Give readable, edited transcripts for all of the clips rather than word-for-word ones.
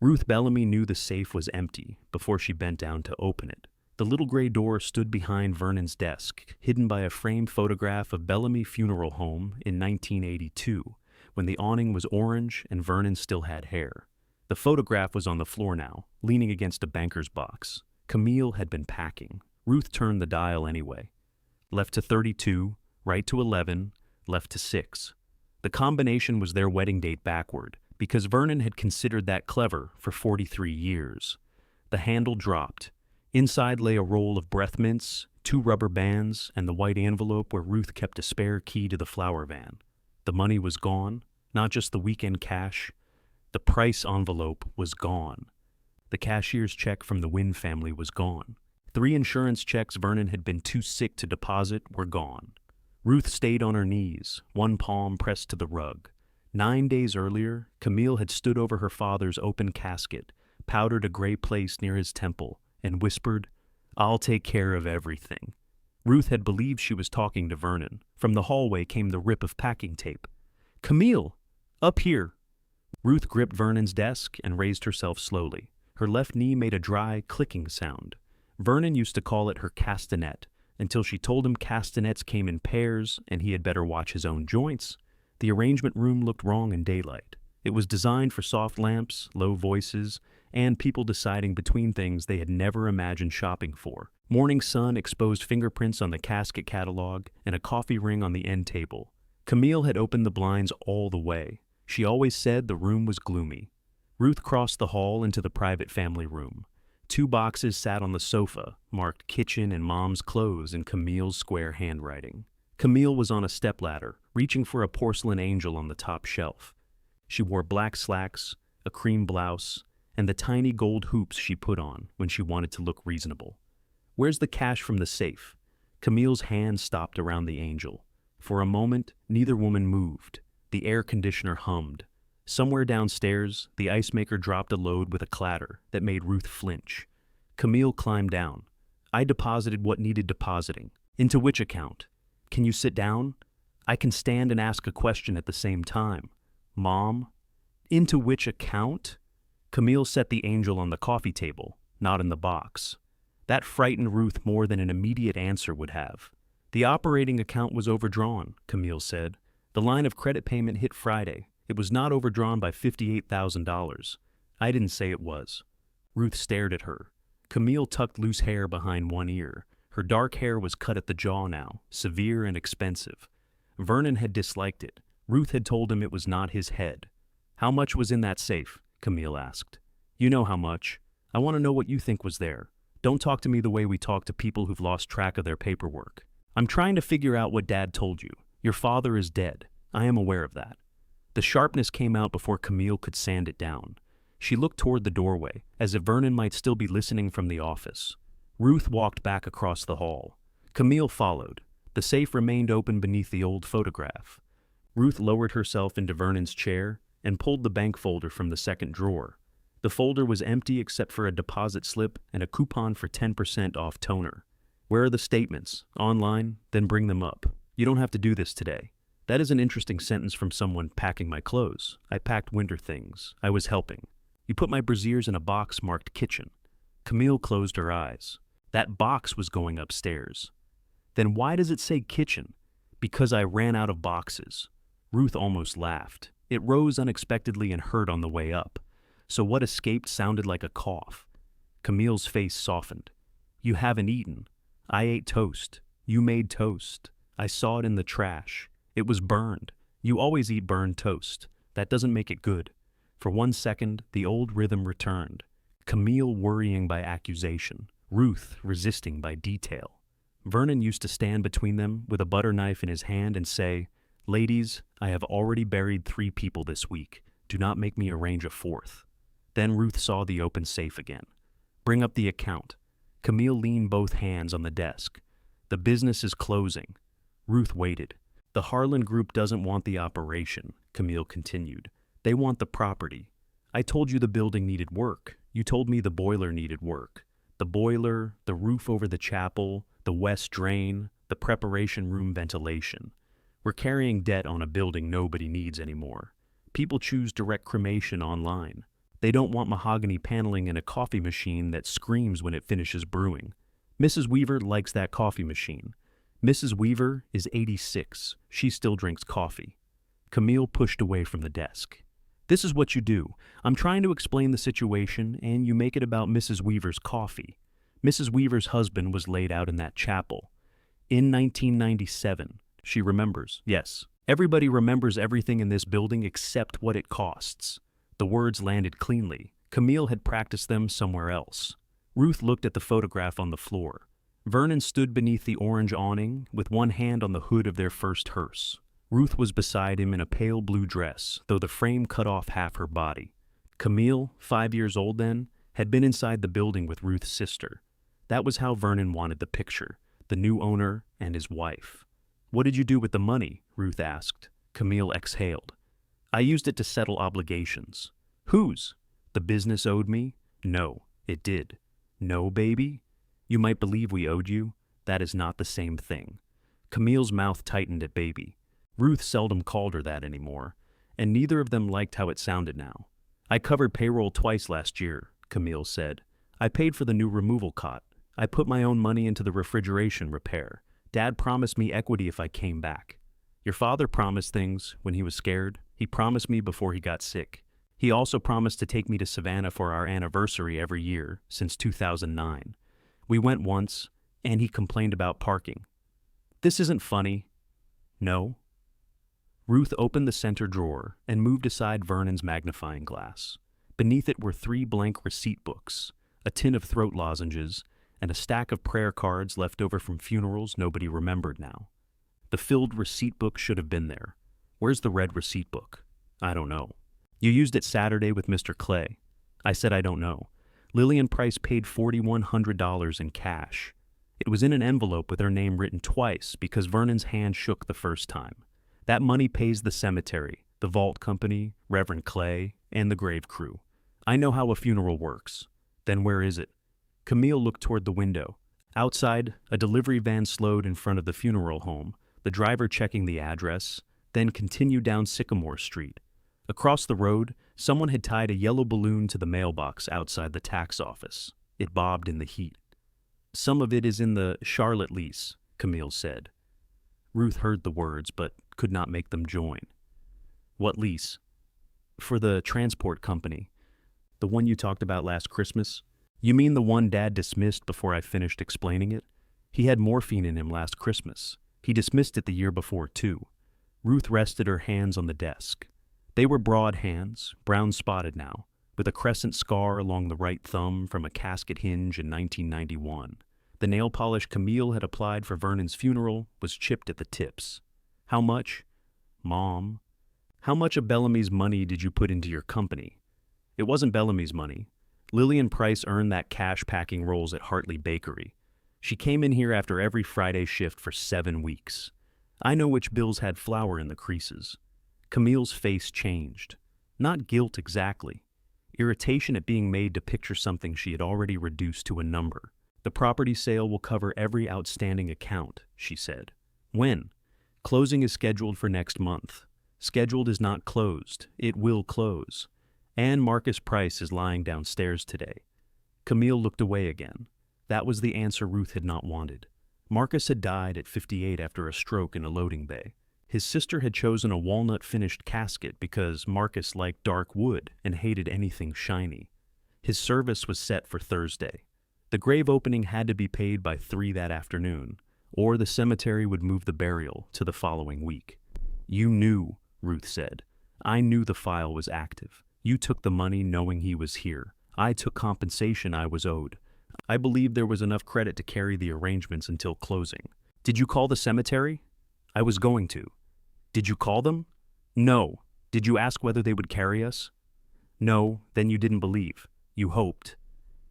Ruth Bellamy knew the safe was empty before she bent down to open it. The little gray door stood behind Vernon's desk, hidden by a framed photograph of Bellamy Funeral Home in 1982, when the awning was orange and Vernon still had hair. The photograph was on the floor now, leaning against a banker's box. Camille had been packing. Ruth turned the dial anyway. Left to 32, right to 11, left to 6. The combination was their wedding date backward, because Vernon had considered that clever for 43 years. The handle dropped. Inside lay a roll of breath mints, 2 rubber bands, and the white envelope where Ruth kept a spare key to the flower van. The money was gone, not just the weekend cash. The price envelope was gone. The cashier's check from the Wynn family was gone. 3 insurance checks Vernon had been too sick to deposit were gone. Ruth stayed on her knees, one palm pressed to the rug. 9 days earlier, Camille had stood over her father's open casket, powdered a gray place near his temple, and whispered, "I'll take care of everything." Ruth had believed she was talking to Vernon. From the hallway came the rip of packing tape. "Camille! Up here!" Ruth gripped Vernon's desk and raised herself slowly. Her left knee made a dry, clicking sound. Vernon used to call it her castanet, until she told him castanets came in pairs and he had better watch his own joints. The arrangement room looked wrong in daylight. It was designed for soft lamps, low voices, and people deciding between things they had never imagined shopping for. Morning sun exposed fingerprints on the casket catalog and a coffee ring on the end table. Camille had opened the blinds all the way. She always said the room was gloomy. Ruth crossed the hall into the private family room. 2 boxes sat on the sofa, marked kitchen and mom's clothes in Camille's square handwriting. Camille was on a stepladder, reaching for a porcelain angel on the top shelf. She wore black slacks, a cream blouse, and the tiny gold hoops she put on when she wanted to look reasonable. "Where's the cash from the safe?" Camille's hand stopped around the angel. For a moment, neither woman moved. The air conditioner hummed. Somewhere downstairs, the ice maker dropped a load with a clatter that made Ruth flinch. Camille climbed down. "I deposited what needed depositing. Into which account? Can you sit down? I can stand and ask a question at the same time. Mom? Into which account?" Camille set the angel on the coffee table, not in the box. That frightened Ruth more than an immediate answer would have. "The operating account was overdrawn," Camille said. "The line of credit payment hit Friday. It was not overdrawn by $58,000. I didn't say it was." Ruth stared at her. Camille tucked loose hair behind one ear. Her dark hair was cut at the jaw now, severe and expensive. Vernon had disliked it. Ruth had told him it was not his head. "How much was in that safe?" Camille asked. "You know how much. I want to know what you think was there. Don't talk to me the way we talk to people who've lost track of their paperwork. I'm trying to figure out what Dad told you. Your father is dead. I am aware of that." The sharpness came out before Camille could sand it down. She looked toward the doorway, as if Vernon might still be listening from the office. Ruth walked back across the hall. Camille followed. The safe remained open beneath the old photograph. Ruth lowered herself into Vernon's chair and pulled the bank folder from the second drawer. The folder was empty except for a deposit slip and a coupon for 10% off toner. "Where are the statements? Online? Then bring them up. You don't have to do this today." That is an interesting sentence from someone packing my clothes. I packed winter things. I was helping. "You put my brassieres in a box marked kitchen." Camille closed her eyes. That box was going upstairs. "Then why does it say kitchen?" "Because I ran out of boxes." Ruth almost laughed. It rose unexpectedly and hurt on the way up. So what escaped sounded like a cough. Camille's face softened. "You haven't eaten." "I ate toast." "You made toast." "I saw it in the trash. It was burned." "You always eat burned toast. That doesn't make it good." For 1 second, the old rhythm returned. Camille worrying by accusation. Ruth resisting by detail. Vernon used to stand between them with a butter knife in his hand and say, "Ladies, I have already buried 3 people this week. Do not make me arrange a 4th. Then Ruth saw the open safe again. "Bring up the account." Camille leaned both hands on the desk. "The business is closing." Ruth waited. "The Harlan Group doesn't want the operation," Camille continued. "They want the property. I told you the building needed work. You told me the boiler needed work. The boiler, the roof over the chapel, the west drain, the preparation room ventilation. We're carrying debt on a building nobody needs anymore. People choose direct cremation online. They don't want mahogany paneling and a coffee machine that screams when it finishes brewing. Mrs. Weaver likes that coffee machine. Mrs. Weaver is 86. She still drinks coffee. Camille pushed away from the desk. This is what you do. I'm trying to explain the situation, and you make it about Mrs. Weaver's coffee. Mrs. Weaver's husband was laid out in that chapel. In 1997. She remembers. Yes. Everybody remembers everything in this building except what it costs. The words landed cleanly. Camille had practiced them somewhere else. Ruth looked at the photograph on the floor. Vernon stood beneath the orange awning with one hand on the hood of their first hearse. Ruth was beside him in a pale blue dress, though the frame cut off half her body. Camille, 5 years old then, had been inside the building with Ruth's sister. That was how Vernon wanted the picture, the new owner and his wife. What did you do with the money? Ruth asked. Camille exhaled. I used it to settle obligations. Whose? The business owed me? No, it did. No, baby? You might believe we owed you. That is not the same thing. Camille's mouth tightened at baby. Ruth seldom called her that anymore, and neither of them liked how it sounded now. I covered payroll twice last year, Camille said. I paid for the new removal cot. I put my own money into the refrigeration repair. Dad promised me equity if I came back. Your father promised things when he was scared. He promised me before he got sick. He also promised to take me to Savannah for our anniversary every year since 2009. We went once, and he complained about parking. This isn't funny. No. Ruth opened the center drawer and moved aside Vernon's magnifying glass. Beneath it were 3 blank receipt books, a tin of throat lozenges, and a stack of prayer cards left over from funerals nobody remembered now. The filled receipt book should have been there. Where's the red receipt book? I don't know. You used it Saturday with Mr. Clay. I said I don't know. Lillian Price paid $4,100 in cash. It was in an envelope with her name written twice because Vernon's hand shook the first time. That money pays the cemetery, the vault company, Reverend Clay, and the grave crew. I know how a funeral works. Then where is it? Camille looked toward the window. Outside, a delivery van slowed in front of the funeral home, the driver checking the address, then continued down Sycamore Street. Across the road, someone had tied a yellow balloon to the mailbox outside the tax office. It bobbed in the heat. Some of it is in the Charlotte lease, Camille said. Ruth heard the words, but could not make them join. What lease? For the transport company. The one you talked about last Christmas? You mean the one Dad dismissed before I finished explaining it? He had morphine in him last Christmas. He dismissed it the year before, too. Ruth rested her hands on the desk. They were broad hands, brown-spotted now, with a crescent scar along the right thumb from a casket hinge in 1991. The nail polish Camille had applied for Vernon's funeral was chipped at the tips. How much? Mom. How much of Bellamy's money did you put into your company? It wasn't Bellamy's money. Lillian Price earned that cash packing rolls at Hartley Bakery. She came in here after every Friday shift for 7 weeks. I know which bills had flour in the creases. Camille's face changed. Not guilt exactly. Irritation at being made to picture something she had already reduced to a number. The property sale will cover every outstanding account, she said. When? Closing is scheduled for next month. Scheduled is not closed. It will close. And Marcus Price is lying downstairs today. Camille looked away again. That was the answer Ruth had not wanted. Marcus had died at 58 after a stroke in a loading bay. His sister had chosen a walnut-finished casket because Marcus liked dark wood and hated anything shiny. His service was set for Thursday. The grave opening had to be paid by 3 that afternoon, or the cemetery would move the burial to the following week. You knew, Ruth said. I knew the file was active. You took the money knowing he was here. I took compensation I was owed. I believed there was enough credit to carry the arrangements until closing. Did you call the cemetery? I was going to. Did you call them? No. Did you ask whether they would carry us? No, then you didn't believe. You hoped.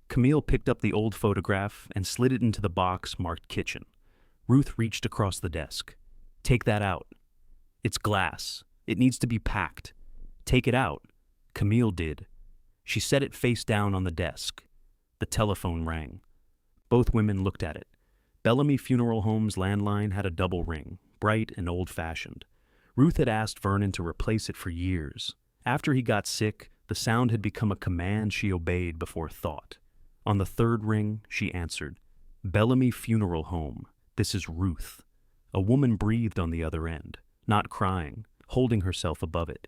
Camille picked up the old photograph and slid it into the box marked kitchen. Ruth reached across the desk. Take that out. It's glass. It needs to be packed. Take it out. Camille did. She set it face down on the desk. The telephone rang. Both women looked at it. Bellamy Funeral Home's landline had a double ring, bright and old-fashioned. Ruth had asked Vernon to replace it for years. After he got sick, The sound had become a command she obeyed before thought. On the third ring, she answered, "Bellamy Funeral Home. This is Ruth." A woman breathed on the other end, not crying, holding herself above it.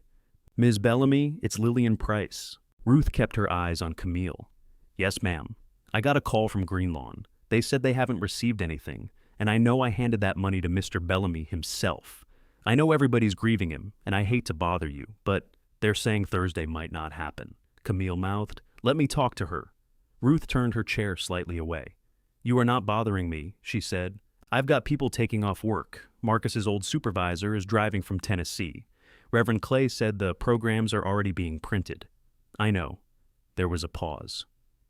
"Ms. Bellamy, it's Lillian Price." Ruth kept her eyes on Camille. "Yes, ma'am. I got a call from Greenlawn. They said they haven't received anything, and I know I handed that money to Mr. Bellamy himself. I know everybody's grieving him, and I hate to bother you, but they're saying Thursday might not happen." Camille mouthed, "Let me talk to her." Ruth turned her chair slightly away. "You are not bothering me," she said. "I've got people taking off work. Marcus's old supervisor is driving from Tennessee. Reverend Clay said the programs are already being printed." "I know." There was a pause.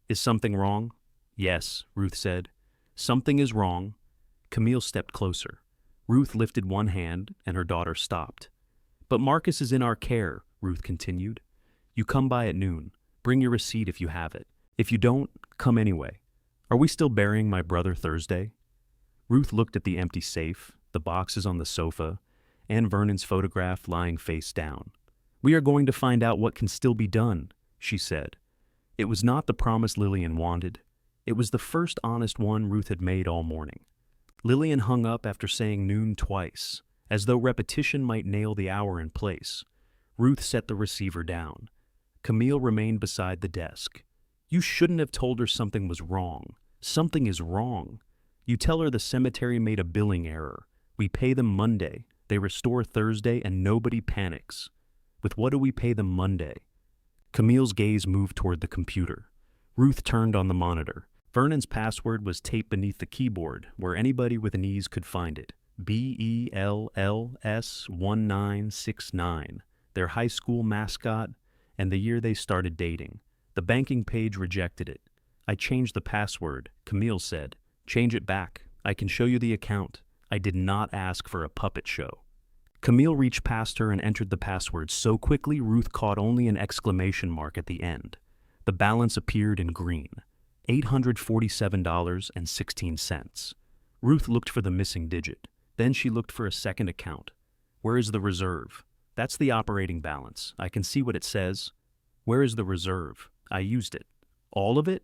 "Is something wrong?" "Yes," Ruth said. "Something is wrong." Camille stepped closer. Ruth lifted one hand, and her daughter stopped. "But Marcus is in our care," Ruth continued. "You come by at noon. Bring your receipt if you have it. If you don't, come anyway. Are we still burying my brother Thursday?" Ruth looked at the empty safe, the boxes on the sofa, and Vernon's photograph lying face down. "We are going to find out what can still be done," she said. It was not the promise Lillian wanted. It was the first honest one Ruth had made all morning. Lillian hung up after saying noon twice, as though repetition might nail the hour in place. Ruth set the receiver down. Camille remained beside the desk. "You shouldn't have told her something was wrong. Something is wrong. You tell her the cemetery made a billing error. We pay them Monday. They restore Thursday, and nobody panics. With what do we pay them Monday?" Camille's gaze moved toward the computer. Ruth turned on the monitor. Vernon's password was taped beneath the keyboard, where anybody with an ease could find it. BELLS1969, their high school mascot, and the year they started dating. The banking page rejected it. "I changed the password," Camille said. "Change it back. I can show you the account. I did not ask for a puppet show." Camille reached past her and entered the password so quickly Ruth caught only an exclamation mark at the end. The balance appeared in green. $847.16. Ruth looked for the missing digit. Then she looked for a second account. "Where is the reserve?" "That's the operating balance. I can see what it says." "Where is the reserve?" "I used it." "All of it?"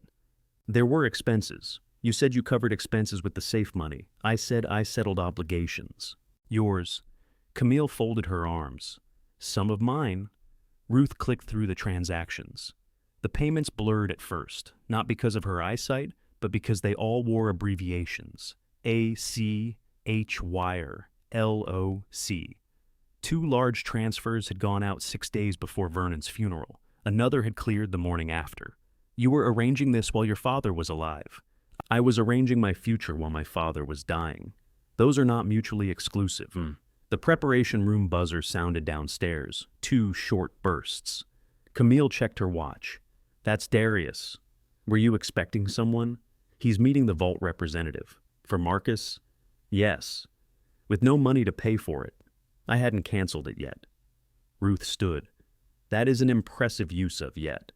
"There were expenses. You said you covered expenses with the safe money. I said I settled obligations." "Yours." Camille folded her arms. "Some of mine." Ruth clicked through the transactions. The payments blurred at first, not because of her eyesight, but because they all wore abbreviations. ACH Wire, LOC. 2 large transfers had gone out 6 days before Vernon's funeral. Another had cleared the morning after. "You were arranging this while your father was alive." "I was arranging my future while my father was dying." "Those are not mutually exclusive." The preparation room buzzer sounded downstairs, 2 short bursts. Camille checked her watch. "That's Darius. Were you expecting someone?" "He's meeting the vault representative." "For Marcus?" "Yes. With no money to pay for it. I hadn't canceled it yet." Ruth stood. "That is an impressive use of yet."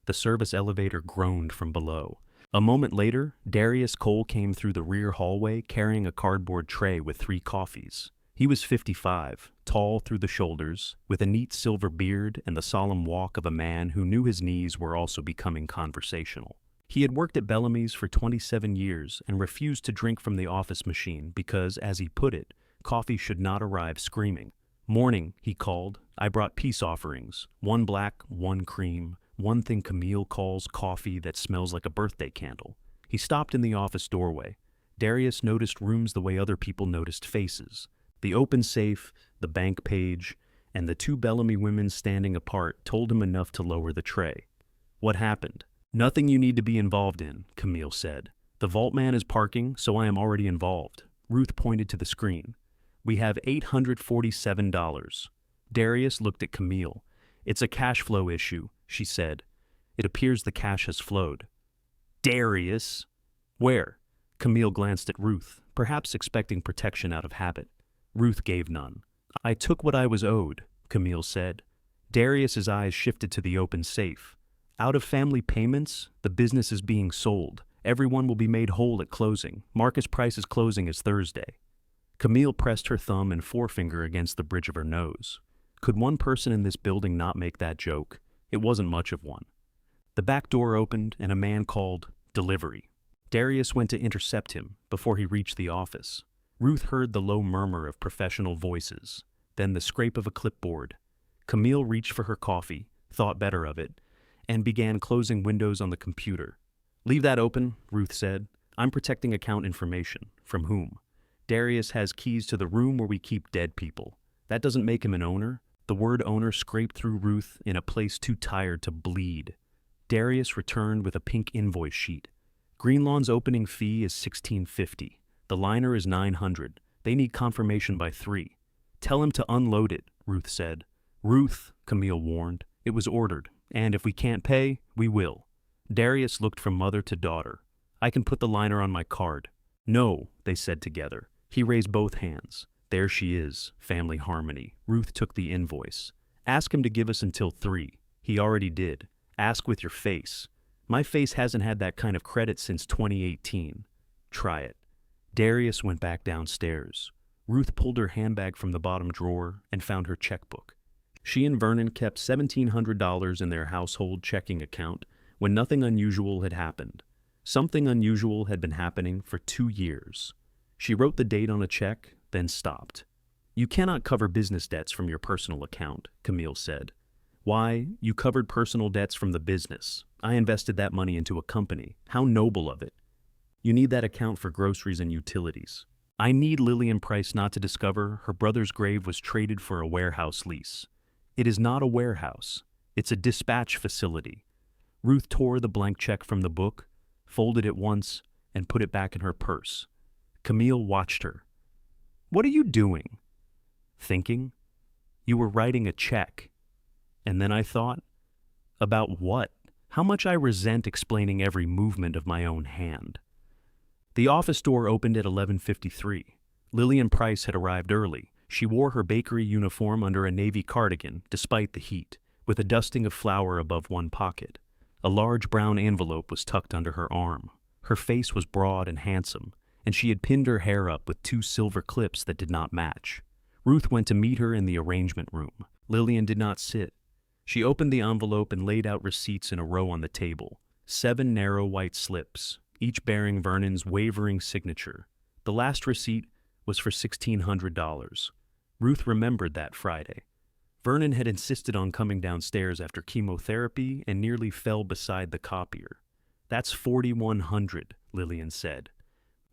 The service elevator groaned from below. A moment later, Darius Cole came through the rear hallway carrying a cardboard tray with 3 coffees. He was 55, tall through the shoulders, with a neat silver beard and the solemn walk of a man who knew his knees were also becoming conversational. He had worked at Bellamy's for 27 years and refused to drink from the office machine because, as he put it, coffee should not arrive screaming. "Morning," he called. "I brought peace offerings. 1 black, 1 cream, 1 thing Camille calls coffee that smells like a birthday candle." He stopped in the office doorway. Darius noticed rooms the way other people noticed faces. The open safe, the bank page, and the 2 Bellamy women standing apart told him enough to lower the tray. "What happened?" "Nothing you need to be involved in," Camille said. "The vault man is parking, so I am already involved." Ruth pointed to the screen. "We have $847. Darius looked at Camille. "It's a cash flow issue," she said. "It appears the cash has flowed." "Darius!" "Where?" Camille glanced at Ruth, perhaps expecting protection out of habit. Ruth gave none. "I took what I was owed," Camille said. Darius's eyes shifted to the open safe. "Out of family payments, the business is being sold. Everyone will be made whole at closing. Marcus Price's closing is Thursday." Camille pressed her thumb and forefinger against the bridge of her nose. Could one person in this building not make that joke? It wasn't much of one. The back door opened and a man called, "Delivery." Darius went to intercept him before he reached the office. Ruth heard the low murmur of professional voices, then the scrape of a clipboard. Camille reached for her coffee, thought better of it, and began closing windows on the computer. "Leave that open," Ruth said. "I'm protecting account information." "From whom?" "Darius has keys to the room where we keep dead people. That doesn't make him an owner." The word owner scraped through Ruth in a place too tired to bleed. Darius returned with a pink invoice sheet. "Greenlawn's opening fee is $16.50. The liner is $900. They need confirmation by 3. "Tell him to unload it," Ruth said. "Ruth," Camille warned, "it was ordered, and if we can't pay, we will." Darius looked from mother to daughter. "I can put the liner on my card." "No," they said together. He raised both hands. "There she is, family harmony." Ruth took the invoice. "Ask him to give us until 3. He already did. Ask with your face." "My face hasn't had that kind of credit since 2018. "Try it." Darius went back downstairs. Ruth pulled her handbag from the bottom drawer and found her checkbook. She and Vernon kept $1,700 in their household checking account when nothing unusual had happened. Something unusual had been happening for 2 years. She wrote the date on a check, then stopped. "You cannot cover business debts from your personal account," Camille said. "Why, you covered personal debts from the business. I invested that money into a company. How noble of it. You need that account for groceries and utilities." "I need Lillian Price not to discover her brother's grave was traded for a warehouse lease." "It is not a warehouse. It's a dispatch facility." Ruth tore the blank check from the book, folded it once, and put it back in her purse. Camille watched her. "What are you doing?" "Thinking. You were writing a check. And then I thought, about what? How much I resent explaining every movement of my own hand." The office door opened at 11:53. Lillian Price had arrived early. She wore her bakery uniform under a navy cardigan, despite the heat, with a dusting of flour above one pocket. A large brown envelope was tucked under her arm. Her face was broad and handsome, and she had pinned her hair up with 2 silver clips that did not match. Ruth went to meet her in the arrangement room. Lillian did not sit. She opened the envelope and laid out receipts in a row on the table. 7 narrow white slips, each bearing Vernon's wavering signature. The last receipt was for $1,600. Ruth remembered that Friday. Vernon had insisted on coming downstairs after chemotherapy and nearly fell beside the copier. "That's $4,100, Lillian said.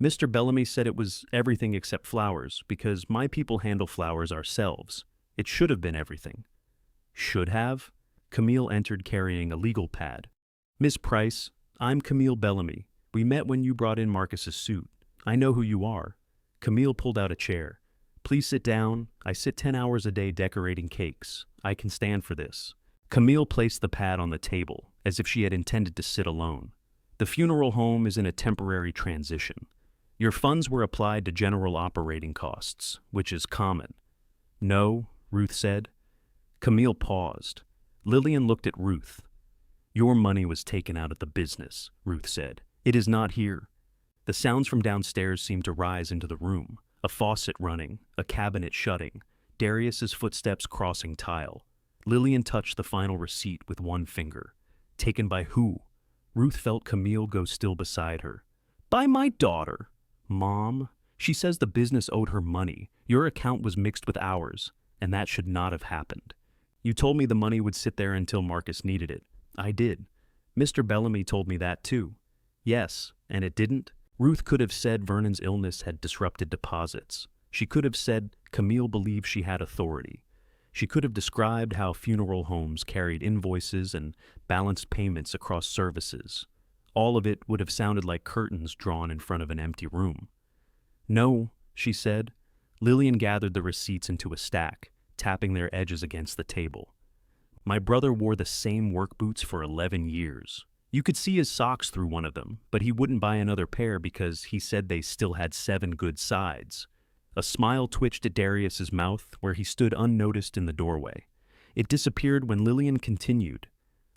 "Mr. Bellamy said it was everything except flowers, because my people handle flowers ourselves. It should have been everything." "Should have?" Camille entered carrying a legal pad. "Miss Price, I'm Camille Bellamy. We met when you brought in Marcus's suit. I know who you are." Camille pulled out a chair. "Please sit down. I sit 10 hours a day decorating cakes. I can stand for this." Camille placed the pad on the table, as if she had intended to sit alone. "The funeral home is in a temporary transition. Your funds were applied to general operating costs, which is common." "No," Ruth said. Camille paused. Lillian looked at Ruth. "Your money was taken out of the business," Ruth said. "It is not here." The sounds from downstairs seemed to rise into the room. A faucet running, a cabinet shutting, Darius's footsteps crossing tile. Lillian touched the final receipt with one finger. "Taken by who?" Ruth felt Camille go still beside her. "By my daughter." "Mom, she says the business owed her money. Your account was mixed with ours, and that should not have happened. You told me the money would sit there until Marcus needed it. I did. Mr. Bellamy told me that too." "Yes, and it didn't?" Ruth could have said Vernon's illness had disrupted deposits. She could have said Camille believed she had authority. She could have described how funeral homes carried invoices and balanced payments across services. All of it would have sounded like curtains drawn in front of an empty room. "No," she said. Lillian gathered the receipts into a stack, tapping their edges against the table. "My brother wore the same work boots for 11 years. You could see his socks through one of them, but he wouldn't buy another pair because he said they still had 7 good sides." A smile twitched at Darius's mouth where he stood unnoticed in the doorway. It disappeared when Lillian continued.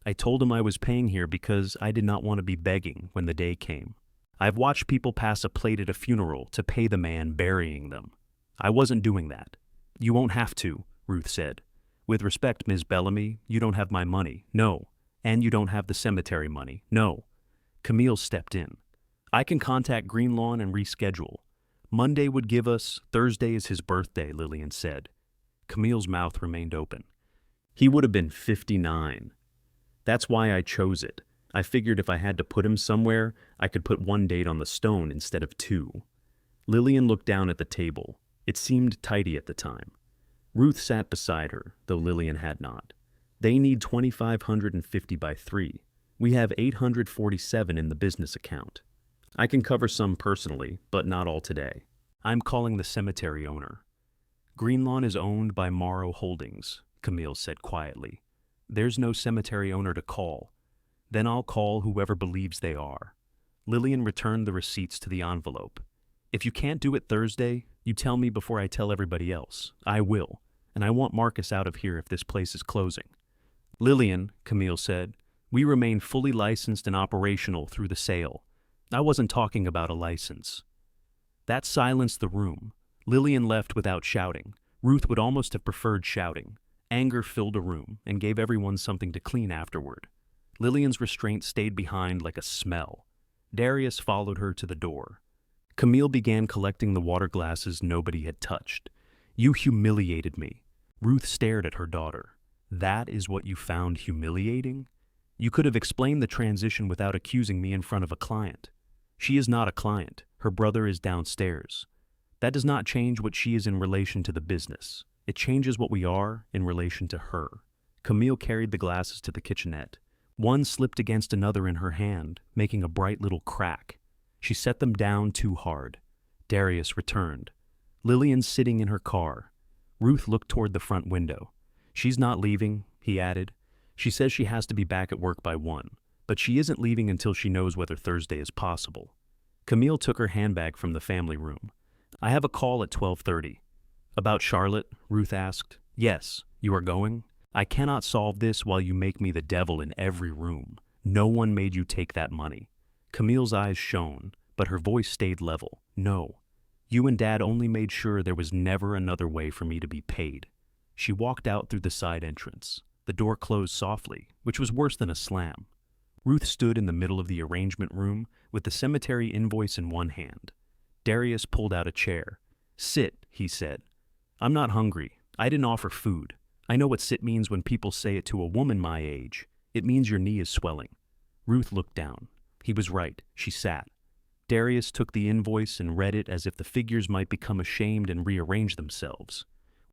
"I told him I was paying here because I did not want to be begging when the day came. I've watched people pass a plate at a funeral to pay the man burying them. I wasn't doing that." "You won't have to," Ruth said. With respect, Ms. Bellamy, you don't have my money. No. And you don't have the cemetery money. No. Camille stepped in. I can contact Greenlawn and reschedule. Monday would give us, Thursday is his birthday, Lillian said. Camille's mouth remained open. He would have been 59. That's why I chose it. I figured if I had to put him somewhere, I could put one date on the stone instead of two. Lillian looked down at the table. It seemed tidy at the time. Ruth sat beside her, though Lillian had not. They need 2,550 by 3. We have 847 in the business account. I can cover some personally, but not all today. I'm calling the cemetery owner. Greenlawn is owned by Morrow Holdings, Camille said quietly. There's no cemetery owner to call. Then I'll call whoever believes they are. Lillian returned the receipts to the envelope. If you can't do it Thursday, you tell me before I tell everybody else. I will, and I want Marcus out of here if this place is closing. Lillian, Camille said, we remain fully licensed and operational through the sale. I wasn't talking about a license. That silenced the room. Lillian left without shouting. Ruth would almost have preferred shouting. Anger filled a room and gave everyone something to clean afterward. Lillian's restraint stayed behind like a smell. Darius followed her to the door. Camille began collecting the water glasses nobody had touched. You humiliated me. Ruth stared at her daughter. That is what you found humiliating? You could have explained the transition without accusing me in front of a client. She is not a client. Her brother is downstairs. That does not change what she is in relation to the business. It changes what we are in relation to her. Camille carried the glasses to the kitchenette. One slipped against another in her hand, making a bright little crack. She set them down too hard. Darius returned. Lillian's sitting in her car. Ruth looked toward the front window. She's not leaving, he added. She says she has to be back at work by 1, but she isn't leaving until she knows whether Thursday is possible. Camille took her handbag from the family room. I have a call at 12:30. About Charlotte? Ruth asked. Yes. You are going? I cannot solve this while you make me the devil in every room. No one made you take that money. Camille's eyes shone, but her voice stayed level. No. You and Dad only made sure there was never another way for me to be paid. She walked out through the side entrance. The door closed softly, which was worse than a slam. Ruth stood in the middle of the arrangement room with the cemetery invoice in one hand. Darius pulled out a chair. Sit, he said. I'm not hungry. I didn't offer food. I know what sit means when people say it to a woman my age. It means your knee is swelling. Ruth looked down. He was right. She sat. Darius took the invoice and read it as if the figures might become ashamed and rearrange themselves.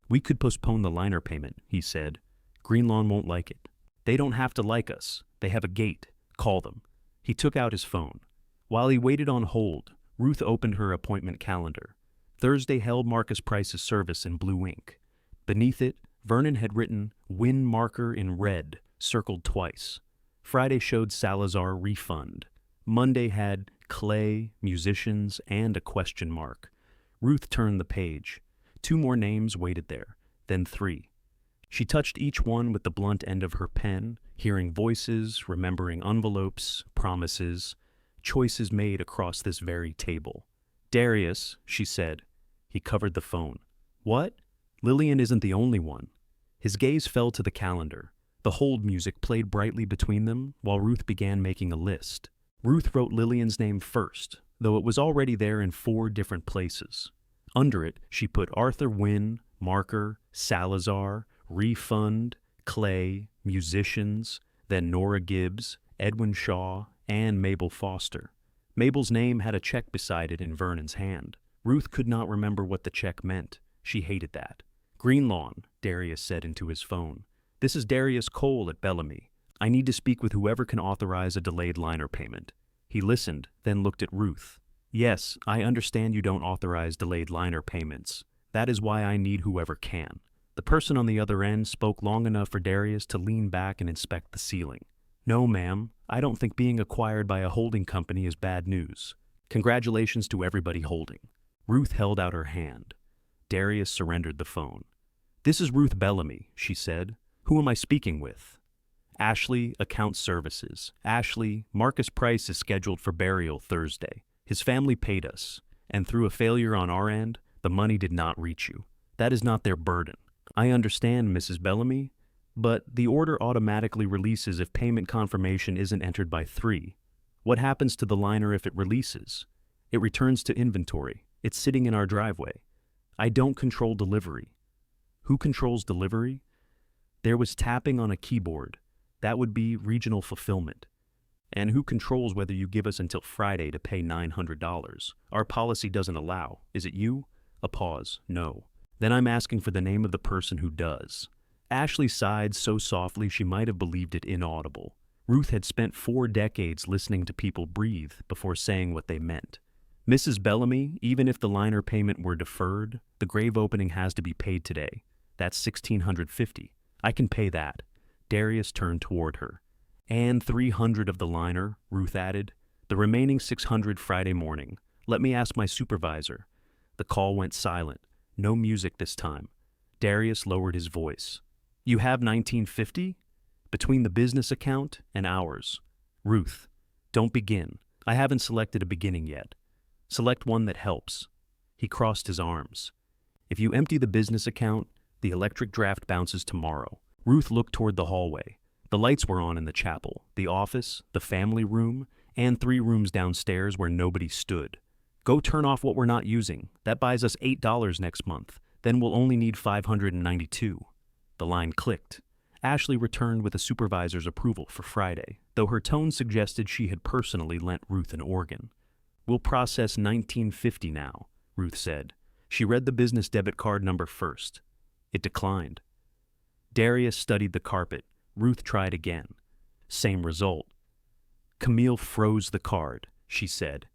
We could postpone the liner payment, he said. Greenlawn won't like it. They don't have to like us. They have a gate. Call them. He took out his phone. While he waited on hold, Ruth opened her appointment calendar. Thursday held Marcus Price's service in blue ink. Beneath it, Vernon had written win marker in red, circled twice. Friday showed Salazar refund. Monday had Clay, musicians, and a question mark. Ruth turned the page. 2 more names waited there, then 3. She touched each one with the blunt end of her pen, hearing voices, remembering envelopes, promises, choices made across this very table. Darius, she said. He covered the phone. What? Lillian isn't the only one. His gaze fell to the calendar. The hold music played brightly between them while Ruth began making a list. Ruth wrote Lillian's name first, though it was already there in 4 different places. Under it, she put Arthur Wynne, marker, Salazar, refund, Clay, musicians, then Nora Gibbs, Edwin Shaw, and Mabel Foster. Mabel's name had a check beside it in Vernon's hand. Ruth could not remember what the check meant. She hated that. Greenlawn, Darius said into his phone. This is Darius Cole at Bellamy. I need to speak with whoever can authorize a delayed liner payment. He listened, then looked at Ruth. Yes, I understand you don't authorize delayed liner payments. That is why I need whoever can. The person on the other end spoke long enough for Darius to lean back and inspect the ceiling. No, ma'am, I don't think being acquired by a holding company is bad news. Congratulations to everybody holding. Ruth held out her hand. Darius surrendered the phone. This is Ruth Bellamy, she said. Who am I speaking with? Ashley, Account Services. Ashley, Marcus Price is scheduled for burial Thursday. His family paid us, and through a failure on our end, the money did not reach you. That is not their burden. I understand, Mrs. Bellamy, but the order automatically releases if payment confirmation isn't entered by 3. What happens to the liner if it releases? It returns to inventory. It's sitting in our driveway. I don't control delivery. Who controls delivery? There was tapping on a keyboard. That would be regional fulfillment. And who controls whether you give us until Friday to pay $900? Our policy doesn't allow. Is it you? A pause. No. Then I'm asking for the name of the person who does. Ashley sighed so softly she might have believed it inaudible. Ruth had spent 4 decades listening to people breathe before saying what they meant. Mrs. Bellamy, even if the liner payment were deferred, the grave opening has to be paid today. That's $1,650. I can pay that. Darius turned toward her. And $300 of the liner, Ruth added. The remaining $600 Friday morning. Let me ask my supervisor. The call went silent. No music this time. Darius lowered his voice. You have $1,950? Between the business account and ours. Ruth, don't begin. I haven't selected a beginning yet. Select one that helps. He crossed his arms. If you empty the business account, the electric draft bounces tomorrow. Ruth looked toward the hallway. The lights were on in the chapel, the office, the family room, and 3 rooms downstairs where nobody stood. Go turn off what we're not using. That buys us $8 next month. Then we'll only need $592. The line clicked. Ashley returned with a supervisor's approval for Friday, though her tone suggested she had personally lent Ruth an organ. We'll process $1,950 now, Ruth said. She read the business debit card number first. It declined. Darius studied the carpet. Ruth tried again. Same result. Camille froze the card, she said.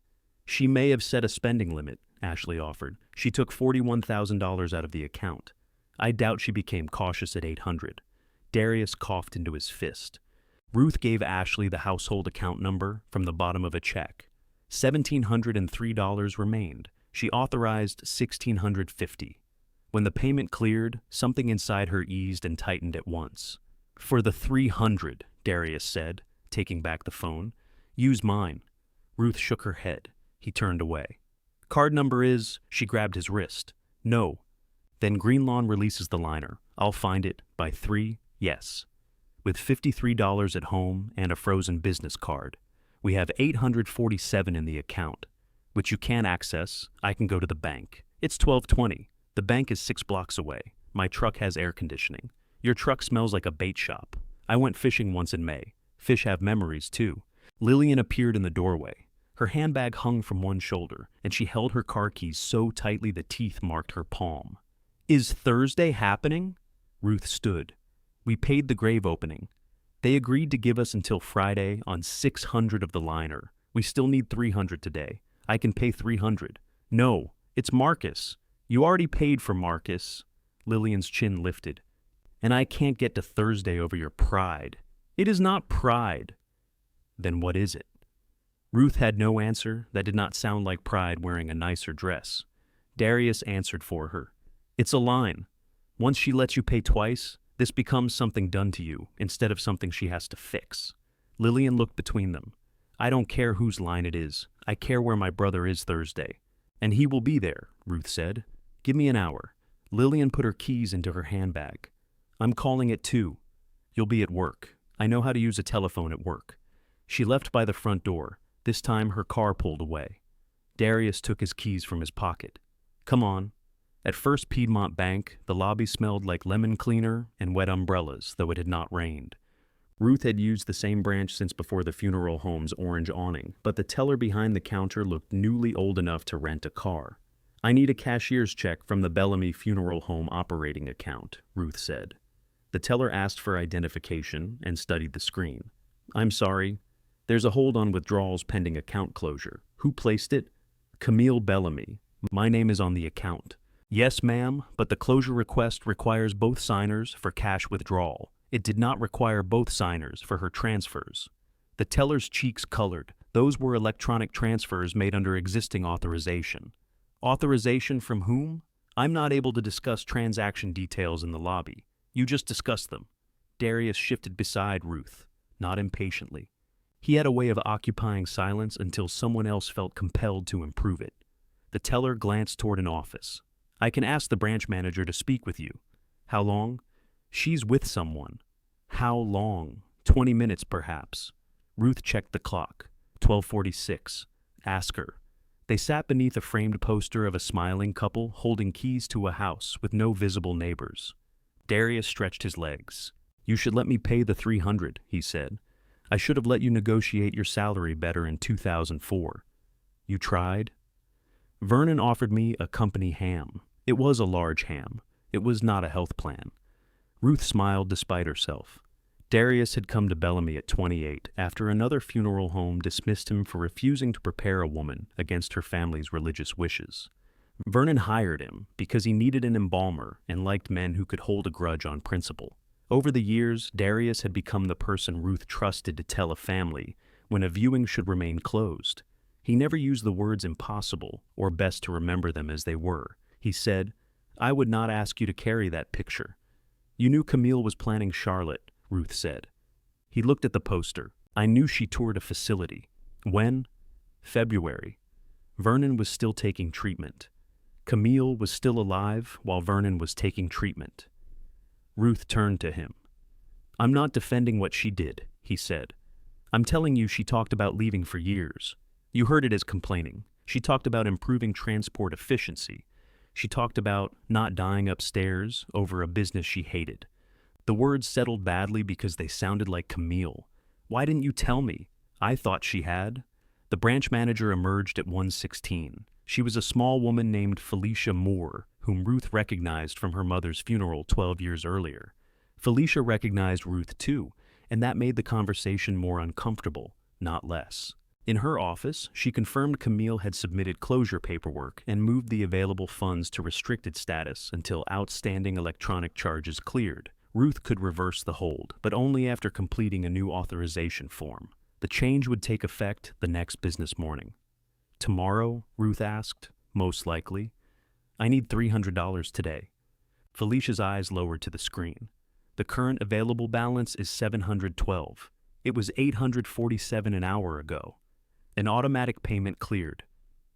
She may have set a spending limit, Ashley offered. She took $41,000 out of the account. I doubt she became cautious at $800. Darius coughed into his fist. Ruth gave Ashley the household account number from the bottom of a check. $1,703 remained. She authorized $1,650. When the payment cleared, something inside her eased and tightened at once. For the $300, Darius said, taking back the phone. Use mine. Ruth shook her head. He turned away. Card number is, she grabbed his wrist. No. Then Greenlawn releases the liner. I'll find it by 3, yes. With $53 at home and a frozen business card, we have $847 in the account, which you can't access. I can go to the bank. It's 12:20. The bank is 6 blocks away. My truck has air conditioning. Your truck smells like a bait shop. I went fishing once in May. Fish have memories, too. Lillian appeared in the doorway. Her handbag hung from one shoulder, and she held her car keys so tightly the teeth marked her palm. Is Thursday happening? Ruth stood. We paid the grave opening. They agreed to give us until Friday on $600 of the liner. We still need $300 today. I can pay $300. No, it's Marcus. You already paid for Marcus. Lillian's chin lifted. And I can't get to Thursday over your pride. It is not pride. Then what is it? Ruth had no answer. That did not sound like pride wearing a nicer dress. Darius answered for her. It's a line. Once she lets you pay twice, this becomes something done to you instead of something she has to fix. Lillian looked between them. I don't care whose line it is. I care where my brother is Thursday. And he will be there, Ruth said. Give me an hour. Lillian put her keys into her handbag. I'm calling at 2. You'll be at work. I know how to use a telephone at work. She left by the front door. This time her car pulled away. Darius took his keys from his pocket. Come on. At First Piedmont Bank, the lobby smelled like lemon cleaner and wet umbrellas, though it had not rained. Ruth had used the same branch since before the funeral home's orange awning, but the teller behind the counter looked newly old enough to rent a car. I need a cashier's check from the Bellamy Funeral Home operating account, Ruth said. The teller asked for identification and studied the screen. I'm sorry. There's a hold on withdrawals pending account closure. Who placed it? Camille Bellamy. My name is on the account. Yes, ma'am, but the closure request requires both signers for cash withdrawal. It did not require both signers for her transfers. The teller's cheeks colored. Those were electronic transfers made under existing authorization. Authorization from whom? I'm not able to discuss transaction details in the lobby. You just discuss them. Darius shifted beside Ruth, not impatiently. He had a way of occupying silence until someone else felt compelled to improve it. The teller glanced toward an office. I can ask the branch manager to speak with you. How long? She's with someone. How long? 20 minutes, perhaps. Ruth checked the clock. 12:46. Ask her. They sat beneath a framed poster of a smiling couple holding keys to a house with no visible neighbors. Darius stretched his legs. You should let me pay the 300, he said. I should have let you negotiate your salary better in 2004. You tried? Vernon offered me a company ham. It was a large ham. It was not a health plan. Ruth smiled despite herself. Darius had come to Bellamy at 28 after another funeral home dismissed him for refusing to prepare a woman against her family's religious wishes. Vernon hired him because he needed an embalmer and liked men who could hold a grudge on principle. Over the years, Darius had become the person Ruth trusted to tell a family when a viewing should remain closed. He never used the words impossible or best to remember them as they were. He said, I would not ask you to carry that picture. You knew Camille was planning Charlotte, Ruth said. He looked at the poster. I knew she toured a facility. When? February. Vernon was still taking treatment. Camille was still alive while Vernon was taking treatment. Ruth turned to him. I'm not defending what she did, he said. I'm telling you she talked about leaving for years. You heard it as complaining. She talked about improving transport efficiency. She talked about not dying upstairs over a business she hated. The words settled badly because they sounded like Camille. Why didn't you tell me? I thought she had. The branch manager emerged at 1:16. She was a small woman named Felicia Moore, whom Ruth recognized from her mother's funeral 12 years earlier. Felicia recognized Ruth too, and that made the conversation more uncomfortable, not less. In her office, she confirmed Camille had submitted closure paperwork and moved the available funds to restricted status until outstanding electronic charges cleared. Ruth could reverse the hold, but only after completing a new authorization form. The change would take effect the next business morning. Tomorrow? Ruth asked. Most likely. I need $300 today. Felicia's eyes lowered to the screen. The current available balance is $712. It was $847 an hour ago. An automatic payment cleared.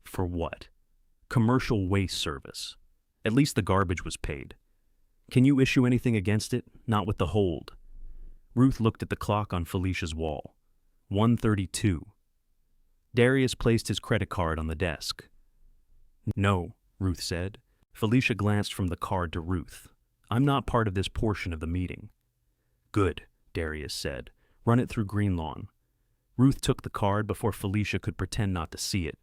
For what? Commercial waste service. At least the garbage was paid. Can you issue anything against it? Not with the hold. Ruth looked at the clock on Felicia's wall. 1:32. Darius placed his credit card on the desk. No, Ruth said. Felicia glanced from the card to Ruth. I'm not part of this portion of the meeting. Good, Darius said. Run it through Greenlawn. Ruth took the card before Felicia could pretend not to see it.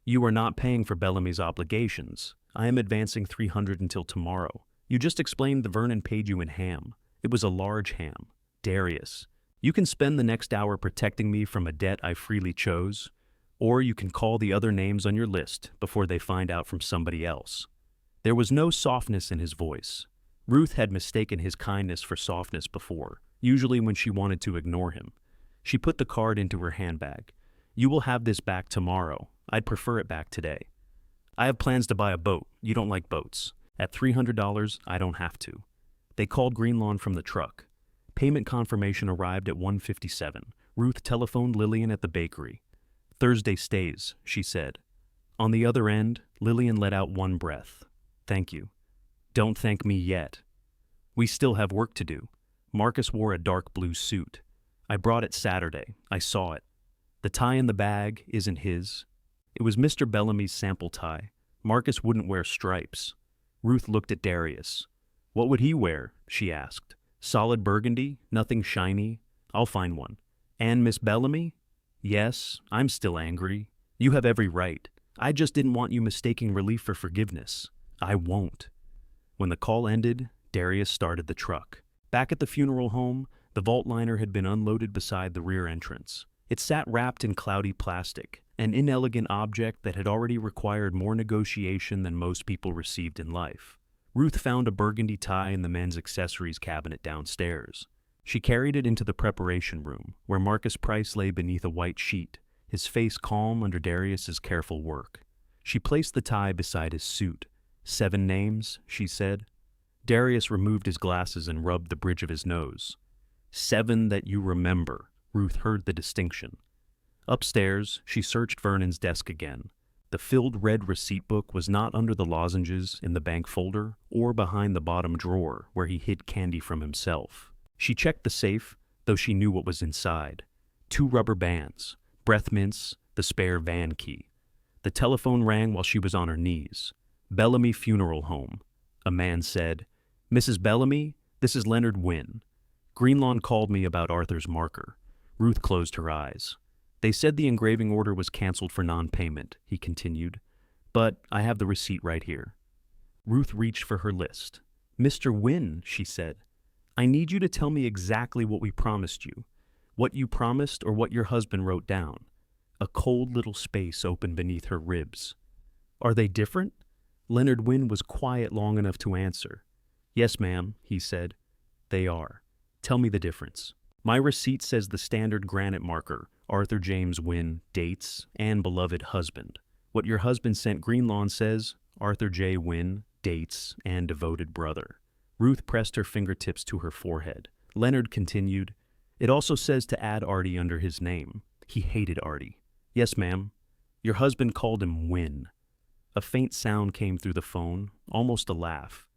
You are not paying for Bellamy's obligations. I am advancing $300 until tomorrow. You just explained the Vernon paid you in ham. It was a large ham. Darius, you can spend the next hour protecting me from a debt I freely chose, or you can call the other names on your list before they find out from somebody else. There was no softness in his voice. Ruth had mistaken his kindness for softness before, usually when she wanted to ignore him. She put the card into her handbag. You will have this back tomorrow. I'd prefer it back today. I have plans to buy a boat. You don't like boats. At $300, I don't have to. They called Greenlawn from the truck. Payment confirmation arrived at 1:57. Ruth telephoned Lillian at the bakery. Thursday stays, she said. On the other end, Lillian let out one breath. Thank you. Don't thank me yet. We still have work to do. Marcus wore a dark blue suit. I brought it Saturday. I saw it. The tie in the bag isn't his. It was Mr. Bellamy's sample tie. Marcus wouldn't wear stripes. Ruth looked at Darius. What would he wear? She asked. Solid burgundy? Nothing shiny? I'll find one. And Miss Bellamy? Yes, I'm still angry. You have every right. I just didn't want you mistaking relief for forgiveness. I won't. When the call ended, Darius started the truck. Back at the funeral home, the vault liner had been unloaded beside the rear entrance. It sat wrapped in cloudy plastic, an inelegant object that had already required more negotiation than most people received in life. Ruth found a burgundy tie in the men's accessories cabinet downstairs. She carried it into the preparation room, where Marcus Price lay beneath a white sheet, his face calm under Darius's careful work. She placed the tie beside his suit. 7 names, she said. Darius removed his glasses and rubbed the bridge of his nose. 7 that you remember. Ruth heard the distinction. Upstairs, she searched Vernon's desk again. The filled red receipt book was not under the lozenges in the bank folder or behind the bottom drawer where he hid candy from himself. She checked the safe, though she knew what was inside. 2 rubber bands, breath mints, the spare van key. The telephone rang while she was on her knees. Bellamy Funeral Home. A man said, "Mrs. Bellamy, this is Leonard Wynne. Greenlawn called me about Arthur's marker." Ruth closed her eyes. "They said the engraving order was canceled for non-payment," he continued, "but I have the receipt right here." Ruth reached for her list. "Mr. Wynne," she said, "I need you to tell me exactly what we promised you. What you promised or what your husband wrote down." A cold little space opened beneath her ribs. "Are they different?" Leonard Wynne was quiet long enough to answer. "Yes, ma'am," he said. "They are. Tell me the difference." "My receipt says the standard granite marker, Arthur James Wynne, dates, and beloved husband. What your husband sent Greenlawn says Arthur J. Wynne, dates, and devoted brother." Ruth pressed her fingertips to her forehead. Leonard continued, "It also says to add Artie under his name. He hated Artie." "Yes, ma'am." "Your husband called him Wynne." A faint sound came through the phone, almost a laugh.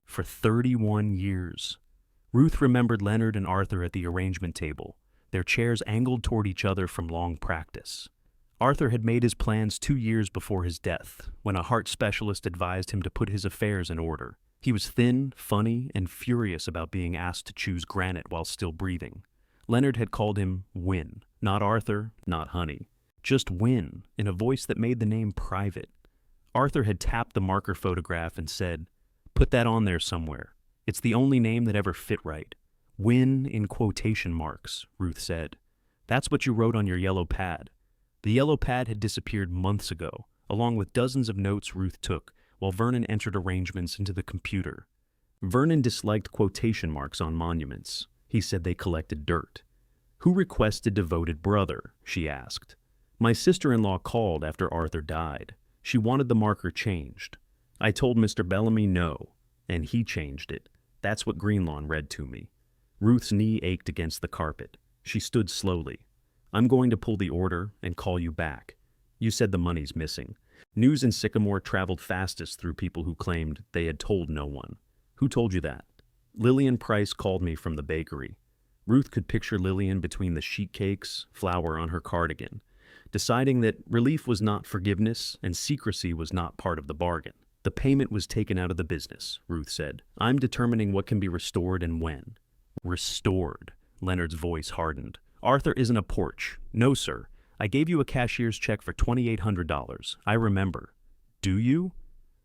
"For 31 years. Ruth remembered Leonard and Arthur at the arrangement table, their chairs angled toward each other from long practice. Arthur had made his plans 2 years before his death, when a heart specialist advised him to put his affairs in order. He was thin, funny, and furious about being asked to choose granite while still breathing. Leonard had called him Wynne, not Arthur, not Honey. Just Wynne, in a voice that made the name private. Arthur had tapped the marker photograph and said, "Put that on there somewhere. It's the only name that ever fit right." "Wynne in quotation marks," Ruth said. "That's what you wrote on your yellow pad." The yellow pad had disappeared months ago, along with dozens of notes Ruth took, while Vernon entered arrangements into the computer. Vernon disliked quotation marks on monuments. He said they collected dirt. "Who requested devoted brother?" she asked. "My sister-in-law called after Arthur died. She wanted the marker changed. I told Mr. Bellamy no, and he changed it. That's what Greenlawn read to me." Ruth's knee ached against the carpet. She stood slowly. "I'm going to pull the order and call you back. You said the money's missing." News in Sycamore traveled fastest through people who claimed they had told no one. "Who told you that?" "Lillian Price called me from the bakery." Ruth could picture Lillian between the sheet cakes, flour on her cardigan, deciding that relief was not forgiveness and secrecy was not part of the bargain. "The payment was taken out of the business," Ruth said. "I'm determining what can be restored and when." "Restored?" Leonard's voice hardened. "Arthur isn't a porch. No, sir. I gave you a cashier's check for $2,800. I remember." "Do you?"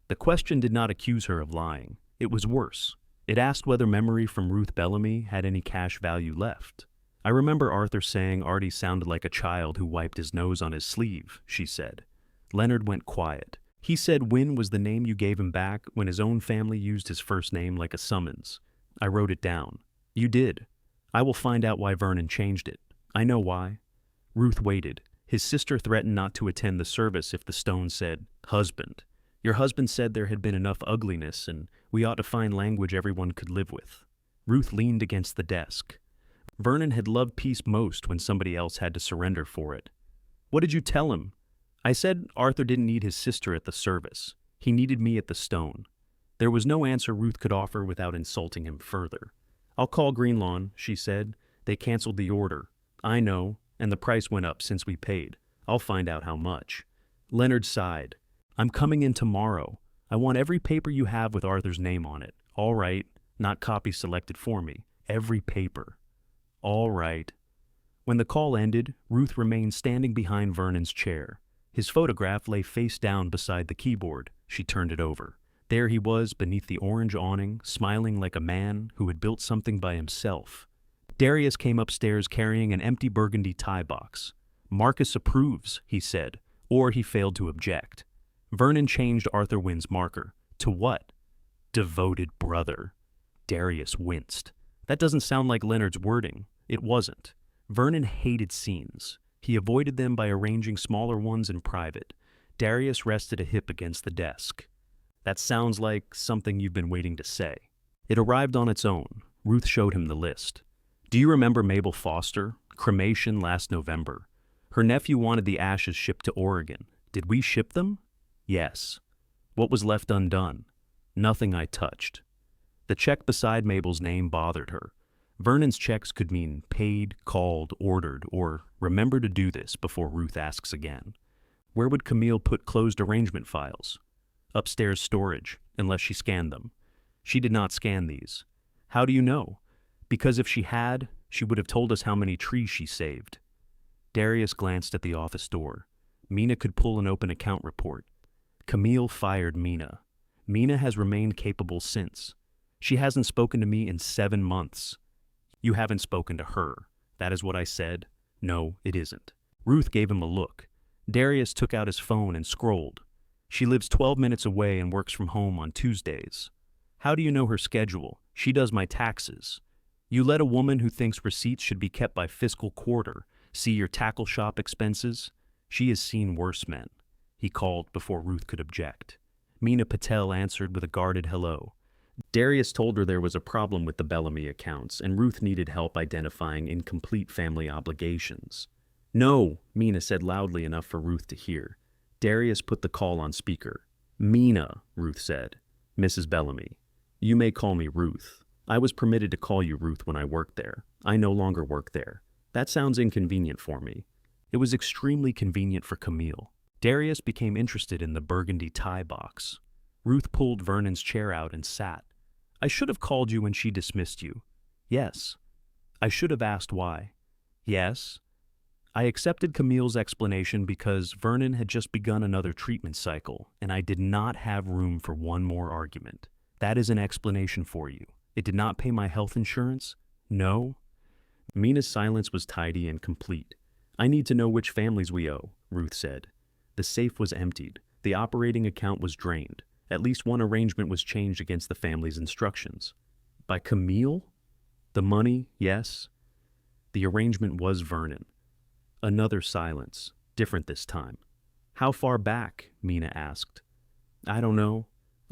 The question did not accuse her of lying. It was worse. It asked whether memory from Ruth Bellamy had any cash value left. "I remember Arthur saying Artie sounded like a child who wiped his nose on his sleeve," she said. Leonard went quiet. "He said Wynne was the name you gave him back when his own family used his first name like a summons. I wrote it down." "You did. I will find out why Vernon changed it. I know why." Ruth waited. His sister threatened not to attend the service if the stone said, "Husband." "Your husband said there had been enough ugliness and we ought to find language everyone could live with." Ruth leaned against the desk. Vernon had loved peace most when somebody else had to surrender for it. "What did you tell him?" "I said Arthur didn't need his sister at the service. He needed me at the stone." There was no answer Ruth could offer without insulting him further. "I'll call Greenlawn," she said. "They canceled the order." "I know, and the price went up since we paid. I'll find out how much." Leonard sighed. "I'm coming in tomorrow. I want every paper you have with Arthur's name on it. All right, not copies selected for me. Every paper." "All right." When the call ended, Ruth remained standing behind Vernon's chair. His photograph lay face down beside the keyboard. She turned it over. There he was beneath the orange awning, smiling like a man who had built something by himself. Darius came upstairs carrying an empty burgundy tie box. "Marcus approves," he said, or he failed to object. Vernon changed Arthur Wynne's marker. To what? "Devoted brother." Darius winced. That doesn't sound like Leonard's wording. It wasn't. Vernon hated scenes. He avoided them by arranging smaller ones in private. Darius rested a hip against the desk. "That sounds like something you've been waiting to say." It arrived on its own. Ruth showed him the list. "Do you remember Mabel Foster? Cremation last November. Her nephew wanted the ashes shipped to Oregon. Did we ship them? Yes. What was left undone? Nothing I touched. The check beside Mabel's name bothered her. Vernon's checks could mean paid, called, ordered, or remember to do this before Ruth asks again. Where would Camille put closed arrangement files? Upstairs storage, unless she scanned them. She did not scan these. How do you know? Because if she had, she would have told us how many trees she saved. Darius glanced at the office door. Mina could pull an open account report. Camille fired Mina. Mina has remained capable since. She hasn't spoken to me in 7 months. You haven't spoken to her. That is what I said. No, it isn't. Ruth gave him a look. Darius took out his phone and scrolled. She lives 12 minutes away and works from home on Tuesdays. How do you know her schedule? She does my taxes. You let a woman who thinks receipts should be kept by fiscal quarter see your tackle shop expenses? She has seen worse men. He called before Ruth could object. Mina Patel answered with a guarded hello. Darius told her there was a problem with the Bellamy accounts, and Ruth needed help identifying incomplete family obligations. No, Mina said loudly enough for Ruth to hear. Darius put the call on speaker. Mina, Ruth said. Mrs. Bellamy. You may call me Ruth. I was permitted to call you Ruth when I worked there. I no longer work there. That sounds inconvenient for me. It was extremely convenient for Camille. Darius became interested in the burgundy tie box. Ruth pulled Vernon's chair out and sat. I should have called you when she dismissed you. Yes. I should have asked why. Yes. I accepted Camille's explanation because Vernon had just begun another treatment cycle, and I did not have room for one more argument. That is an explanation for you. It did not pay my health insurance? No. Mina's silence was tidy and complete. I need to know which families we owe, Ruth said. The safe was emptied. The operating account was drained. At least one arrangement was changed against the family's instructions. By Camille? The money, yes. The arrangement was Vernon. Another silence, different this time. How far back? Mina asked. I don't know.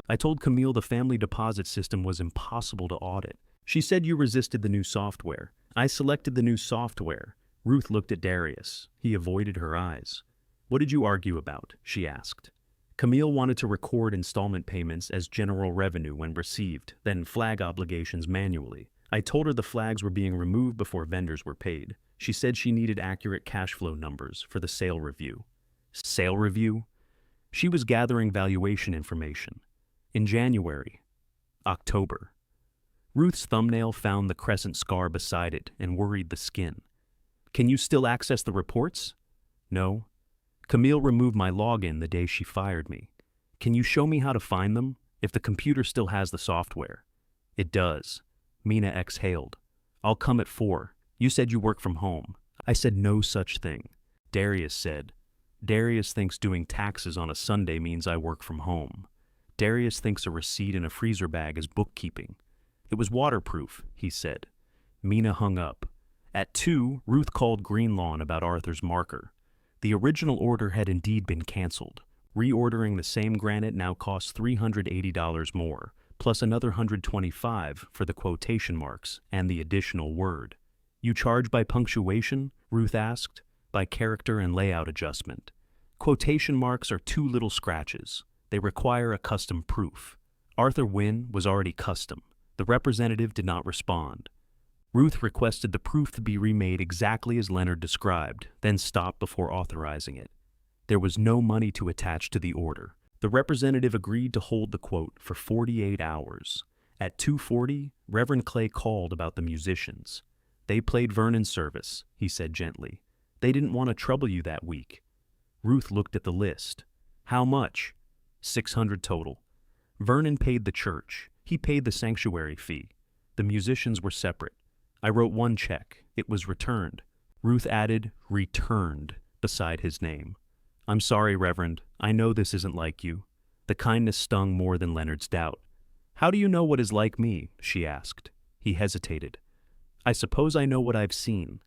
I told Camille the family deposit system was impossible to audit. She said you resisted the new software. I selected the new software. Ruth looked at Darius. He avoided her eyes. What did you argue about? She asked. Camille wanted to record installment payments as general revenue when received, then flag obligations manually. I told her the flags were being removed before vendors were paid. She said she needed accurate cash flow numbers for the sale review. Sale review? She was gathering valuation information. In January. October. Ruth's thumbnail found the crescent scar beside it and worried the skin. Can you still access the reports? No. Camille removed my login the day she fired me. Can you show me how to find them, if the computer still has the software? It does. Mina exhaled. I'll come at 4. You said you work from home. I said no such thing. Darius said. Darius thinks doing taxes on a Sunday means I work from home. Darius thinks a receipt in a freezer bag is bookkeeping. It was waterproof, he said. Mina hung up. At 2, Ruth called Greenlawn about Arthur's marker. The original order had indeed been canceled. Reordering the same granite now costs $380 more, plus another $125 for the quotation marks and the additional word. You charge by punctuation? Ruth asked. By character and layout adjustment. Quotation marks are 2 little scratches. They require a custom proof. Arthur Wynne was already custom. The representative did not respond. Ruth requested the proof to be remade exactly as Leonard described, then stopped before authorizing it. There was no money to attach to the order. The representative agreed to hold the quote for 48 hours. At 2:40, Reverend Clay called about the musicians. They played Vernon's service, he said gently. They didn't want to trouble you that week. Ruth looked at the list. How much? $600 total. Vernon paid the church. He paid the sanctuary fee. The musicians were separate. I wrote one check. It was returned. Ruth added, returned, beside his name. I'm sorry, Reverend. I know this isn't like you. The kindness stung more than Leonard's doubt. How do you know what is like me? She asked. He hesitated. I suppose I know what I've seen.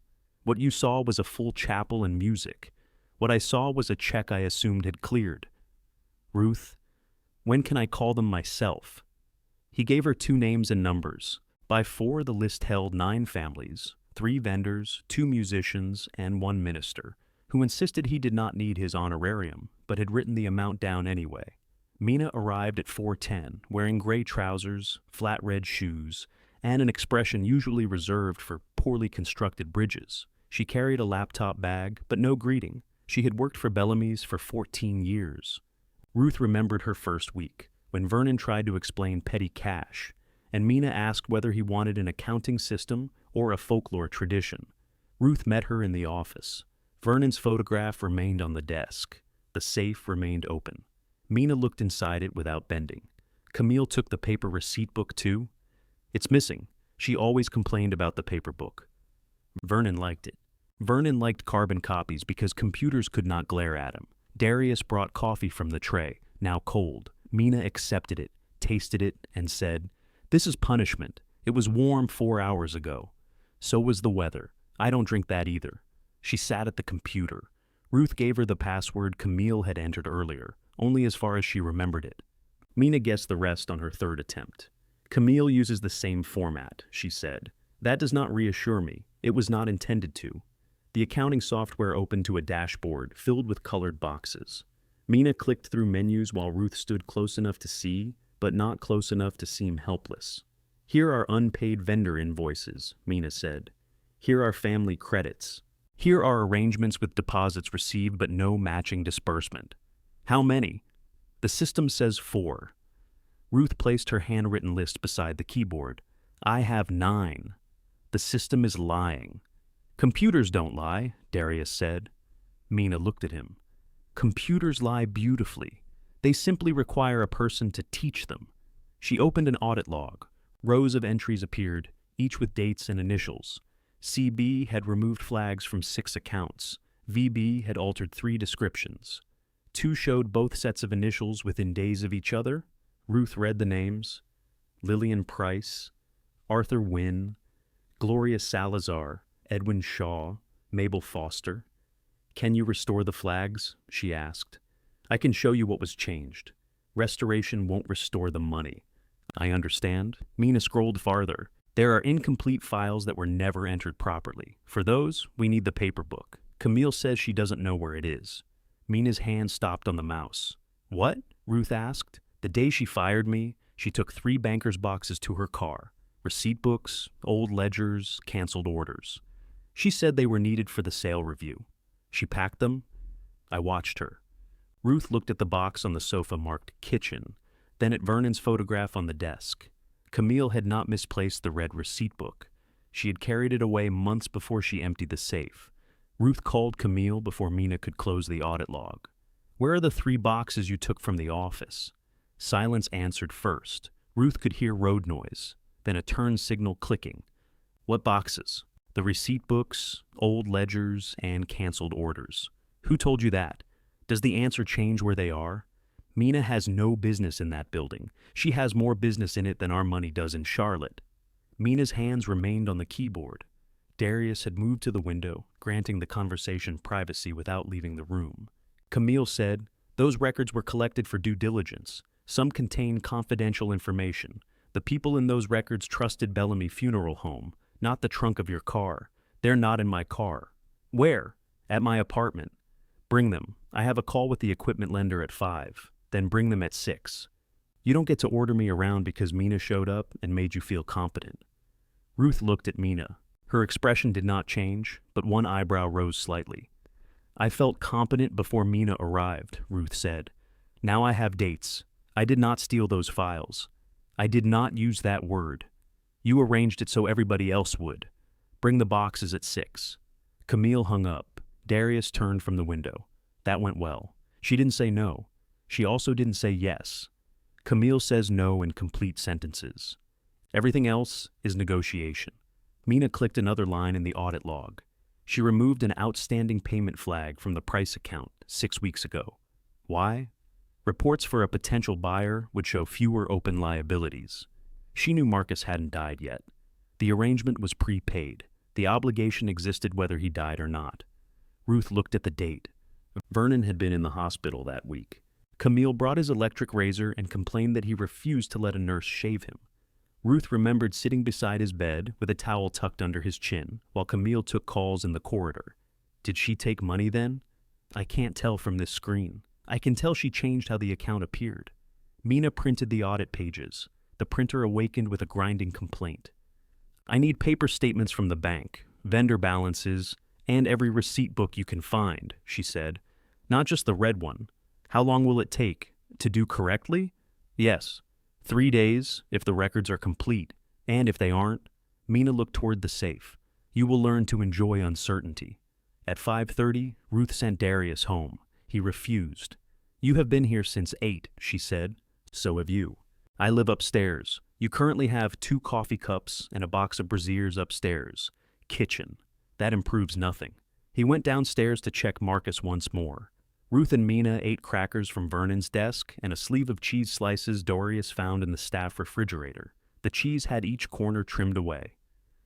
What you saw was a full chapel and music. What I saw was a check I assumed had cleared. Ruth, when can I call them myself? He gave her 2 names and numbers. By 4, the list held 9 families, 3 vendors, 2 musicians, and 1 minister. who insisted he did not need his honorarium, but had written the amount down anyway. Mina arrived at 4:10, wearing gray trousers, flat red shoes, and an expression usually reserved for poorly constructed bridges. She carried a laptop bag, but no greeting. She had worked for Bellamy's for 14 years. Ruth remembered her first week, when Vernon tried to explain petty cash, and Mina asked whether he wanted an accounting system or a folklore tradition. Ruth met her in the office. Vernon's photograph remained on the desk. The safe remained open. Mina looked inside it without bending. Camille took the paper receipt book too. It's missing. She always complained about the paper book. Vernon liked it. Vernon liked carbon copies because computers could not glare at him. Darius brought coffee from the tray, now cold. Mina accepted it, tasted it, and said, "This is punishment. It was warm 4 hours ago. So was the weather. I don't drink that either." She sat at the computer. Ruth gave her the password Camille had entered earlier, only as far as she remembered it. Mina guessed the rest on her third attempt. "Camille uses the same format," she said. "That does not reassure me. It was not intended to." The accounting software opened to a dashboard filled with colored boxes. Mina clicked through menus while Ruth stood close enough to see, but not close enough to seem helpless. "Here are unpaid vendor invoices," Mina said. "Here are family credits. Here are arrangements with deposits received but no matching disbursement." "How many?" "The system says 4. Ruth placed her handwritten list beside the keyboard. "I have 9. The system is lying." "Computers don't lie," Darius said. Mina looked at him. "Computers lie beautifully. They simply require a person to teach them." She opened an audit log. Rows of entries appeared, each with dates and initials. CB had removed flags from 6 accounts. VB had altered 3 descriptions. 2 showed both sets of initials within days of each other. Ruth read the names: Lillian Price, Arthur Wynne, Gloria Salazar, Edwin Shaw, Mabel Foster. "Can you restore the flags?" she asked. "I can show you what was changed. Restoration won't restore the money." "I understand." Mina scrolled farther. "There are incomplete files that were never entered properly. For those, we need the paper book. Camille says she doesn't know where it is." Mina's hand stopped on the mouse. "What?" Ruth asked. "The day she fired me, she took 3 banker's boxes to her car. Receipt books, old ledgers, canceled orders. She said they were needed for the sale review. She packed them. I watched her." Ruth looked at the box on the sofa marked kitchen, then at Vernon's photograph on the desk. Camille had not misplaced the red receipt book. She had carried it away months before she emptied the safe. Ruth called Camille before Mina could close the audit log. "Where are the 3 boxes you took from the office?" Silence answered first. Ruth could hear road noise, then a turn signal clicking. "What boxes?" "The receipt books, old ledgers, and canceled orders." "Who told you that? Does the answer change where they are?" "Mina has no business in that building. She has more business in it than our money does in Charlotte." Mina's hands remained on the keyboard. Darius had moved to the window, granting the conversation privacy without leaving the room. Camille said, "Those records were collected for due diligence. Some contain confidential information. The people in those records trusted Bellamy Funeral Home, not the trunk of your car. They're not in my car." "Where?" "At my apartment." "Bring them. I have a call with the equipment lender at 5. Then bring them at 6. You don't get to order me around because Mina showed up and made you feel competent." Ruth looked at Mina. Her expression did not change, but one eyebrow rose slightly. "I felt competent before Mina arrived," Ruth said. "Now I have dates. I did not steal those files. I did not use that word. You arranged it so everybody else would. Bring the boxes at 6. Camille hung up. Darius turned from the window. That went well. She didn't say no. She also didn't say yes. Camille says no in complete sentences. Everything else is negotiation. Mina clicked another line in the audit log. She removed an outstanding payment flag from the price account 6 weeks ago. Why? Reports for a potential buyer would show fewer open liabilities. She knew Marcus hadn't died yet. The arrangement was prepaid. The obligation existed whether he died or not. Ruth looked at the date. Vernon had been in the hospital that week. Camille brought his electric razor and complained that he refused to let a nurse shave him. Ruth remembered sitting beside his bed with a towel tucked under his chin while Camille took calls in the corridor. Did she take money then? I can't tell from this screen. I can tell she changed how the account appeared. Mina printed the audit pages. The printer awakened with a grinding complaint. I need paper statements from the bank, vendor balances, and every receipt book you can find, she said. Not just the red one. How long will it take? To do correctly? Yes. 3 days, if the records are complete. And if they aren't, Mina looked toward the safe. You will learn to enjoy uncertainty. At 5:30, Ruth sent Darius home. He refused. You have been here since 8, she said. So have you. I live upstairs. You currently have 2 coffee cups and a box of braziers upstairs. Kitchen. That improves nothing. He went downstairs to check Marcus once more. Ruth and Mina ate crackers from Vernon's desk and a sleeve of cheese slices Darius found in the staff refrigerator. The cheese had each corner trimmed away.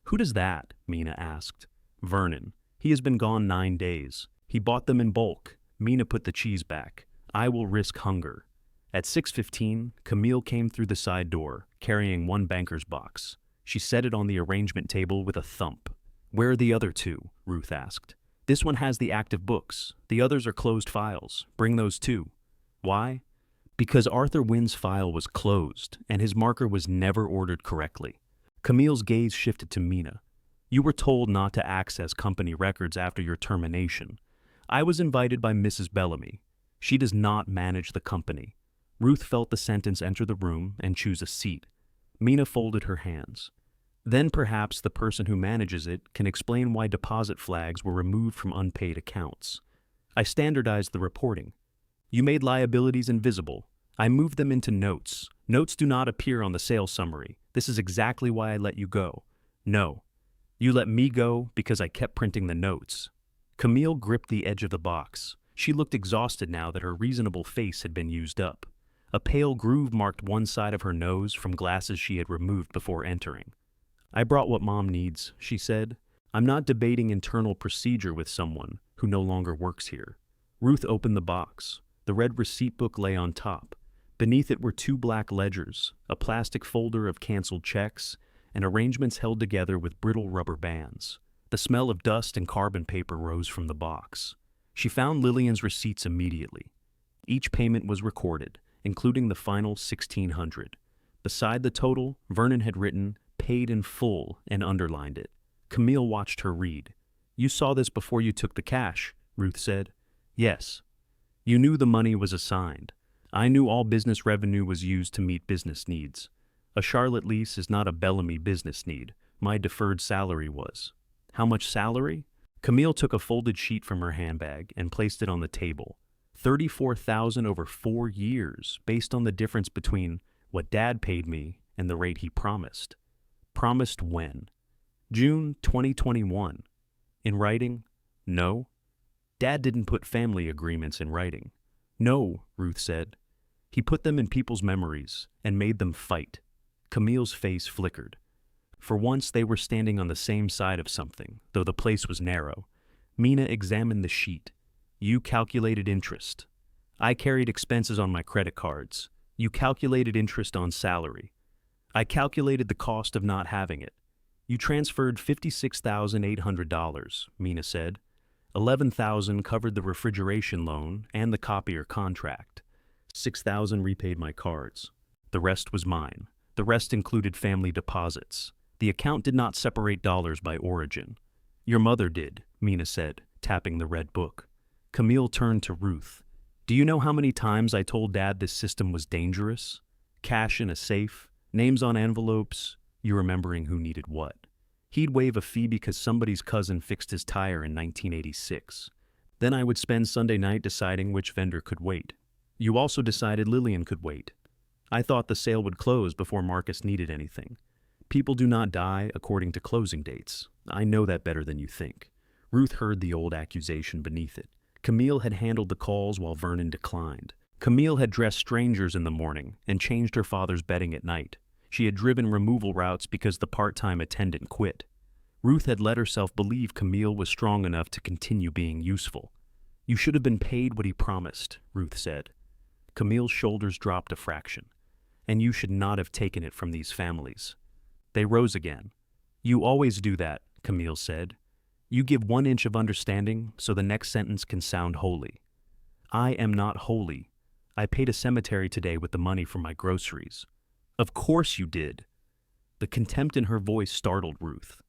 Who does that? Mina asked. Vernon. He has been gone 9 days. He bought them in bulk. Mina put the cheese back. I will risk hunger. At 6:15, Camille came through the side door, carrying 1 banker's box. She set it on the arrangement table with a thump. Where are the other 2? Ruth asked. This one has the active books. The others are closed files. Bring those too. Why? Because Arthur Wynn's file was closed, and his marker was never ordered correctly. Camille's gaze shifted to Mina. You were told not to access company records after your termination. I was invited by Mrs. Bellamy. She does not manage the company. Ruth felt the sentence enter the room and choose a seat. Mina folded her hands. Then perhaps the person who manages it can explain why deposit flags were removed from unpaid accounts. I standardized the reporting. You made liabilities invisible. I moved them into notes. Notes do not appear on the sales summary. This is exactly why I let you go. No. You let me go because I kept printing the notes. Camille gripped the edge of the box. She looked exhausted now that her reasonable face had been used up. A pale groove marked one side of her nose from glasses she had removed before entering. I brought what Mom needs, she said. I'm not debating internal procedure with someone who no longer works here. Ruth opened the box. The red receipt book lay on top. Beneath it were 2 black ledgers, a plastic folder of canceled checks, and arrangements held together with brittle rubber bands. The smell of dust and carbon paper rose from the box. She found Lillian's receipts immediately. Each payment was recorded, including the final $1,600. Beside the total, Vernon had written, paid in full, and underlined it. Camille watched her read. You saw this before you took the cash, Ruth said. Yes. You knew the money was assigned. I knew all business revenue was used to meet business needs. A Charlotte lease is not a Bellamy business need. My deferred salary was. How much salary? Camille took a folded sheet from her handbag and placed it on the table. $34,000 over 4 years, based on the difference between what Dad paid me and the rate he promised. Promised when? June 2021. In writing? No. Dad didn't put family agreements in writing. No, Ruth said. He put them in people's memories and made them fight. Camille's face flickered. For once they were standing on the same side of something, though the place was narrow. Mina examined the sheet. You calculated interest. I carried expenses on my credit cards. You calculated interest on salary. I calculated the cost of not having it. You transferred $56,800, Mina said. $11,000 covered the refrigeration loan and the copier contract. $6,000 repaid my cards. The rest was mine. The rest included family deposits. The account did not separate dollars by origin. Your mother did, Mina said, tapping the red book. Camille turned to Ruth. Do you know how many times I told Dad this system was dangerous? Cash in a safe, names on envelopes, you remembering who needed what. He'd waive a fee because somebody's cousin fixed his tire in 1986. Then I would spend Sunday night deciding which vendor could wait. You also decided Lillian could wait. I thought the sale would close before Marcus needed anything. People do not die according to closing dates. I know that better than you think. Ruth heard the old accusation beneath it. Camille had handled the calls while Vernon declined. Camille had dressed strangers in the morning and changed her father's bedding at night. She had driven removal routes because the part-time attendant quit. Ruth had let herself believe Camille was strong enough to continue being useful. You should have been paid what he promised, Ruth said. Camille's shoulders dropped a fraction. And you should not have taken it from these families. They rose again. You always do that, Camille said. You give 1 inch of understanding so the next sentence can sound holy. I am not holy. I paid a cemetery today with the money from my groceries. Of course you did. The contempt in her voice startled Ruth.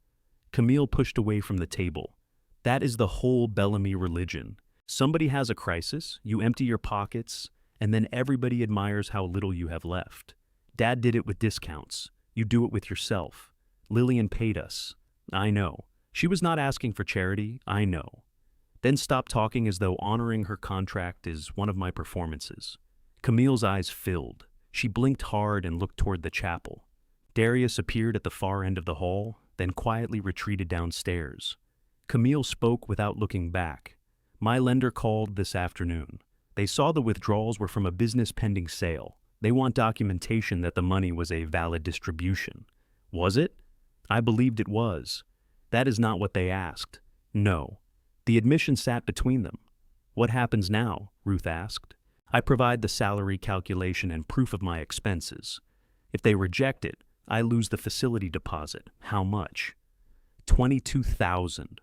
Camille pushed away from the table. That is the whole Bellamy religion. Somebody has a crisis, you empty your pockets, and then everybody admires how little you have left. Dad did it with discounts. You do it with yourself. Lillian paid us. I know. She was not asking for charity, I know. Then stop talking as though honoring her contract is one of my performances. Camille's eyes filled. She blinked hard and looked toward the chapel. Darius appeared at the far end of the hall, then quietly retreated downstairs. Camille spoke without looking back. My lender called this afternoon. They saw the withdrawals were from a business pending sale. They want documentation that the money was a valid distribution. Was it? I believed it was. That is not what they asked. No. The admission sat between them. What happens now? Ruth asked. I provide the salary calculation and proof of my expenses. If they reject it, I lose the facility deposit. How much? $22,000.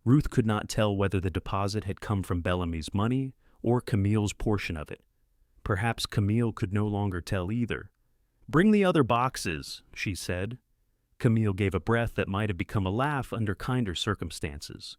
Ruth could not tell whether the deposit had come from Bellamy's money or Camille's portion of it. Perhaps Camille could no longer tell either. Bring the other boxes, she said. Camille gave a breath that might have become a laugh under kinder circumstances.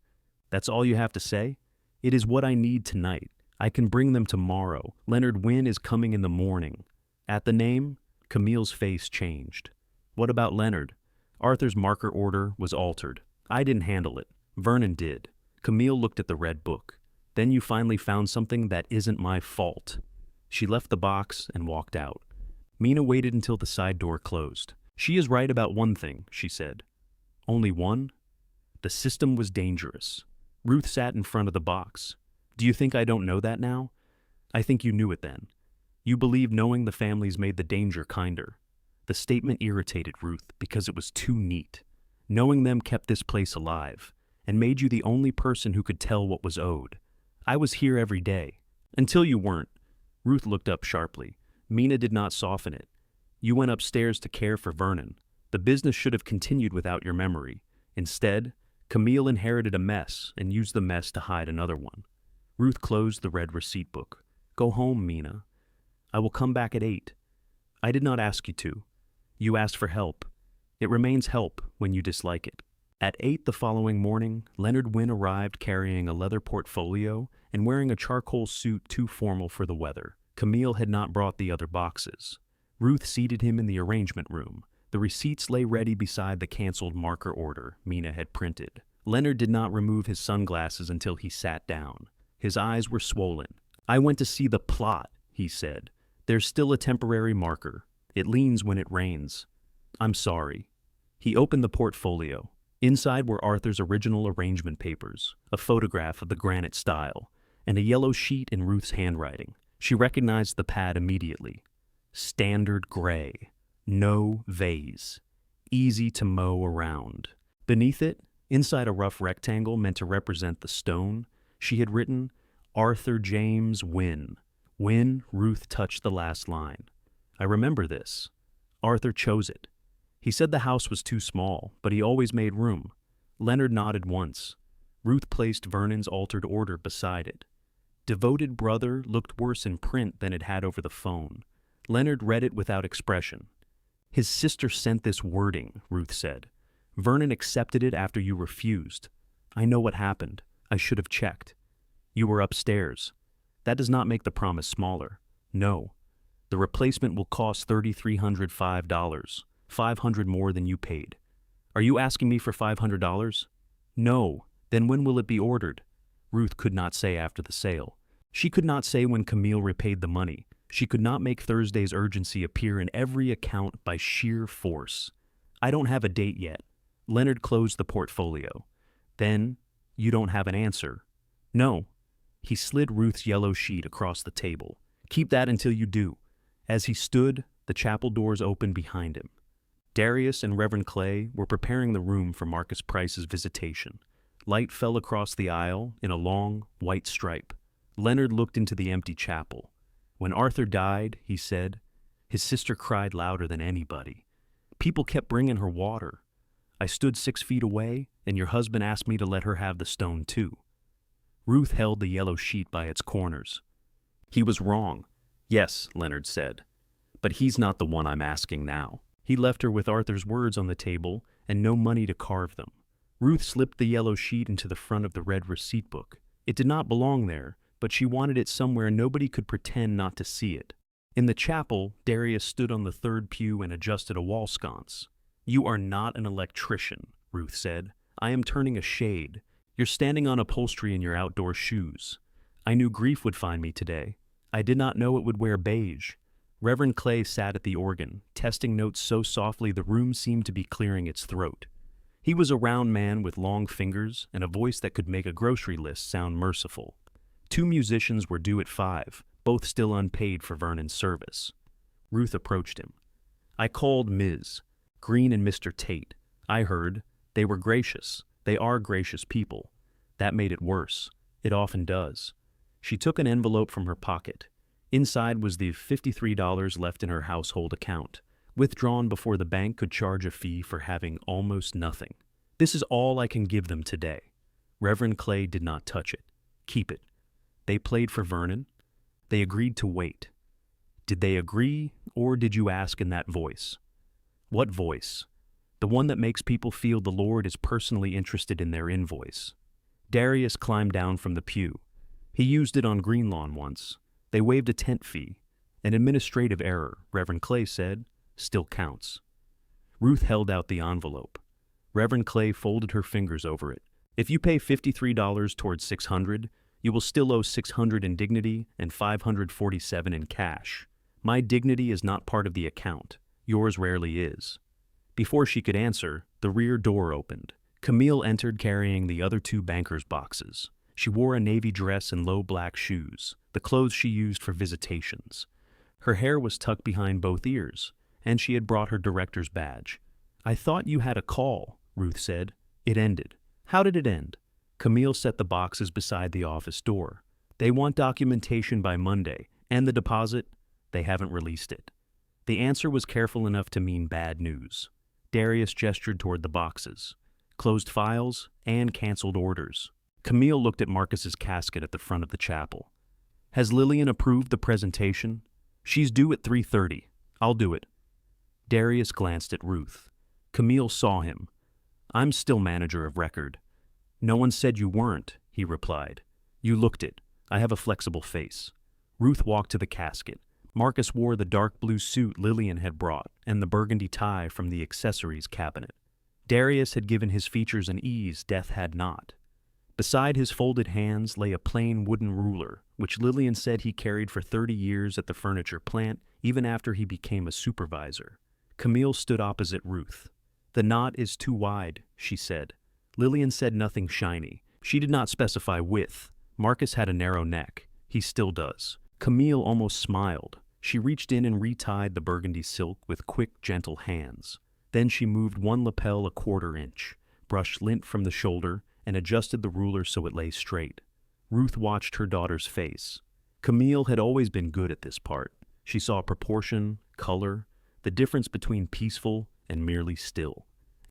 That's all you have to say? It is what I need tonight. I can bring them tomorrow. Leonard Wynne is coming in the morning. At the name, Camille's face changed. What about Leonard? Arthur's marker order was altered. I didn't handle it. Vernon did. Camille looked at the red book. Then you finally found something that isn't my fault. She left the box and walked out. Mina waited until the side door closed. She is right about one thing, she said. Only one? The system was dangerous. Ruth sat in front of the box. Do you think I don't know that now? I think you knew it then. You believe knowing the families made the danger kinder. The statement irritated Ruth because it was too neat. Knowing them kept this place alive and made you the only person who could tell what was owed. I was here every day. Until you weren't. Ruth looked up sharply. Mina did not soften it. You went upstairs to care for Vernon. The business should have continued without your memory. Instead, Camille inherited a mess and used the mess to hide another one. Ruth closed the red receipt book. Go home, Mina. I will come back at 8. I did not ask you to. You asked for help. It remains help when you dislike it. At 8 the following morning, Leonard Wynne arrived carrying a leather portfolio and wearing a charcoal suit too formal for the weather. Camille had not brought the other boxes. Ruth seated him in the arrangement room. The receipts lay ready beside the canceled marker order Mina had printed. Leonard did not remove his sunglasses until he sat down. His eyes were swollen. I went to see the plot, he said. There's still a temporary marker. It leans when it rains. I'm sorry. He opened the portfolio. Inside were Arthur's original arrangement papers, a photograph of the granite style, and a yellow sheet in Ruth's handwriting. She recognized the pad immediately. Standard gray. No vase. Easy to mow around. Beneath it, inside a rough rectangle meant to represent the stone, she had written, Arthur James Wynne. When Ruth touched the last line. I remember this. Arthur chose it. He said the house was too small, but he always made room. Leonard nodded once. Ruth placed Vernon's altered order beside it. Devoted brother looked worse in print than it had over the phone. Leonard read it without expression. His sister sent this wording, Ruth said. Vernon accepted it after you refused. I know what happened. I should have checked. You were upstairs. That does not make the promise smaller. No. The replacement will cost $3,305, $500 more than you paid. Are you asking me for $500? No. Then when will it be ordered? Ruth could not say after the sale. She could not say when Camille repaid the money. She could not make Thursday's urgency appear in every account by sheer force. I don't have a date yet. Leonard closed the portfolio. Then, you don't have an answer. No. He slid Ruth's yellow sheet across the table. Keep that until you do. As he stood, the chapel doors opened behind him. Darius and Reverend Clay were preparing the room for Marcus Price's visitation. Light fell across the aisle in a long, white stripe. Leonard looked into the empty chapel. When Arthur died, he said, his sister cried louder than anybody. People kept bringing her water. I stood 6 feet away, and your husband asked me to let her have the stone too." Ruth held the yellow sheet by its corners. "He was wrong." "Yes," Leonard said, "but he's not the one I'm asking now." He left her with Arthur's words on the table and no money to carve them. Ruth slipped the yellow sheet into the front of the red receipt book. It did not belong there, but she wanted it somewhere nobody could pretend not to see it. In the chapel, Darius stood on the third pew and adjusted a wall sconce. "You are not an electrician," Ruth said. "I am turning a shade. You're standing on upholstery in your outdoor shoes. I knew grief would find me today. I did not know it would wear beige." Reverend Clay sat at the organ, testing notes so softly the room seemed to be clearing its throat. He was a round man with long fingers and a voice that could make a grocery list sound merciful. 2 musicians were due at 5, both still unpaid for Vernon's service. Ruth approached him. "I called Ms. Green and Mr. Tate. I heard. They were gracious. They are gracious people. That made it worse. It often does." She took an envelope from her pocket. Inside was the $53 left in her household account, withdrawn before the bank could charge a fee for having almost nothing. "This is all I can give them today." Reverend Clay did not touch it. "Keep it." They played for Vernon. They agreed to wait. Did they agree, or did you ask in that voice? What voice? The one that makes people feel the Lord is personally interested in their invoice. Darius climbed down from the pew. He used it on Greenlawn once. They waived a tent fee. An administrative error, Reverend Clay said, still counts. Ruth held out the envelope. Reverend Clay folded her fingers over it. "If you pay $53 towards $600, you will still owe $600 in dignity and $547 in cash. My dignity is not part of the account. Yours rarely is." Before she could answer, the rear door opened. Camille entered carrying the other 2 bankers' boxes. She wore a navy dress and low black shoes, the clothes she used for visitations. Her hair was tucked behind both ears, and she had brought her director's badge. "I thought you had a call," Ruth said. "It ended." "How did it end?" Camille set the boxes beside the office door. "They want documentation by Monday, and the deposit, they haven't released it." The answer was careful enough to mean bad news. Darius gestured toward the boxes. "Closed files and canceled orders." Camille looked at Marcus's casket at the front of the chapel. "Has Lillian approved the presentation?" "She's due at 3:30. I'll do it." Darius glanced at Ruth. Camille saw him. "I'm still manager of record." "No one said you weren't," he replied. "You looked it. I have a flexible face." Ruth walked to the casket. Marcus wore the dark blue suit Lillian had brought and the burgundy tie from the accessories cabinet. Darius had given his features an ease Death had not. Beside his folded hands lay a plain wooden ruler, which Lillian said he carried for 30 years at the furniture plant, even after he became a supervisor. Camille stood opposite Ruth. "The knot is too wide," she said. Lillian said nothing shiny. She did not specify width. Marcus had a narrow neck. He still does. Camille almost smiled. She reached in and retied the burgundy silk with quick, gentle hands. Then she moved one lapel a 1/4 inch, brushed lint from the shoulder, and adjusted the ruler so it lay straight. Ruth watched her daughter's face. Camille had always been good at this part. She saw proportion, color, the difference between peaceful and merely still.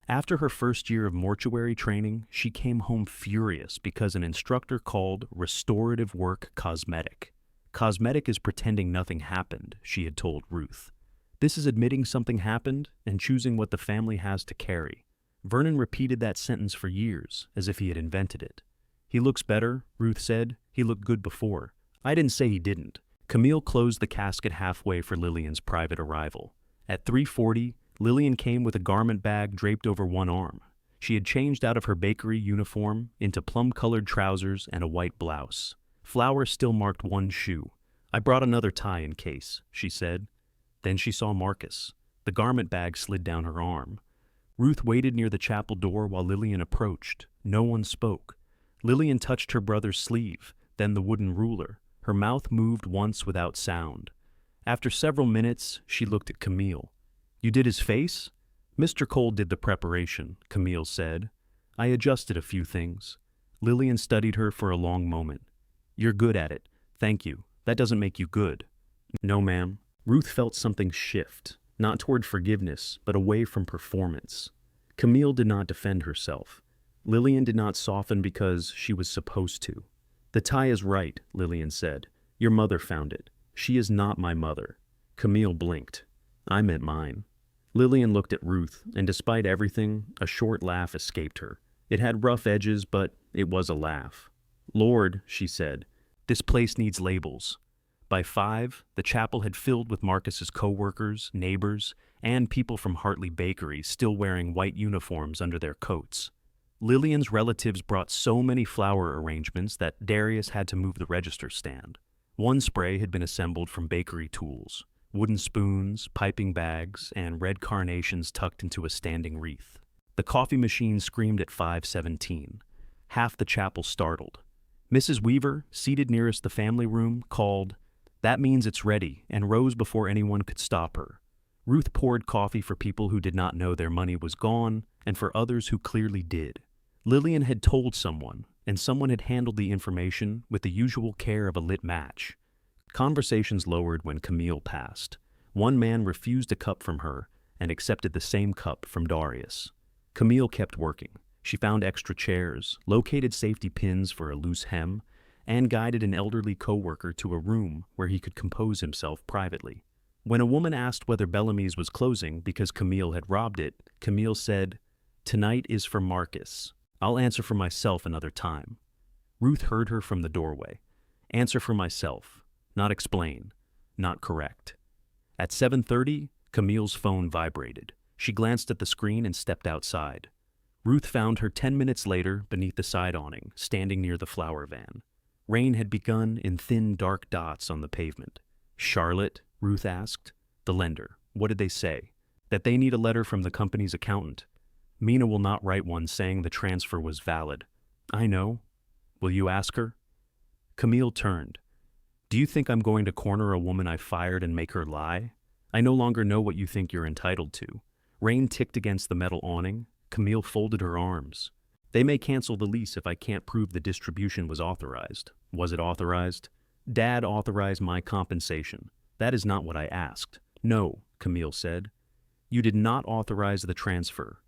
After her first year of mortuary training, she came home furious because an instructor called restorative work cosmetic. "Cosmetic is pretending nothing happened," she had told Ruth. "This is admitting something happened and choosing what the family has to carry." Vernon repeated that sentence for years, as if he had invented it. "He looks better," Ruth said. "He looked good before." "I didn't say he didn't." Camille closed the casket halfway for Lillian's private arrival. At 3:40, Lillian came with a garment bag draped over one arm. She had changed out of her bakery uniform into plum-colored trousers and a white blouse. Flowers still marked one shoe. "I brought another tie in case," she said. Then she saw Marcus. The garment bag slid down her arm. Ruth waited near the chapel door while Lillian approached. No one spoke. Lillian touched her brother's sleeve, then the wooden ruler. Her mouth moved once without sound. After several minutes, she looked at Camille. "You did his face?" "Mr. Cole did the preparation," Camille said. "I adjusted a few things." Lillian studied her for a long moment. "You're good at it. Thank you. That doesn't make you good." "No, ma'am." Ruth felt something shift, not toward forgiveness, but away from performance. Camille did not defend herself. Lillian did not soften because she was supposed to. "The tie is right," Lillian said. "Your mother found it. She is not my mother." Camille blinked. "I meant mine." Lillian looked at Ruth, and despite everything, a short laugh escaped her. It had rough edges, but it was a laugh. "Lord," she said, "this place needs labels." By 5, the chapel had filled with Marcus's co-workers, neighbors, and people from Hartley Bakery still wearing white uniforms under their coats. Lillian's relatives brought so many flower arrangements that Darius had to move the register stand. One spray had been assembled from bakery tools, wooden spoons, piping bags, and red carnations tucked into a standing wreath. The coffee machine screamed at 5:17. Half the chapel startled. Mrs. Weaver, seated nearest the family room, called, "That means it's ready," and rose before anyone could stop her. Ruth poured coffee for people who did not know their money was gone, and for others who clearly did. Lillian had told someone, and someone had handled the information with the usual care of a lit match. Conversations lowered when Camille passed. One man refused a cup from her and accepted the same cup from Darius. Camille kept working. She found extra chairs, located safety pins for a loose hem, and guided an elderly co-worker to a room where he could compose himself privately. When a woman asked whether Bellamy's was closing because Camille had robbed it, Camille said, "Tonight is for Marcus. I'll answer for myself another time." Ruth heard her from the doorway. "Answer for myself. Not explain. Not correct." At 7:30, Camille's phone vibrated. She glanced at the screen and stepped outside. Ruth found her 10 minutes later beneath the side awning, standing near the flower van. Rain had begun in thin, dark dots on the pavement. "Charlotte?" Ruth asked. "The lender. What did they say?" "That they need a letter from the company's accountant. Mina will not write one saying the transfer was valid." "I know. Will you ask her?" Camille turned. "Do you think I'm going to corner a woman I fired and make her lie? I no longer know what you think you're entitled to." Rain ticked against the metal awning. Camille folded her arms. "They may cancel the lease if I can't prove the distribution was authorized." "Was it authorized?" "Dad authorized my compensation. That is not what I asked." "No," Camille said. "You did not authorize the transfer."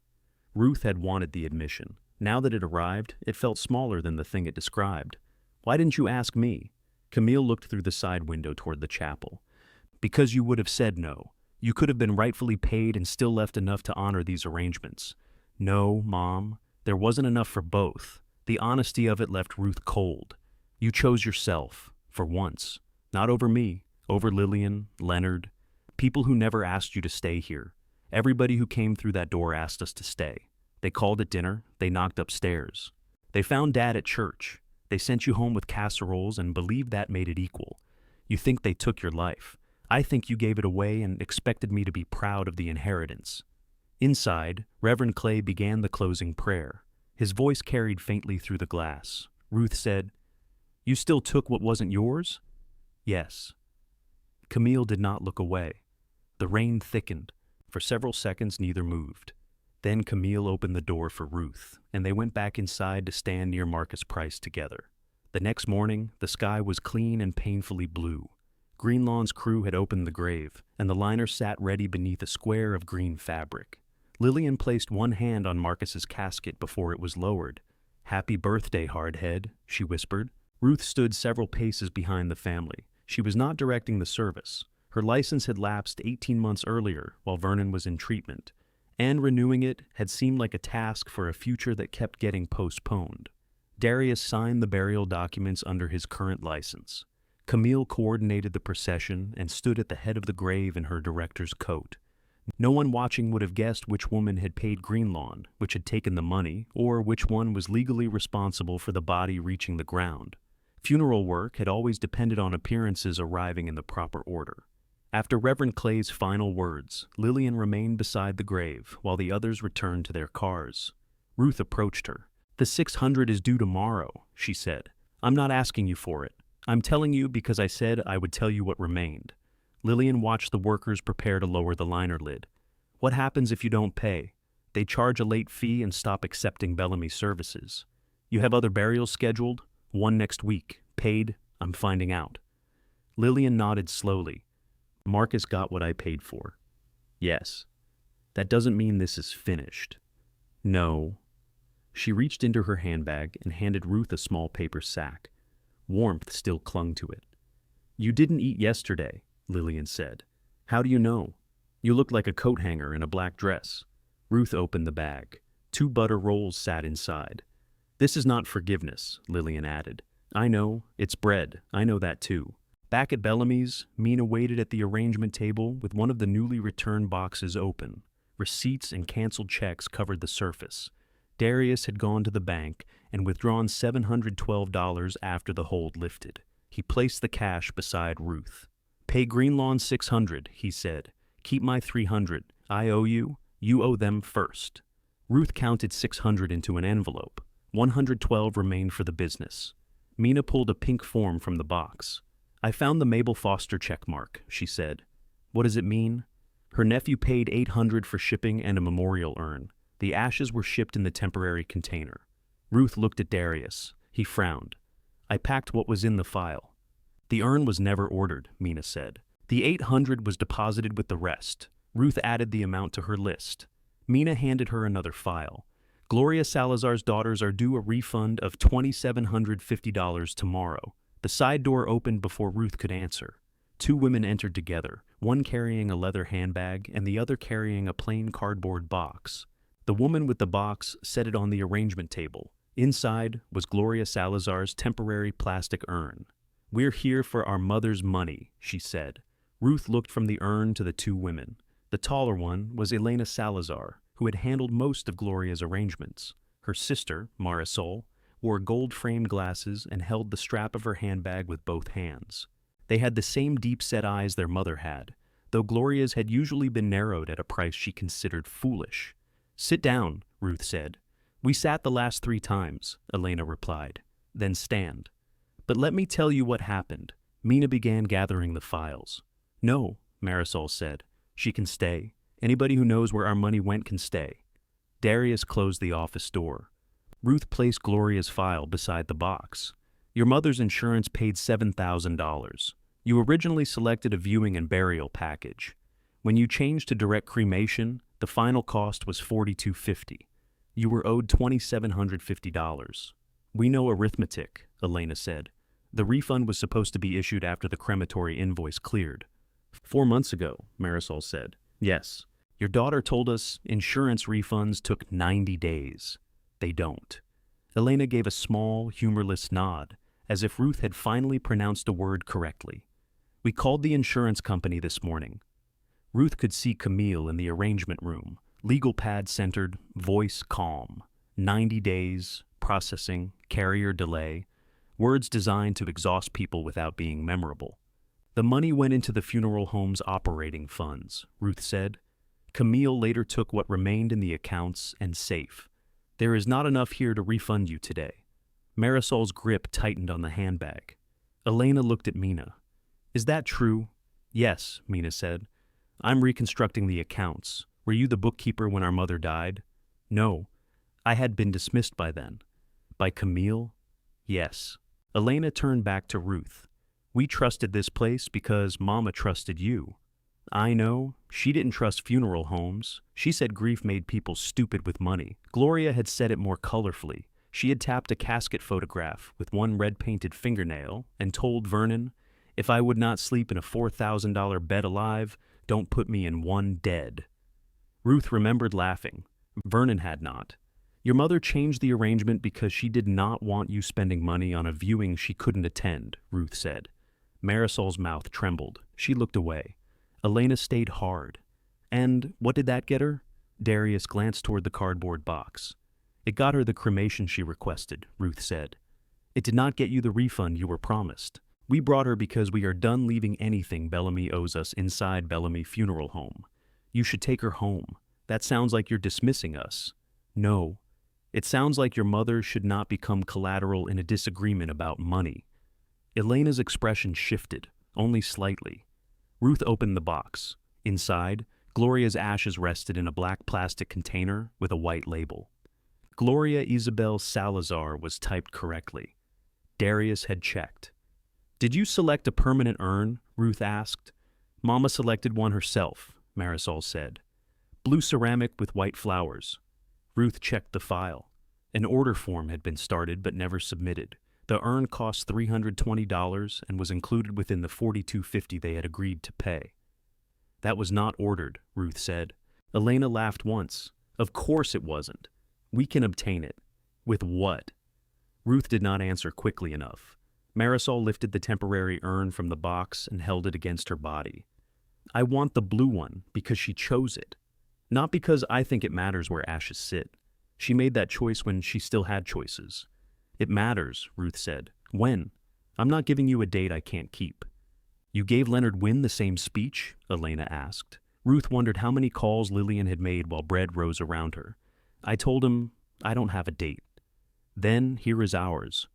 Ruth had wanted the admission. Now that it arrived, it felt smaller than the thing it described. "Why didn't you ask me?" Camille looked through the side window toward the chapel. "Because you would have said no. You could have been rightfully paid and still left enough to honor these arrangements." "No, Mom. There wasn't enough for both." The honesty of it left Ruth cold. "You chose yourself, for once. Not over me, over Lillian, Leonard, people who never asked you to stay here. Everybody who came through that door asked us to stay. They called at dinner, they knocked upstairs. They found Dad at church. They sent you home with casseroles and believed that made it equal. You think they took your life. I think you gave it away and expected me to be proud of the inheritance." Inside, Reverend Clay began the closing prayer. His voice carried faintly through the glass. Ruth said, "You still took what wasn't yours?" "Yes." Camille did not look away. The rain thickened. For several seconds, neither moved. Then Camille opened the door for Ruth, and they went back inside to stand near Marcus Price together. The next morning, the sky was clean and painfully blue. Greenlawn's crew had opened the grave, and the liner sat ready beneath a square of green fabric. Lillian placed one hand on Marcus's casket before it was lowered. "Happy birthday, Hardhead," she whispered. Ruth stood several paces behind the family. She was not directing the service. Her license had lapsed 18 months earlier while Vernon was in treatment, and renewing it had seemed like a task for a future that kept getting postponed. Darius signed the burial documents under his current license. Camille coordinated the procession and stood at the head of the grave in her director's coat. No one watching would have guessed which woman had paid Greenlawn, which had taken the money, or which one was legally responsible for the body reaching the ground. Funeral work had always depended on appearances arriving in the proper order. After Reverend Clay's final words, Lillian remained beside the grave while the others returned to their cars. Ruth approached her. "The 600 is due tomorrow," she said. "I'm not asking you for it. I'm telling you because I said I would tell you what remained." Lillian watched the workers prepare to lower the liner lid. "What happens if you don't pay? They charge a late fee and stop accepting Bellamy services. You have other burials scheduled? One next week. Paid? I'm finding out." Lillian nodded slowly. "Marcus got what I paid for." "Yes. That doesn't mean this is finished." "No." She reached into her handbag and handed Ruth a small paper sack. Warmth still clung to it. "You didn't eat yesterday," Lillian said. "How do you know? You looked like a coat hanger in a black dress." Ruth opened the bag. 2 butter rolls sat inside. "This is not forgiveness," Lillian added. "I know, it's bread, I know that too." Back at Bellamy's, Mina waited at the arrangement table with one of the newly returned boxes open. Receipts and canceled checks covered the surface. Darius had gone to the bank and withdrawn $712 after the hold lifted. He placed the cash beside Ruth. "Pay Greenlawn $600, he said. "Keep my $300. I owe you. You owe them first." Ruth counted $600 into an envelope. $112 remained for the business. Mina pulled a pink form from the box. "I found the Mabel Foster checkmark," she said. "What does it mean?" Her nephew paid $800 for shipping and a memorial urn. The ashes were shipped in the temporary container. Ruth looked at Darius. He frowned. "I packed what was in the file." "The urn was never ordered," Mina said. "The $800 was deposited with the rest." Ruth added the amount to her list. Mina handed her another file. "Gloria Salazar's daughters are due a refund of $2,750 tomorrow." The side door opened before Ruth could answer. 2 women entered together, one carrying a leather handbag and the other carrying a plain cardboard box. The woman with the box set it on the arrangement table. Inside was Gloria Salazar's temporary plastic urn. "We're here for our mother's money," she said. Ruth looked from the urn to the 2 women. The taller one was Elena Salazar, who had handled most of Gloria's arrangements. Her sister, Marisol, wore gold-framed glasses and held the strap of her handbag with both hands. They had the same deep-set eyes their mother had, though Gloria's had usually been narrowed at a price she considered foolish. "Sit down," Ruth said. "We sat the last 3 times," Elena replied. "Then stand." "But let me tell you what happened." Mina began gathering the files. "No," Marisol said. "She can stay. Anybody who knows where our money went can stay." Darius closed the office door. Ruth placed Gloria's file beside the box. "Your mother's insurance paid $7,000. You originally selected a viewing and burial package. When you changed to direct cremation, the final cost was $4,250. You were owed $2,750. "We know arithmetic," Elena said. "The refund was supposed to be issued after the crematory invoice cleared." 4 months ago, Marisol said. "Yes. Your daughter told us insurance refunds took 90 days. They don't." Elena gave a small, humorless nod, as if Ruth had finally pronounced a word correctly. "We called the insurance company this morning." Ruth could see Camille in the arrangement room, legal pad centered, voice calm. 90 days, processing, carrier delay, words designed to exhaust people without being memorable. "The money went into the funeral home's operating funds," Ruth said. "Camille later took what remained in the accounts and safe. There is not enough here to refund you today." Marisol's grip tightened on the handbag. Elena looked at Mina. "Is that true?" "Yes," Mina said. "I'm reconstructing the accounts. Were you the bookkeeper when our mother died?" "No. I had been dismissed by then." "By Camille?" "Yes." Elena turned back to Ruth. "We trusted this place because Mama trusted you." "I know. She didn't trust funeral homes. She said grief made people stupid with money." Gloria had said it more colorfully. She had tapped a casket photograph with one red-painted fingernail and told Vernon, "If I would not sleep in a $4,000 bed alive, don't put me in one dead." Ruth remembered laughing. Vernon had not. "Your mother changed the arrangement because she did not want you spending money on a viewing she couldn't attend," Ruth said. Marisol's mouth trembled. She looked away. Elena stayed hard. "And what did that get her?" Darius glanced toward the cardboard box. "It got her the cremation she requested," Ruth said. "It did not get you the refund you were promised. We brought her because we are done leaving anything Bellamy owes us inside Bellamy Funeral Home. You should take her home. That sounds like you're dismissing us." "No. It sounds like your mother should not become collateral in a disagreement about money." Elena's expression shifted, only slightly. Ruth opened the box. Inside, Gloria's ashes rested in a black plastic container with a white label. Gloria Isabel Salazar was typed correctly. Darius had checked. "Did you select a permanent urn?" Ruth asked. "Mama selected one herself," Marisol said. "Blue ceramic with white flowers." Ruth checked the file. An order form had been started but never submitted. The urn cost $320 and was included within the $42.50 they had agreed to pay. That was not ordered, Ruth said. Elena laughed once. Of course it wasn't. We can obtain it. With what? Ruth did not answer quickly enough. Marisol lifted the temporary urn from the box and held it against her body. I want the blue one because she chose it. Not because I think it matters where ashes sit. She made that choice when she still had choices. It matters, Ruth said. When? I'm not giving you a date I can't keep. You gave Leonard Wynne the same speech? Elena asked. Ruth wondered how many calls Lillian had made while bread rose around her. I told him, I don't have a date. Then here is ours.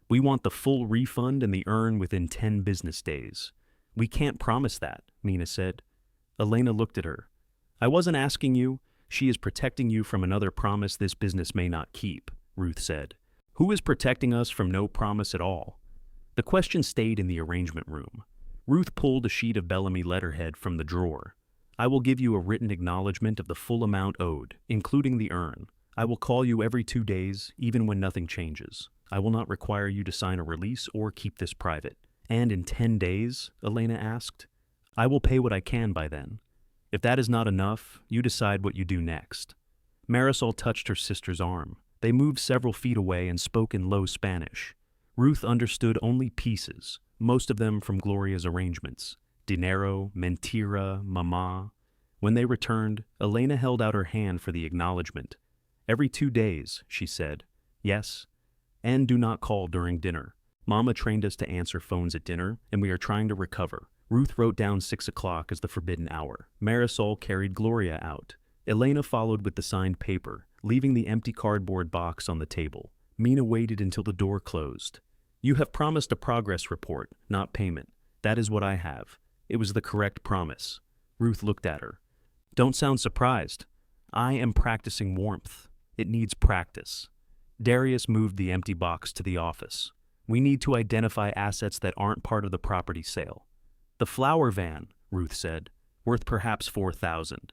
We want the full refund and the urn within 10 business days. We can't promise that, Mina said. Elena looked at her. I wasn't asking you. She is protecting you from another promise this business may not keep, Ruth said. Who is protecting us from no promise at all? The question stayed in the arrangement room. Ruth pulled a sheet of Bellamy letterhead from the drawer. I will give you a written acknowledgement of the full amount owed, including the urn. I will call you every 2 days, even when nothing changes. I will not require you to sign a release or keep this private. And in 10 days, Elena asked. I will pay what I can by then. If that is not enough, you decide what you do next. Marisol touched her sister's arm. They moved several feet away and spoke in low Spanish. Ruth understood only pieces, most of them from Gloria's arrangements. Dinero, mentira, mama. When they returned, Elena held out her hand for the acknowledgement. Every 2 days, she said. Yes. And do not call during dinner. Mama trained us to answer phones at dinner, and we are trying to recover. Ruth wrote down 6 o'clock as the forbidden hour. Marisol carried Gloria out. Elena followed with the signed paper, leaving the empty cardboard box on the table. Mina waited until the door closed. You have promised a progress report, not payment. That is what I have. It was the correct promise. Ruth looked at her. Don't sound surprised. I am practicing warmth. It needs practice. Darius moved the empty box to the office. We need to identify assets that aren't part of the property sale. The flower van, Ruth said, worth perhaps $4,000.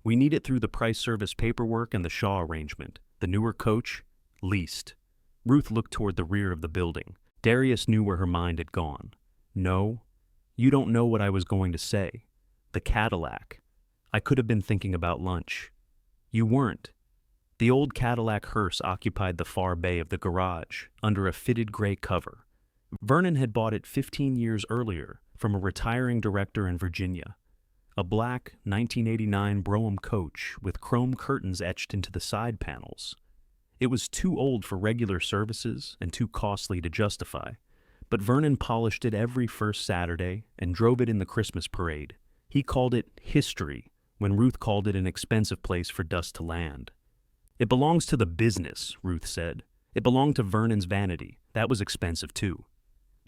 We need it through the price service paperwork and the Shaw arrangement. The newer coach, leased. Ruth looked toward the rear of the building. Darius knew where her mind had gone. No, you don't know what I was going to say. The Cadillac. I could have been thinking about lunch. You weren't. The old Cadillac hearse occupied the far bay of the garage, under a fitted gray cover. Vernon had bought it 15 years earlier from a retiring director in Virginia. A black 1989 Brougham coach with chrome curtains etched into the side panels. It was too old for regular services and too costly to justify, but Vernon polished it every first Saturday and drove it in the Christmas parade. He called it history, when Ruth called it an expensive place for dust to land. It belongs to the business, Ruth said. It belonged to Vernon's vanity. That was expensive too.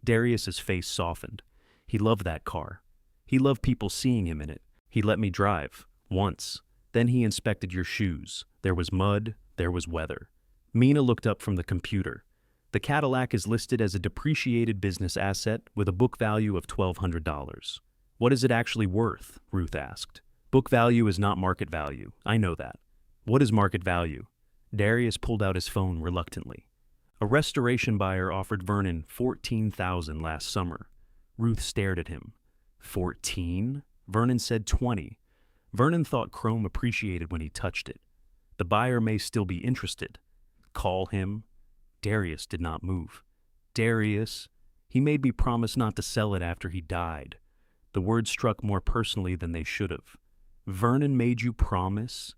Darius's face softened. He loved that car. He loved people seeing him in it. He let me drive, once. Then he inspected your shoes. There was mud, there was weather. Mina looked up from the computer. The Cadillac is listed as a depreciated business asset with a book value of $1,200. What is it actually worth? Ruth asked. Book value is not market value. I know that. What is market value? Darius pulled out his phone reluctantly. A restoration buyer offered Vernon $14,000 last summer. Ruth stared at him. 14? Vernon said 20. Vernon thought chrome appreciated when he touched it. The buyer may still be interested. Call him. Darius did not move. Darius. He made me promise not to sell it after he died. The words struck more personally than they should have. Vernon made you promise?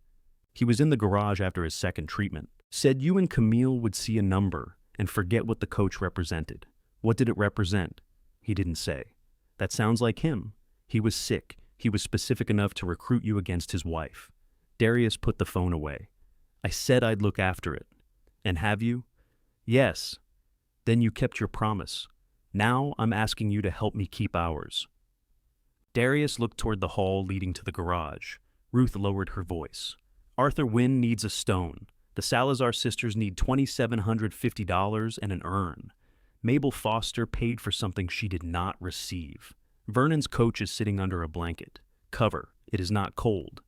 He was in the garage after his second treatment. Said you and Camille would see a number and forget what the coach represented. What did it represent? He didn't say. That sounds like him. He was sick. He was specific enough to recruit you against his wife. Darius put the phone away. I said I'd look after it. And have you? Yes. Then you kept your promise. Now I'm asking you to help me keep ours. Darius looked toward the hall leading to the garage. Ruth lowered her voice. Arthur Wynne needs a stone. The Salazar sisters need $2,750 and an urn. Mabel Foster paid for something she did not receive. Vernon's coach is sitting under a blanket. Cover. It is not cold.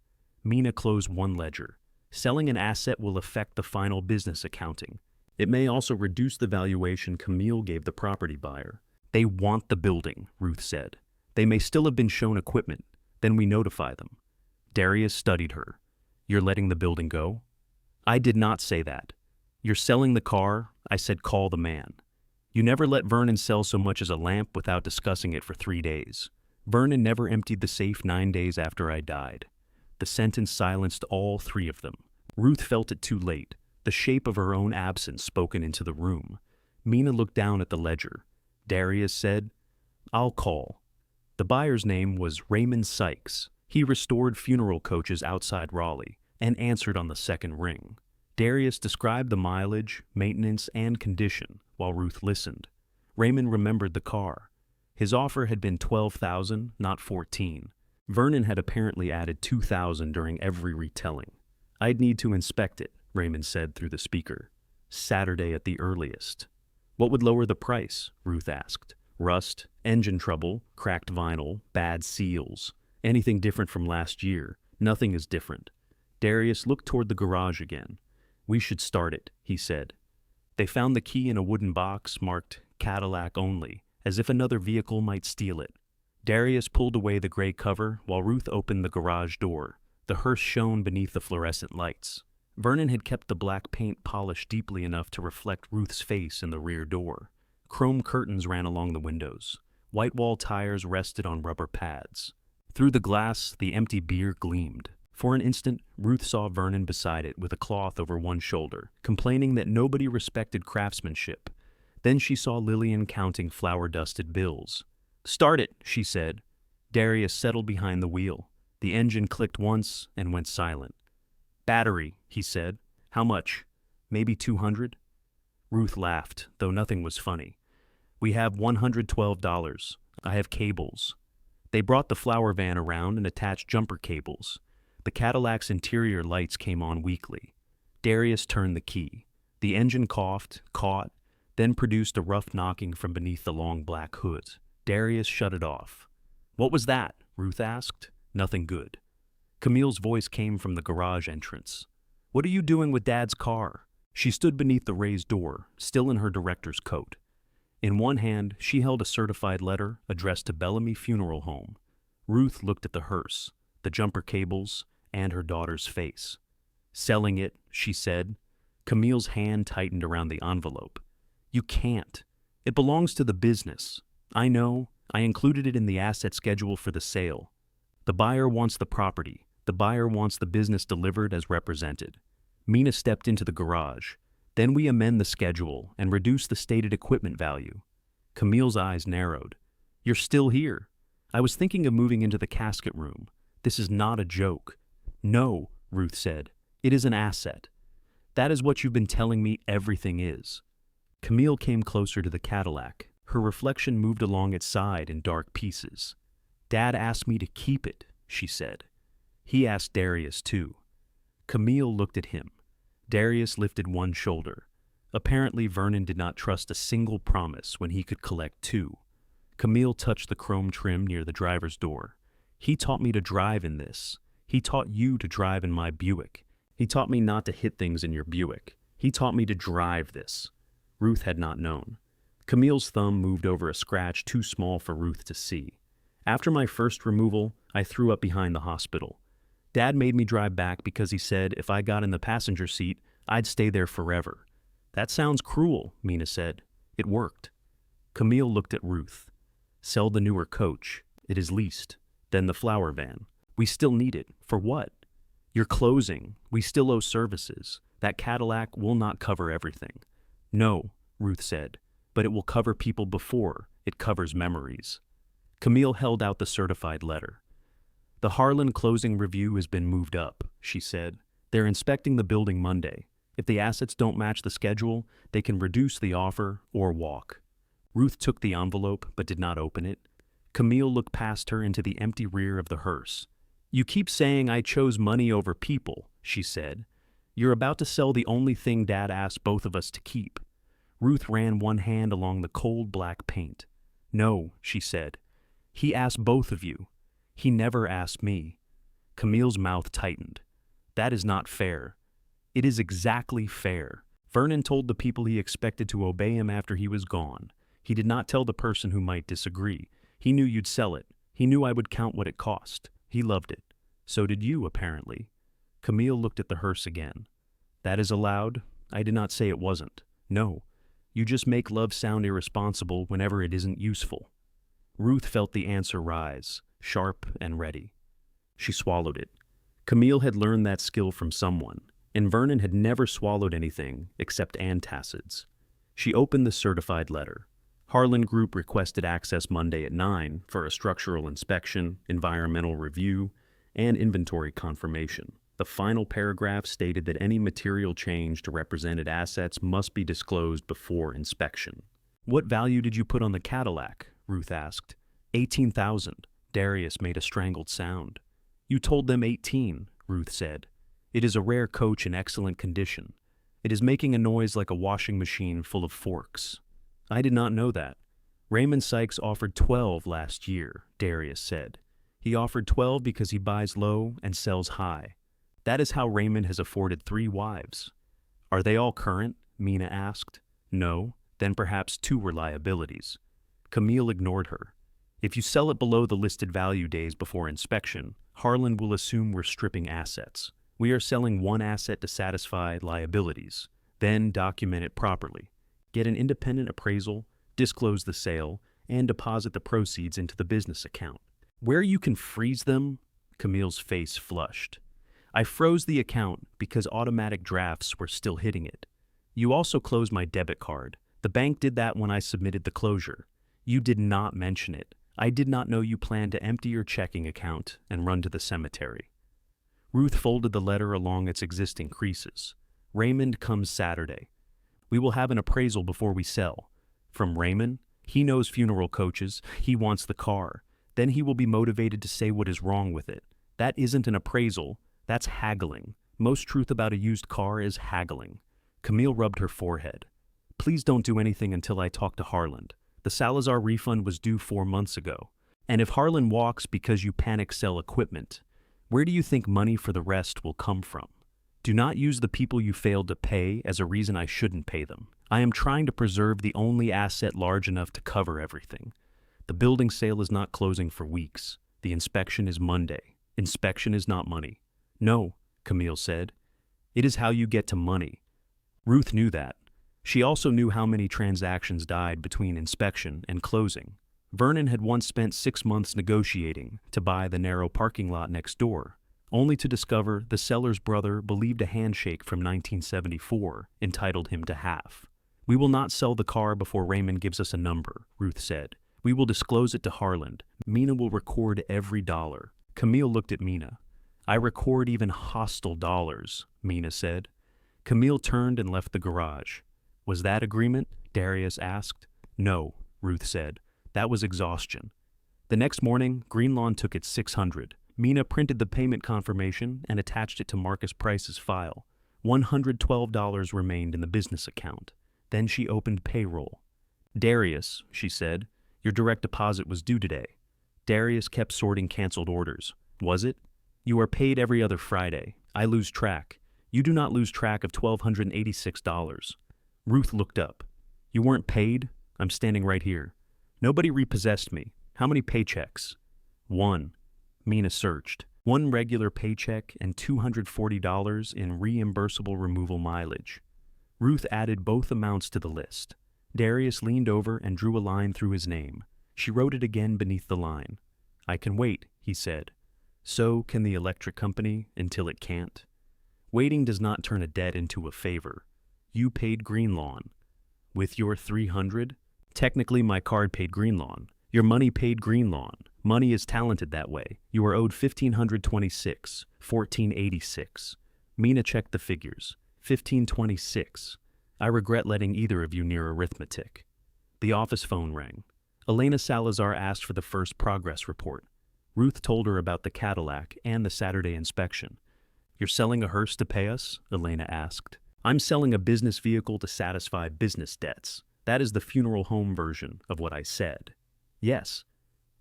Mina closed one ledger. Selling an asset will affect the final business accounting. It may also reduce the valuation Camille gave the property buyer. They want the building, Ruth said. They may still have been shown equipment. Then we notify them. Darius studied her. You're letting the building go? I did not say that. You're selling the car? I said call the man. You never let Vernon sell so much as a lamp without discussing it for 3 days. Vernon never emptied the safe 9 days after I died. The sentence silenced all 3 of them. Ruth felt it too late, the shape of her own absence spoken into the room. Mina looked down at the ledger. Darius said, I'll call. The buyer's name was Raymond Sykes. He restored funeral coaches outside Raleigh and answered on the second ring. Darius described the mileage, maintenance, and condition while Ruth listened. Raymond remembered the car. His offer had been $12,000, not $14,000. Vernon had apparently added $2,000 during every retelling. I'd need to inspect it, Raymond said through the speaker. Saturday at the earliest. What would lower the price? Ruth asked. Rust, engine trouble, cracked vinyl, bad seals. Anything different from last year? Nothing is different. Darius looked toward the garage again. We should start it, he said. They found the key in a wooden box marked Cadillac only, as if another vehicle might steal it. Darius pulled away the gray cover while Ruth opened the garage door. The hearse shone beneath the fluorescent lights. Vernon had kept the black paint polished deeply enough to reflect Ruth's face in the rear door. Chrome curtains ran along the windows. White wall tires rested on rubber pads. Through the glass, the empty beer gleamed. For an instant, Ruth saw Vernon beside it with a cloth over one shoulder, complaining that nobody respected craftsmanship. Then she saw Lillian counting flour-dusted bills. Start it, she said. Darius settled behind the wheel. The engine clicked once and went silent. Battery, he said. How much? Maybe 200? Ruth laughed, though nothing was funny. We have $112. I have cables. They brought the flour van around and attached jumper cables. The Cadillac's interior lights came on weakly. Darius turned the key. The engine coughed, caught, then produced a rough knocking from beneath the long black hood. Darius shut it off. What was that? Ruth asked. Nothing good. Camille's voice came from the garage entrance. What are you doing with Dad's car? She stood beneath the raised door, still in her director's coat. In one hand, she held a certified letter addressed to Bellamy Funeral Home. Ruth looked at the hearse, the jumper cables, and her daughter's face. Selling it, she said. Camille's hand tightened around the envelope. You can't. It belongs to the business. I know. I included it in the asset schedule for the sale. The buyer wants the property. The buyer wants the business delivered as represented. Mina stepped into the garage. Then we amend the schedule and reduce the stated equipment value. Camille's eyes narrowed. You're still here. I was thinking of moving into the casket room. This is not a joke. No, Ruth said. It is an asset. That is what you've been telling me everything is. Camille came closer to the Cadillac. Her reflection moved along its side in dark pieces. Dad asked me to keep it, she said. He asked Darius too. Camille looked at him. Darius lifted one shoulder. Apparently Vernon did not trust a single promise when he could collect 2. Camille touched the chrome trim near the driver's door. He taught me to drive in this. He taught you to drive in my Buick. He taught me not to hit things in your Buick. He taught me to drive this. Ruth had not known. Camille's thumb moved over a scratch too small for Ruth to see. After my first removal, I threw up behind the hospital. Dad made me drive back because he said if I got in the passenger seat, I'd stay there forever. That sounds cruel, Mina said. It worked. Camille looked at Ruth. Sell the newer coach. It is leased. Then the flour van. We still need it. For what? You're closing. We still owe services. That Cadillac will not cover everything. No, Ruth said, but it will cover people before it covers memories. Camille held out the certified letter. The Harlan closing review has been moved up, she said. They're inspecting the building Monday. If the assets don't match the schedule, they can reduce the offer or walk. Ruth took the envelope but did not open it. Camille looked past her into the empty rear of the hearse. You keep saying I chose money over people, she said. You're about to sell the only thing Dad asked both of us to keep. Ruth ran one hand along the cold black paint. No, she said. He asked both of you. He never asked me. Camille's mouth tightened. That is not fair. It is exactly fair. Vernon told the people he expected to obey him after he was gone. He did not tell the person who might disagree. He knew you'd sell it. He knew I would count what it cost. He loved it. So did you, apparently. Camille looked at the hearse again. That is allowed? I did not say it wasn't. No. You just make love sound irresponsible whenever it isn't useful. Ruth felt the answer rise, sharp and ready. She swallowed it. Camille had learned that skill from someone, and Vernon had never swallowed anything except antacids. She opened the certified letter. Harlan Group requested access Monday at 9 for a structural inspection, environmental review, and inventory confirmation. The final paragraph stated that any material change to represented assets must be disclosed before inspection. What value did you put on the Cadillac? Ruth asked. 18,000. Darius made a strangled sound. You told them 18, Ruth said. It is a rare coach in excellent condition. It is making a noise like a washing machine full of forks. I did not know that. Raymond Sykes offered 12 last year, Darius said. He offered 12 because he buys low and sells high. That is how Raymond has afforded 3 wives. Are they all current? Mina asked. No, then perhaps 2 were liabilities. Camille ignored her. If you sell it below the listed value days before inspection, Harlan will assume we're stripping assets. We are selling one asset to satisfy liabilities. Then document it properly. Get an independent appraisal, disclose the sale, and deposit the proceeds into the business account. Where you can freeze them? Camille's face flushed. I froze the account because automatic drafts were still hitting it. You also closed my debit card. The bank did that when I submitted the closure. You did not mention it. I did not know you planned to empty your checking account and run to the cemetery. Ruth folded the letter along its existing creases. Raymond comes Saturday. We will have an appraisal before we sell. From Raymond? He knows funeral coaches. He wants the car. Then he will be motivated to say what is wrong with it. That isn't an appraisal. That's haggling. Most truth about a used car is haggling. Camille rubbed her forehead. Please don't do anything until I talk to Harlan. The Salazar refund was due 4 months ago. And if Harlan walks because you panic sell equipment, where do you think money for the rest will come from? Do not use the people you failed to pay as a reason I shouldn't pay them. I am trying to preserve the only asset large enough to cover everything. The building sale is not closing for weeks. The inspection is Monday. Inspection is not money. No, Camille said. It is how you get to money. Ruth knew that. She also knew how many transactions died between inspection and closing. Vernon had once spent 6 months negotiating to buy the narrow parking lot next door, only to discover the seller's brother believed a handshake from 1974 entitled him to half. We will not sell the car before Raymond gives us a number, Ruth said. We will disclose it to Harlan. Mina will record every dollar. Camille looked at Mina. I record even hostile dollars, Mina said. Camille turned and left the garage. Was that agreement? Darius asked. No, Ruth said. That was exhaustion. The next morning, Greenlawn took its 600. Mina printed the payment confirmation and attached it to Marcus Price's file. $112 remained in the business account. Then she opened payroll. Darius, she said, your direct deposit was due today. Darius kept sorting canceled orders. Was it? You are paid every other Friday. I lose track. You do not lose track of $1,286. Ruth looked up. You weren't paid? I'm standing right here. Nobody repossessed me. How many paychecks? 1. Mina searched. 1 regular paycheck and $240 in reimbursable removal mileage. Ruth added both amounts to the list. Darius leaned over and drew a line through his name. She wrote it again beneath the line. I can wait, he said. So can the electric company until it can't. Waiting does not turn a debt into a favor. You paid Greenlawn. With your 300? Technically, my card paid Greenlawn. Your money paid Greenlawn. Money is talented that way. You are owed $1,526, $1,486. Mina checked the figures. $1,526. I regret letting either of you near arithmetic. The office phone rang. Elena Salazar asked for the first progress report. Ruth told her about the Cadillac and the Saturday inspection. You're selling a hearse to pay us? Elena asked. I'm selling a business vehicle to satisfy business debts. That is the funeral home version of what I said. Yes.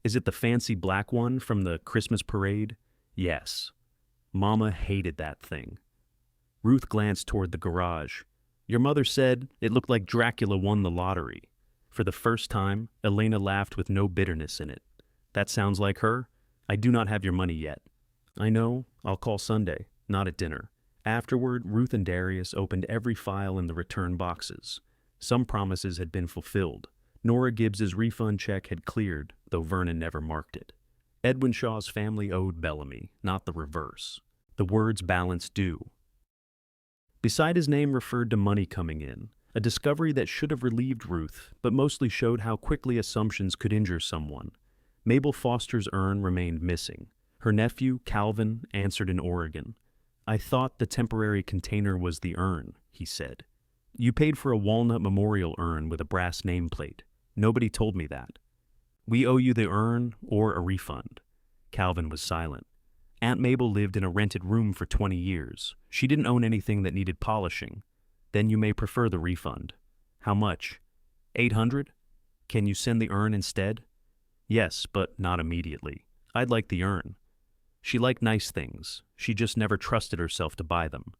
Is it the fancy black one from the Christmas parade? Yes. Mama hated that thing. Ruth glanced toward the garage. Your mother said it looked like Dracula won the lottery. For the first time, Elena laughed with no bitterness in it. That sounds like her. I do not have your money yet. I know. I'll call Sunday, not at dinner. Afterward, Ruth and Darius opened every file in the return boxes. Some promises had been fulfilled. Nora Gibbs's refund check had cleared, though Vernon never marked it. Edwin Shaw's family owed Bellamy, not the reverse. The words balanced due. Beside his name referred to money coming in, a discovery that should have relieved Ruth, but mostly showed how quickly assumptions could injure someone. Mabel Foster's urn remained missing. Her nephew, Calvin, answered in Oregon. I thought the temporary container was the urn, he said. You paid for a walnut memorial urn with a brass nameplate. Nobody told me that. We owe you the urn or a refund. Calvin was silent. Aunt Mabel lived in a rented room for 20 years. She didn't own anything that needed polishing. Then you may prefer the refund. How much? 800? Can you send the urn instead? Yes, but not immediately. I'd like the urn. She liked nice things. She just never trusted herself to buy them.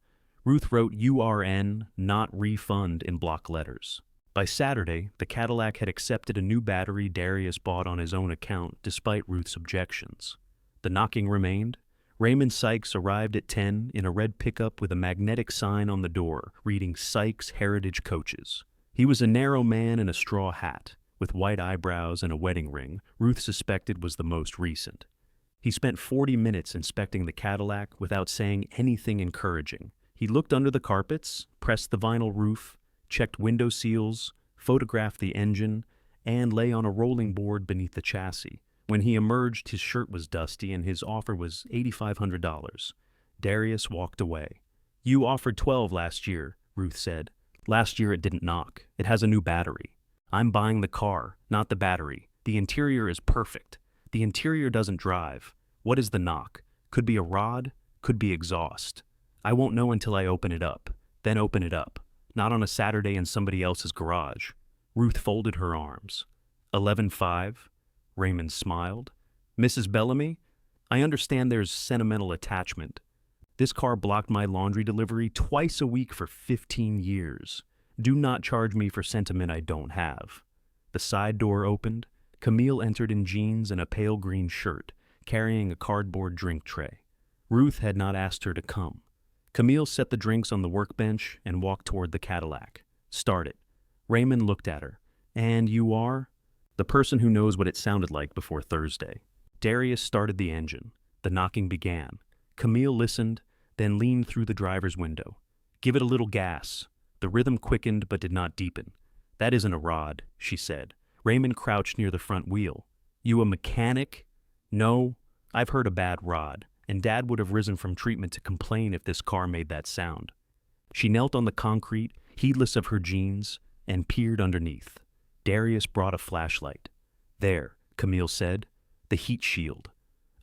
Ruth wrote URN, not refund, in block letters. By Saturday, the Cadillac had accepted a new battery Darius bought on his own account, despite Ruth's objections. The knocking remained. Raymond Sykes arrived at 10 in a red pickup with a magnetic sign on the door reading Sykes Heritage Coaches. He was a narrow man in a straw hat, with white eyebrows and a wedding ring Ruth suspected was the most recent. He spent 40 minutes inspecting the Cadillac without saying anything encouraging. He looked under the carpets, pressed the vinyl roof, checked window seals, photographed the engine, and lay on a rolling board beneath the chassis. When he emerged, his shirt was dusty and his offer was $8,500. Darius walked away. You offered 12 last year, Ruth said. Last year it didn't knock. It has a new battery. I'm buying the car, not the battery. The interior is perfect. The interior doesn't drive. What is the knock? Could be a rod, could be exhaust. I won't know until I open it up. Then open it up. Not on a Saturday in somebody else's garage. Ruth folded her arms. 11.5. Raymond smiled. Mrs. Bellamy, I understand there's sentimental attachment. This car blocked my laundry delivery twice a week for 15 years. Do not charge me for sentiment I don't have. The side door opened. Camille entered in jeans and a pale green shirt, carrying a cardboard drink tray. Ruth had not asked her to come. Camille set the drinks on the workbench and walked toward the Cadillac. Start it. Raymond looked at her. And you are? The person who knows what it sounded like before Thursday. Darius started the engine. The knocking began. Camille listened, then leaned through the driver's window. Give it a little gas. The rhythm quickened but did not deepen. That isn't a rod, she said. Raymond crouched near the front wheel. You a mechanic? No, I've heard a bad rod, and Dad would have risen from treatment to complain if this car made that sound. She knelt on the concrete, heedless of her jeans, and peered underneath. Darius brought a flashlight. There, Camille said, the heat shield.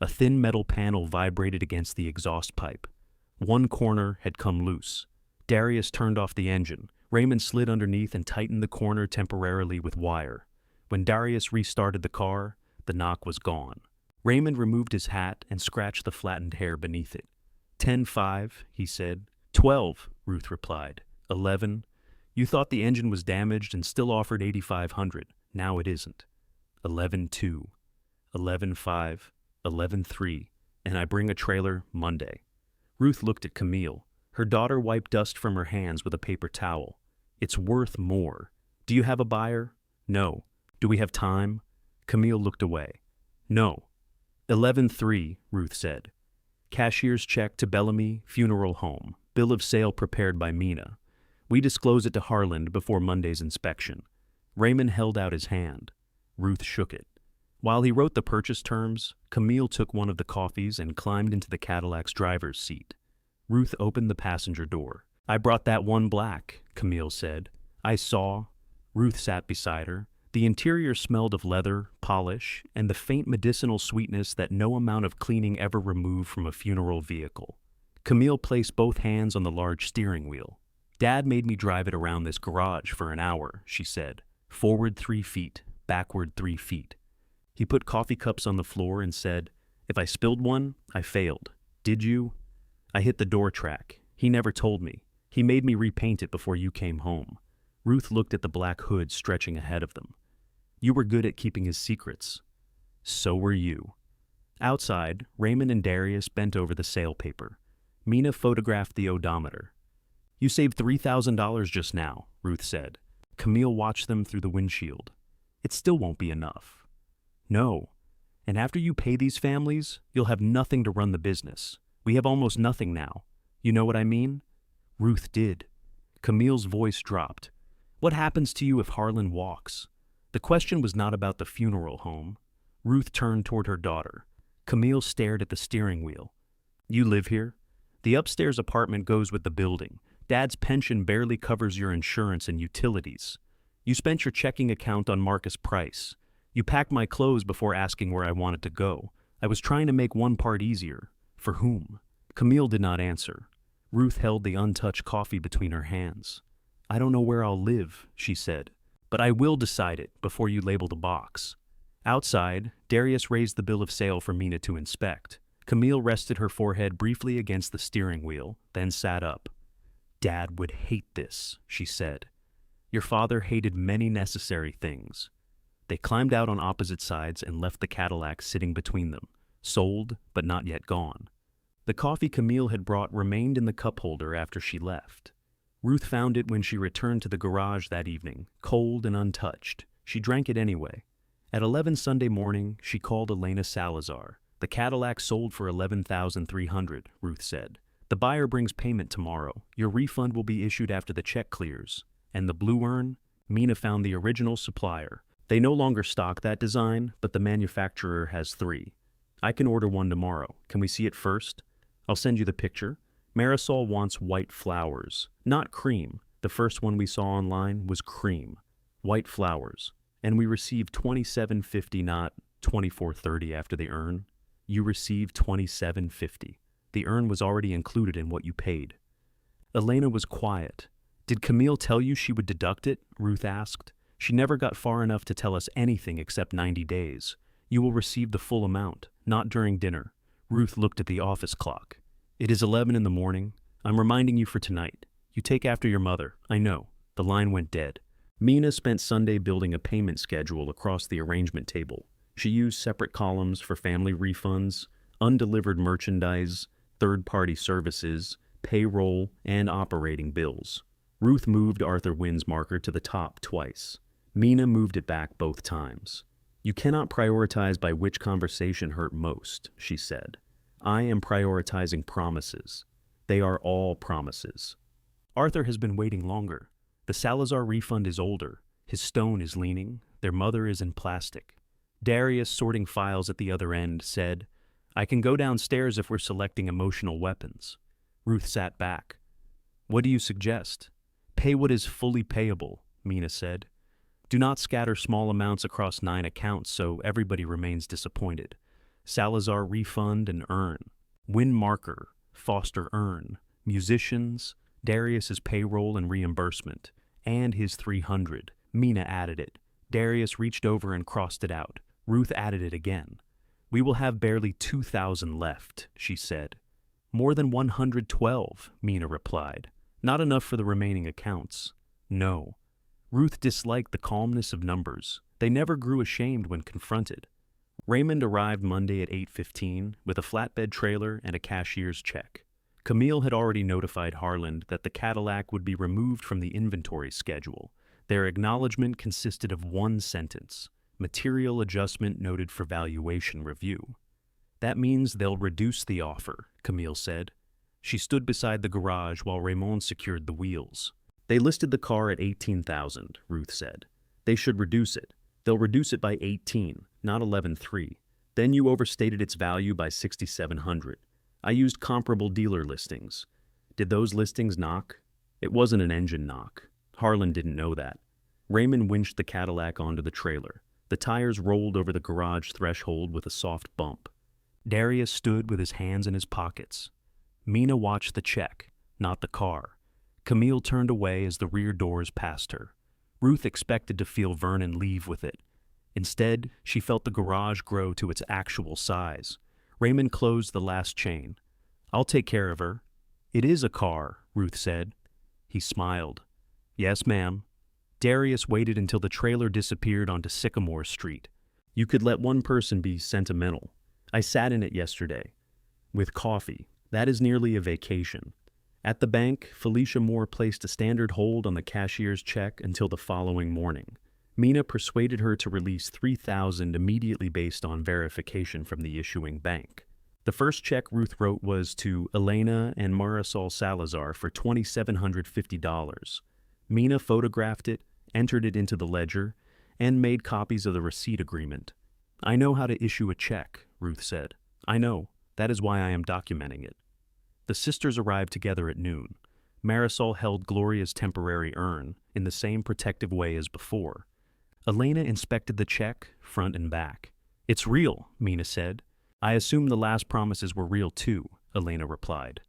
A thin metal panel vibrated against the exhaust pipe. One corner had come loose. Darius turned off the engine. Raymond slid underneath and tightened the corner temporarily with wire. When Darius restarted the car, the knock was gone. Raymond removed his hat and scratched the flattened hair beneath it. 10.5, he said. 12, Ruth replied. 11. You thought the engine was damaged and still offered $8,500. Now it isn't. 11.2. 11.5. 11.3. And I bring a trailer Monday. Ruth looked at Camille. Her daughter wiped dust from her hands with a paper towel. It's worth more. Do you have a buyer? No. Do we have time? Camille looked away. No. 11.3, Ruth said. Cashier's check to Bellamy Funeral Home. Bill of sale prepared by Mina. We disclose it to Harland before Monday's inspection. Raymond held out his hand. Ruth shook it. While he wrote the purchase terms, Camille took one of the coffees and climbed into the Cadillac's driver's seat. Ruth opened the passenger door. I brought that one black, Camille said. I saw. Ruth sat beside her. The interior smelled of leather, polish, and the faint medicinal sweetness that no amount of cleaning ever removed from a funeral vehicle. Camille placed both hands on the large steering wheel. Dad made me drive it around this garage for an hour, she said. Forward 3 feet, backward 3 feet. He put coffee cups on the floor and said, If I spilled one, I failed. Did you? I hit the door track. He never told me. He made me repaint it before you came home. Ruth looked at the black hood stretching ahead of them. You were good at keeping his secrets. So were you. Outside, Raymond and Darius bent over the sale paper. Mina photographed the odometer. You saved $3,000 just now, Ruth said. Camille watched them through the windshield. It still won't be enough. No. And after you pay these families, you'll have nothing to run the business. We have almost nothing now. You know what I mean? Ruth did. Camille's voice dropped. What happens to you if Harlan walks? The question was not about the funeral home. Ruth turned toward her daughter. Camille stared at the steering wheel. You live here? The upstairs apartment goes with the building. Dad's pension barely covers your insurance and utilities. You spent your checking account on Marcus Price. You packed my clothes before asking where I wanted to go. I was trying to make one part easier. For whom? Camille did not answer. Ruth held the untouched coffee between her hands. I don't know where I'll live, she said, but I will decide it before you label the box. Outside, Darius raised the bill of sale for Mina to inspect. Camille rested her forehead briefly against the steering wheel, then sat up. Dad would hate this, she said. Your father hated many necessary things. They climbed out on opposite sides and left the Cadillac sitting between them, sold but not yet gone. The coffee Camille had brought remained in the cup holder after she left. Ruth found it when she returned to the garage that evening, cold and untouched. She drank it anyway. At 11 Sunday morning, she called Elena Salazar. The Cadillac sold for $11,300, Ruth said. The buyer brings payment tomorrow. Your refund will be issued after the check clears. And the blue urn? Mina found the original supplier. They no longer stock that design, but the manufacturer has 3. I can order one tomorrow. Can we see it first? I'll send you the picture. Marisol wants white flowers, not cream. The first one we saw online was cream. White flowers. And we received $27.50, not $24.30 after the urn. You received $27.50. The urn was already included in what you paid. Elena was quiet. Did Camille tell you she would deduct it? Ruth asked. She never got far enough to tell us anything except 90 days. You will receive the full amount, not during dinner. Ruth looked at the office clock. It is 11 in the morning. I'm reminding you for tonight. You take after your mother. I know. The line went dead. Mina spent Sunday building a payment schedule across the arrangement table. She used separate columns for family refunds, undelivered merchandise, third-party services, payroll, and operating bills. Ruth moved Arthur Wynn's marker to the top twice. Mina moved it back both times. You cannot prioritize by which conversation hurt most, she said. I am prioritizing promises. They are all promises. Arthur has been waiting longer. The Salazar refund is older. His stone is leaning. Their mother is in plastic. Darius, sorting files at the other end, said, I can go downstairs if we're selecting emotional weapons. Ruth sat back. What do you suggest? Pay what is fully payable, Mina said. Do not scatter small amounts across 9 accounts so everybody remains disappointed. Salazar refund and urn. Wynn marker, Foster urn. Musicians, Darius's payroll and reimbursement. And his 300. Mina added it. Darius reached over and crossed it out. Ruth added it again. We will have barely 2,000 left, she said. More than 112, Mina replied. Not enough for the remaining accounts. No. Ruth disliked the calmness of numbers. They never grew ashamed when confronted. Raymond arrived Monday at 8:15 with a flatbed trailer and a cashier's check. Camille had already notified Harlan that the Cadillac would be removed from the inventory schedule. Their acknowledgement consisted of one sentence. Material adjustment noted for valuation review. That means they'll reduce the offer, Camille said. She stood beside the garage while Raymond secured the wheels. They listed the car at $18,000, Ruth said. They should reduce it. They'll reduce it by 18, not 11.3. Then you overstated its value by 6,700. I used comparable dealer listings. Did those listings knock? It wasn't an engine knock. Harlan didn't know that. Raymond winched the Cadillac onto the trailer. The tires rolled over the garage threshold with a soft bump. Darius stood with his hands in his pockets. Mina watched the check, not the car. Camille turned away as the rear doors passed her. Ruth expected to feel Vernon leave with it. Instead, she felt the garage grow to its actual size. Raymond closed the last chain. I'll take care of her. "It is a car," Ruth said. He smiled. "Yes, ma'am." Darius waited until the trailer disappeared onto Sycamore Street. "You could let one person be sentimental. I sat in it yesterday. With coffee. That is nearly a vacation." At the bank, Felicia Moore placed a standard hold on the cashier's check until the following morning. Mina persuaded her to release $3,000 immediately based on verification from the issuing bank. The first check Ruth wrote was to Elena and Marisol Salazar for $2,750. Mina photographed it, entered it into the ledger, and made copies of the receipt agreement. "I know how to issue a check," Ruth said. "I know. That is why I am documenting it." The sisters arrived together at noon. Marisol held Gloria's temporary urn in the same protective way as before. Elena inspected the check, front and back. "It's real," Mina said. "I assume the last promises were real too," Elena replied.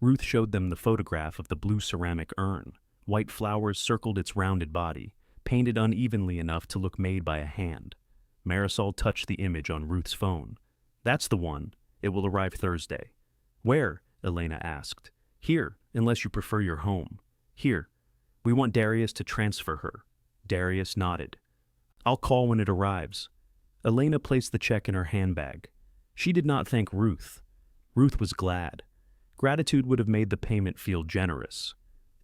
Ruth showed them the photograph of the blue ceramic urn. White flowers circled its rounded body, painted unevenly enough to look made by a hand. Marisol touched the image on Ruth's phone. "That's the one. It will arrive Thursday." "Where?" Elena asked. "Here, unless you prefer your home." "Here. We want Darius to transfer her." Darius nodded. "I'll call when it arrives." Elena placed the check in her handbag. She did not thank Ruth. Ruth was glad. Gratitude would have made the payment feel generous.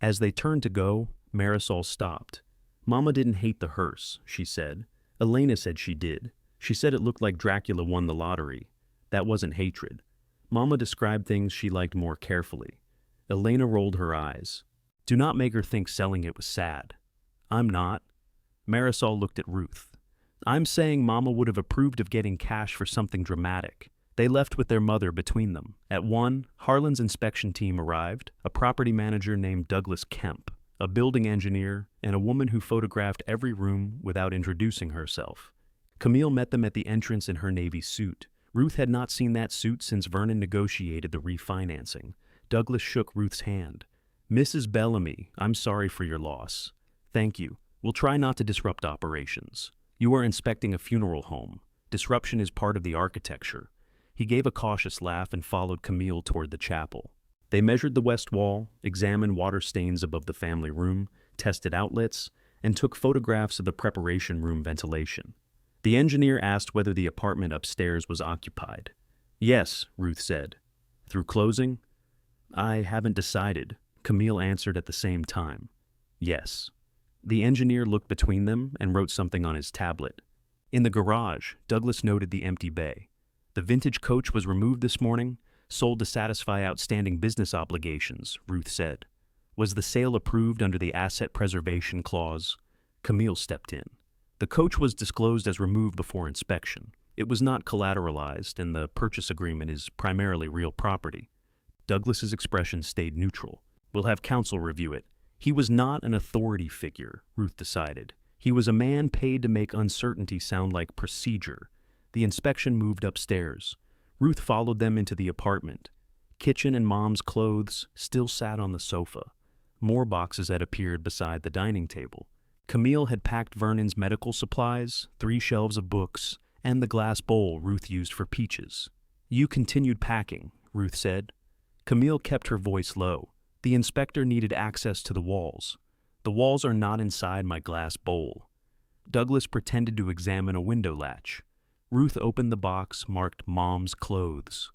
As they turned to go, Marisol stopped. "Mama didn't hate the hearse," she said. "Elena said she did. She said it looked like Dracula won the lottery. That wasn't hatred. Mama described things she liked more carefully." Elena rolled her eyes. "Do not make her think selling it was sad." "I'm not." Marisol looked at Ruth. "I'm saying Mama would have approved of getting cash for something dramatic." They left with their mother between them. At 1, Harlan's inspection team arrived, a property manager named Douglas Kemp, a building engineer, and a woman who photographed every room without introducing herself. Camille met them at the entrance in her navy suit. Ruth had not seen that suit since Vernon negotiated the refinancing. Douglas shook Ruth's hand. "Mrs. Bellamy, I'm sorry for your loss." "Thank you. We'll try not to disrupt operations. You are inspecting a funeral home. Disruption is part of the architecture." He gave a cautious laugh and followed Camille toward the chapel. They measured the west wall, examined water stains above the family room, tested outlets, and took photographs of the preparation room ventilation. The engineer asked whether the apartment upstairs was occupied. "Yes," Ruth said. "Through closing?" "I haven't decided," Camille answered at the same time. "Yes." The engineer looked between them and wrote something on his tablet. In the garage, Douglas noted the empty bay. "The vintage coach was removed this morning, sold to satisfy outstanding business obligations," Ruth said. "Was the sale approved under the asset preservation clause?" Camille stepped in. "The coach was disclosed as removed before inspection. It was not collateralized, and the purchase agreement is primarily real property." Douglas's expression stayed neutral. "We'll have counsel review it." He was not an authority figure, Ruth decided. He was a man paid to make uncertainty sound like procedure. The inspection moved upstairs. Ruth followed them into the apartment. Kitchen and Mom's clothes still sat on the sofa. More boxes had appeared beside the dining table. Camille had packed Vernon's medical supplies, 3 shelves of books, and the glass bowl Ruth used for peaches. "You continued packing," Ruth said. Camille kept her voice low. "The inspector needed access to the walls. The walls are not inside my glass bowl." Douglas pretended to examine a window latch. Ruth opened the box marked Mom's clothes.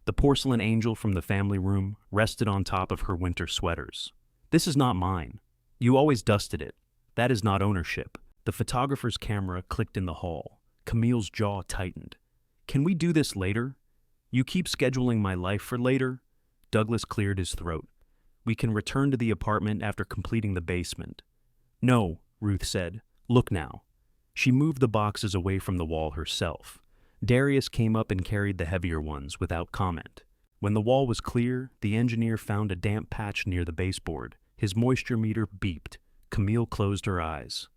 The porcelain angel from the family room rested on top of her winter sweaters. "This is not mine. You always dusted it. That is not ownership." The photographer's camera clicked in the hall. Camille's jaw tightened. "Can we do this later? You keep scheduling my life for later?" Douglas cleared his throat. "We can return to the apartment after completing the basement." "No," Ruth said. "Look now." She moved the boxes away from the wall herself. Darius came up and carried the heavier ones without comment. When the wall was clear, the engineer found a damp patch near the baseboard. His moisture meter beeped. Camille closed her eyes.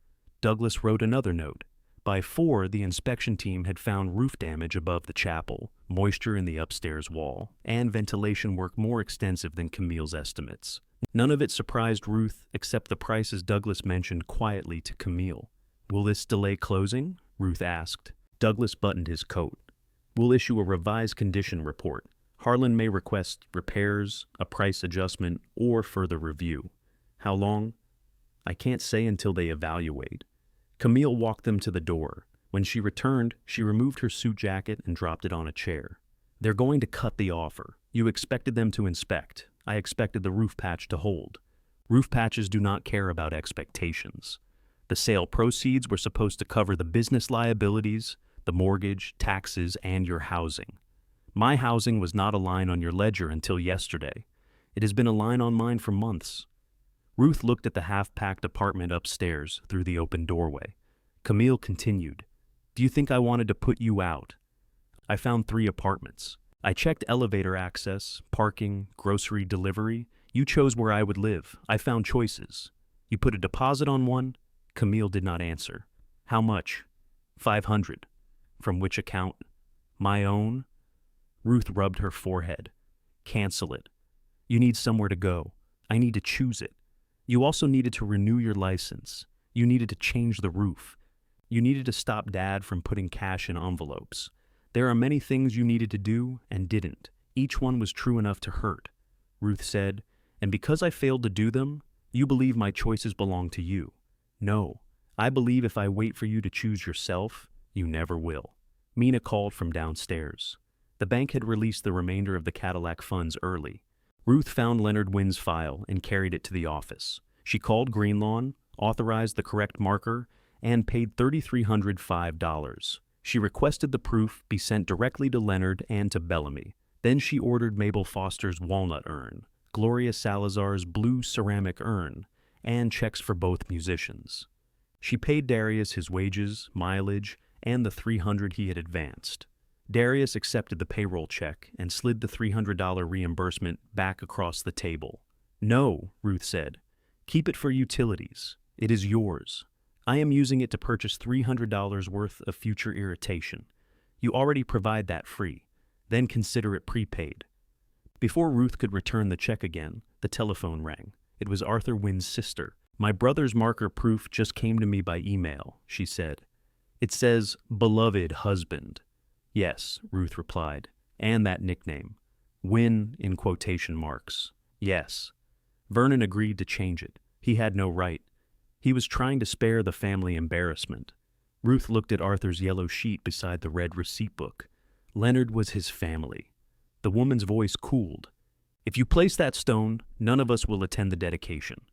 Douglas wrote another note. By 4, the inspection team had found roof damage above the chapel, moisture in the upstairs wall, and ventilation work more extensive than Camille's estimates. None of it surprised Ruth except the prices Douglas mentioned quietly to Camille. "Will this delay closing?" Ruth asked. Douglas buttoned his coat. "We'll issue a revised condition report. Harlan may request repairs, a price adjustment, or further review. How long? I can't say until they evaluate. Camille walked them to the door. When she returned, she removed her suit jacket and dropped it on a chair. They're going to cut the offer. You expected them to inspect. I expected the roof patch to hold. Roof patches do not care about expectations. The sale proceeds were supposed to cover the business liabilities, the mortgage, taxes, and your housing. My housing was not a line on your ledger until yesterday. It has been a line on mine for months. Ruth looked at the half-packed apartment upstairs through the open doorway. Camille continued, "Do you think I wanted to put you out? I found 3 apartments. I checked elevator access, parking, grocery delivery. You chose where I would live. I found choices. You put a deposit on one?" Camille did not answer. "How much?" "500. From which account?" "My own." Ruth rubbed her forehead. "Cancel it. You need somewhere to go. I need to choose it. You also needed to renew your license. You needed to change the roof. You needed to stop Dad from putting cash in envelopes. There are many things you needed to do and didn't. Each one was true enough to hurt." Ruth said, "And because I failed to do them, you believe my choices belong to you. No, I believe if I wait for you to choose yourself, you never will." Mina called from downstairs. The bank had released the remainder of the Cadillac funds early. Ruth found Leonard Wynn's file and carried it to the office. She called Greenlawn, authorized the correct marker, and paid $3,305. She requested the proof be sent directly to Leonard and to Bellamy. Then she ordered Mabel Foster's walnut urn, Gloria Salazar's blue ceramic urn, and checks for both musicians. She paid Darius his wages, mileage, and the $300 he had advanced. Darius accepted the payroll check and slid the $300 reimbursement back across the table. "No," Ruth said. "Keep it for utilities. It is yours. I am using it to purchase $300 worth of future irritation. You already provide that free. Then consider it prepaid." Before Ruth could return the check again, the telephone rang. It was Arthur Wynn's sister. "My brother's marker proof just came to me by email," she said. "It says, 'Beloved Husband.'" "Yes," Ruth replied, "and that nickname. Wynn in quotation marks. Yes." Vernon agreed to change it. He had no right. He was trying to spare the family embarrassment. Ruth looked at Arthur's yellow sheet beside the red receipt book. Leonard was his family. The woman's voice cooled. "If you place that stone, none of us will attend the dedication."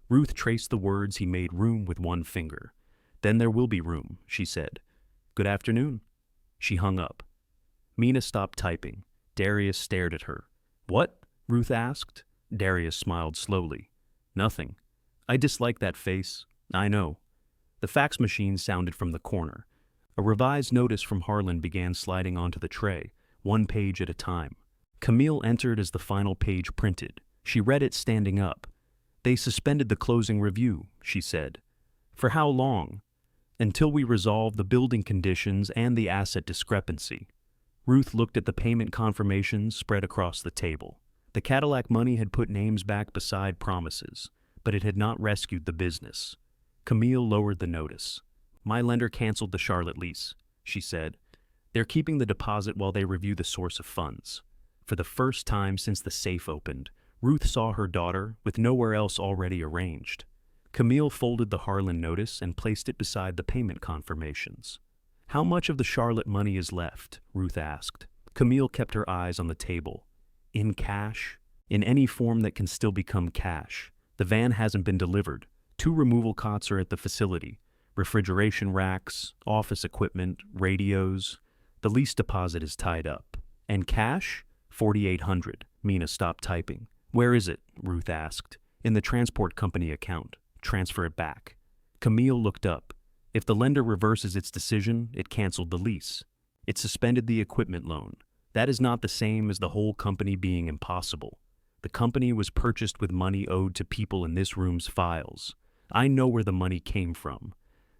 Ruth traced the words he made room with one finger. "Then there will be room," she said. "Good afternoon." She hung up. Mina stopped typing. Darius stared at her. "What?" Ruth asked. Darius smiled slowly. "Nothing. I dislike that face. I know." The fax machine sounded from the corner. A revised notice from Harlan began sliding onto the tray, one page at a time. Camille entered as the final page printed. She read it standing up. "They suspended the closing review," she said. "For how long?" "Until we resolve the building conditions and the asset discrepancy." Ruth looked at the payment confirmations spread across the table. The Cadillac money had put names back beside promises, but it had not rescued the business. Camille lowered the notice. "My lender canceled the Charlotte lease," she said. "They're keeping the deposit while they review the source of funds." For the first time since the safe opened, Ruth saw her daughter with nowhere else already arranged. Camille folded the Harlan notice and placed it beside the payment confirmations. "How much of the Charlotte money is left?" Ruth asked. Camille kept her eyes on the table. "In cash? In any form that can still become cash. The van hasn't been delivered. 2 removal cots are at the facility. Refrigeration racks, office equipment, radios. The lease deposit is tied up. And cash? $4,800. Mina stopped typing. "Where is it?" Ruth asked. "In the transport company account. Transfer it back." Camille looked up. If the lender reverses its decision, it canceled the lease. It suspended the equipment loan. That is not the same as the whole company being impossible. The company was purchased with money owed to people in this room's files. I know where the money came from.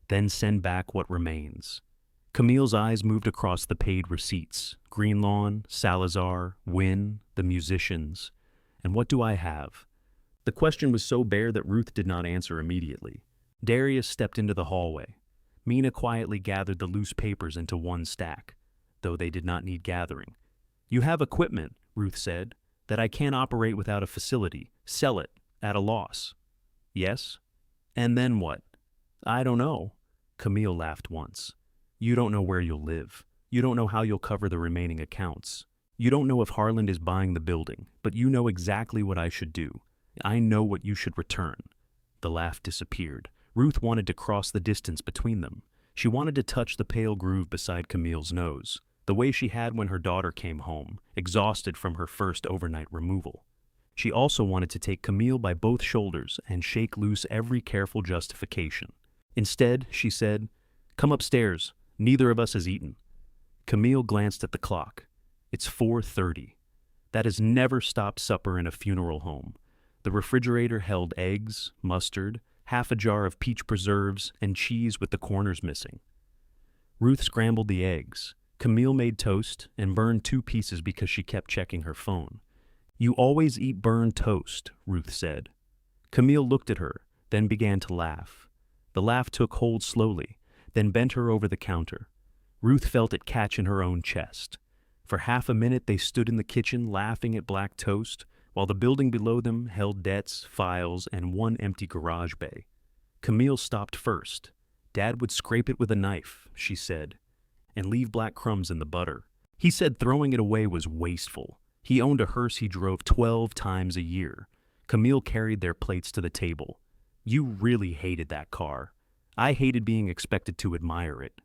Then send back what remains. Camille's eyes moved across the paid receipts. Greenlawn, Salazar, Wynn, the musicians. And what do I have? The question was so bare that Ruth did not answer immediately. Darius stepped into the hallway. Mina quietly gathered the loose papers into one stack, though they did not need gathering. You have equipment, Ruth said, that I can't operate without a facility. Sell it, at a loss. Yes? And then what? I don't know. Camille laughed once. You don't know where you'll live. You don't know how you'll cover the remaining accounts. You don't know if Harland is buying the building, but you know exactly what I should do. I know what you should return. The laugh disappeared. Ruth wanted to cross the distance between them. She wanted to touch the pale groove beside Camille's nose, the way she had when her daughter came home, exhausted from her first overnight removal. She also wanted to take Camille by both shoulders and shake loose every careful justification. Instead, she said, "Come upstairs. Neither of us has eaten." Camille glanced at the clock. It's 4:30. That has never stopped supper in a funeral home. The refrigerator held eggs, mustard, half a jar of peach preserves, and cheese with the corners missing. Ruth scrambled the eggs. Camille made toast and burned 2 pieces because she kept checking her phone. You always eat burned toast, Ruth said. Camille looked at her, then began to laugh. The laugh took hold slowly, then bent her over the counter. Ruth felt it catch in her own chest. For half a minute they stood in the kitchen laughing at black toast, while the building below them held debts, files, and 1 empty garage bay. Camille stopped first. Dad would scrape it with a knife, she said, and leave black crumbs in the butter. He said throwing it away was wasteful. He owned a hearse he drove 12 times a year. Camille carried their plates to the table. You really hated that car. I hated being expected to admire it.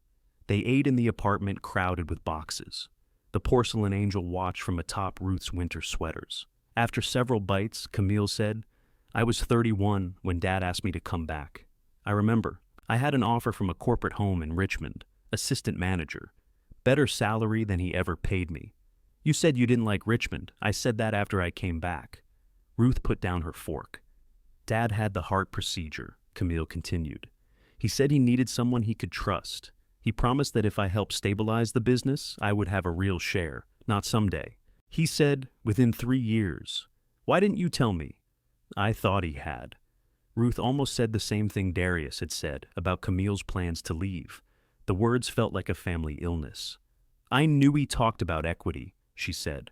They ate in the apartment crowded with boxes. The porcelain angel watched from atop Ruth's winter sweaters. After several bites, Camille said, I was 31 when Dad asked me to come back. I remember, I had an offer from a corporate home in Richmond, assistant manager. Better salary than he ever paid me. You said you didn't like Richmond. I said that after I came back. Ruth put down her fork. Dad had the heart procedure, Camille continued. He said he needed someone he could trust. He promised that if I helped stabilize the business, I would have a real share, not someday. He said, within 3 years. Why didn't you tell me? I thought he had. Ruth almost said the same thing Darius had said about Camille's plans to leave. The words felt like a family illness. I knew he talked about equity, she said.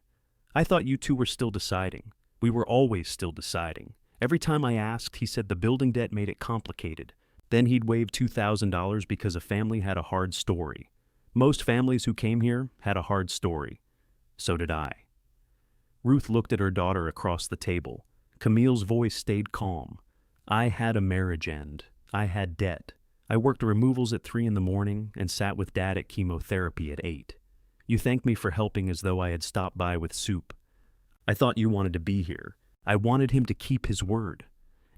I thought you two were still deciding. We were always still deciding. Every time I asked, he said the building debt made it complicated. Then he'd waive $2,000 because a family had a hard story. Most families who came here had a hard story. So did I. Ruth looked at her daughter across the table. Camille's voice stayed calm. I had a marriage end. I had debt. I worked removals at 3 in the morning and sat with Dad at chemotherapy at 8. You thanked me for helping as though I had stopped by with soup. I thought you wanted to be here. I wanted him to keep his word.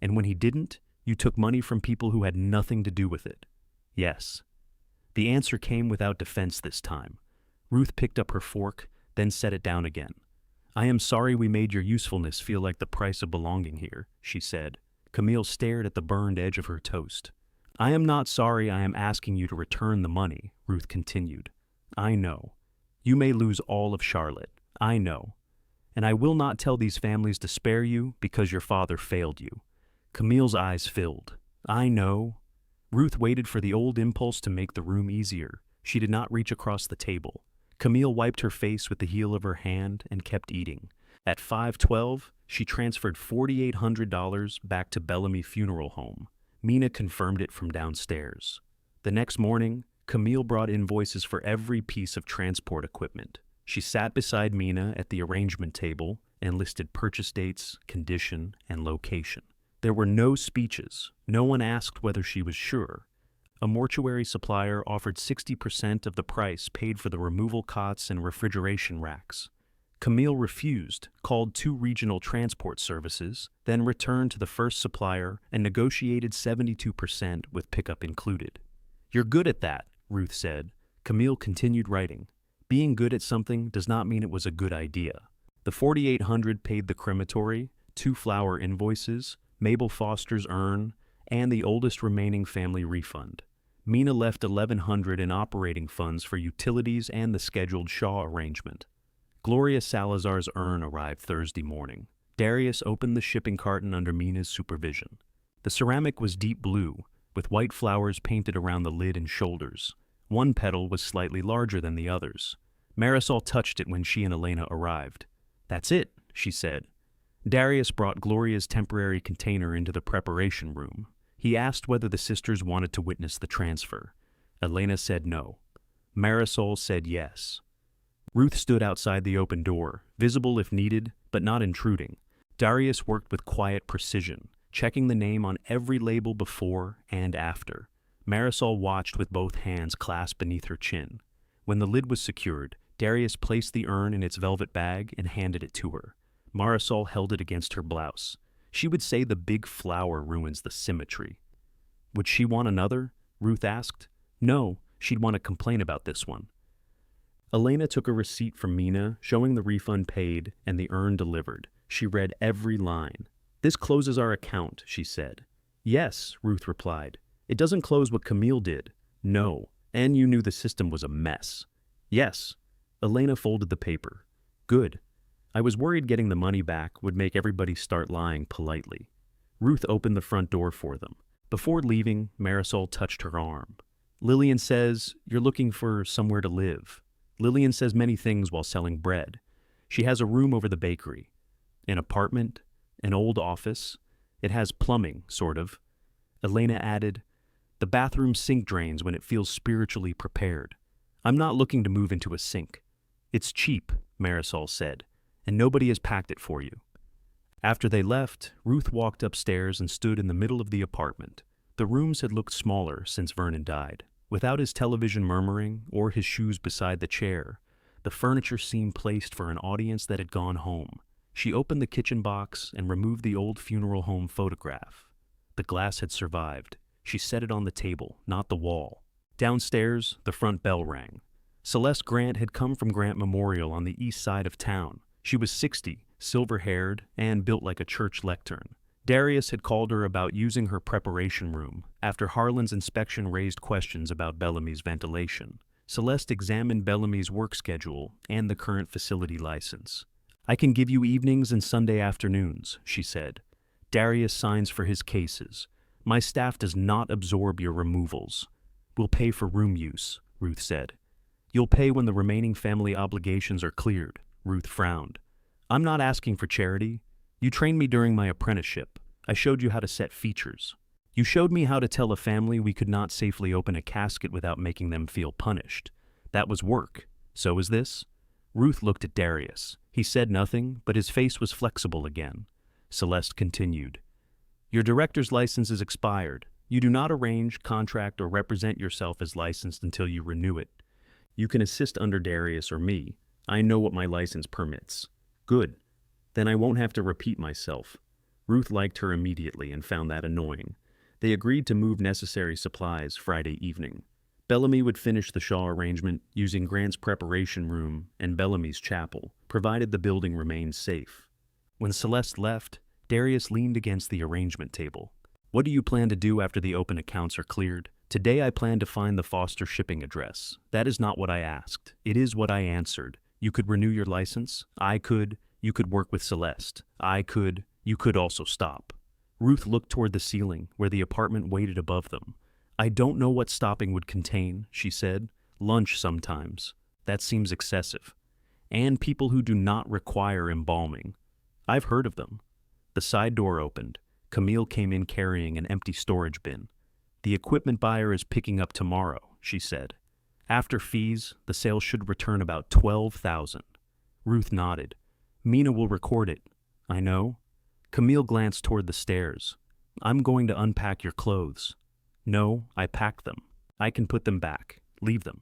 And when he didn't, you took money from people who had nothing to do with it. Yes. The answer came without defense this time. Ruth picked up her fork, then set it down again. I am sorry we made your usefulness feel like the price of belonging here, she said. Camille stared at the burned edge of her toast. I am not sorry I am asking you to return the money, Ruth continued. I know. You may lose all of Charlotte. I know. And I will not tell these families to spare you because your father failed you. Camille's eyes filled. I know. Ruth waited for the old impulse to make the room easier. She did not reach across the table. Camille wiped her face with the heel of her hand and kept eating. At 5:12, she transferred $4,800 back to Bellamy Funeral Home. Mina confirmed it from downstairs. The next morning, Camille brought invoices for every piece of transport equipment. She sat beside Mina at the arrangement table and listed purchase dates, condition, and location. There were no speeches. No one asked whether she was sure. A mortuary supplier offered 60% of the price paid for the removal cots and refrigeration racks. Camille refused, called 2 regional transport services, then returned to the first supplier and negotiated 72% with pickup included. You're good at that, Ruth said. Camille continued writing. Being good at something does not mean it was a good idea. The $4,800 paid the crematory, 2 flower invoices, Mabel Foster's urn, and the oldest remaining family refund. Mina left $1,100 in operating funds for utilities and the scheduled Shaw arrangement. Gloria Salazar's urn arrived Thursday morning. Darius opened the shipping carton under Mina's supervision. The ceramic was deep blue, with white flowers painted around the lid and shoulders. One petal was slightly larger than the others. Marisol touched it when she and Elena arrived. "That's it," she said. Darius brought Gloria's temporary container into the preparation room. He asked whether the sisters wanted to witness the transfer. Elena said no. Marisol said yes. Ruth stood outside the open door, visible if needed, but not intruding. Darius worked with quiet precision, checking the name on every label before and after. Marisol watched with both hands clasped beneath her chin. When the lid was secured, Darius placed the urn in its velvet bag and handed it to her. Marisol held it against her blouse. She would say the big flower ruins the symmetry. Would she want another? Ruth asked. No, she'd want to complain about this one. Elena took a receipt from Mina, showing the refund paid and the urn delivered. She read every line. "This closes our account," she said. "Yes," Ruth replied. "It doesn't close what Camille did." "No, and you knew the system was a mess." "Yes." Elena folded the paper. "Good. I was worried getting the money back would make everybody start lying politely." Ruth opened the front door for them. Before leaving, Marisol touched her arm. "Lillian says you're looking for somewhere to live. Lillian says many things while selling bread. She has a room over the bakery. An apartment, an old office. It has plumbing, sort of." Elena added, "The bathroom sink drains when it feels spiritually prepared. I'm not looking to move into a sink." "It's cheap," Marisol said, "and nobody has packed it for you." After they left, Ruth walked upstairs and stood in the middle of the apartment. The rooms had looked smaller since Vernon died. Without his television murmuring or his shoes beside the chair, the furniture seemed placed for an audience that had gone home. She opened the kitchen box and removed the old funeral home photograph. The glass had survived. She set it on the table, not the wall. Downstairs, the front bell rang. Celeste Grant had come from Grant Memorial on the east side of town. She was 60, silver-haired, and built like a church lectern. Darius had called her about using her preparation room after Harlan's inspection raised questions about Bellamy's ventilation. Celeste examined Bellamy's work schedule and the current facility license. "I can give you evenings and Sunday afternoons," she said. "Darius signs for his cases. My staff does not absorb your removals. We'll pay for room use," Ruth said. "You'll pay when the remaining family obligations are cleared," Ruth frowned. "I'm not asking for charity. You trained me during my apprenticeship. I showed you how to set features. You showed me how to tell a family we could not safely open a casket without making them feel punished. That was work. So is this?" Ruth looked at Darius. He said nothing, but his face was flexible again. Celeste continued. "Your director's license is expired. You do not arrange, contract, or represent yourself as licensed until you renew it. You can assist under Darius or me. I know what my license permits." "Good. Then I won't have to repeat myself." Ruth liked her immediately and found that annoying. They agreed to move necessary supplies Friday evening. Bellamy would finish the Shaw arrangement using Grant's preparation room and Bellamy's chapel, provided the building remained safe. When Celeste left, Darius leaned against the arrangement table. "What do you plan to do after the open accounts are cleared?" "Today I plan to find the Foster shipping address. That is not what I asked. It is what I answered. You could renew your license. I could. You could work with Celeste. I could. You could also stop." Ruth looked toward the ceiling, where the apartment waited above them. "I don't know what stopping would contain," she said. "Lunch sometimes. That seems excessive. And people who do not require embalming. I've heard of them." The side door opened. Camille came in carrying an empty storage bin. "The equipment buyer is picking up tomorrow," she said. "After fees, the sale should return about $12,000. Ruth nodded. "Mina will record it." "I know." Camille glanced toward the stairs. "I'm going to unpack your clothes." "No, I packed them. I can put them back. Leave them."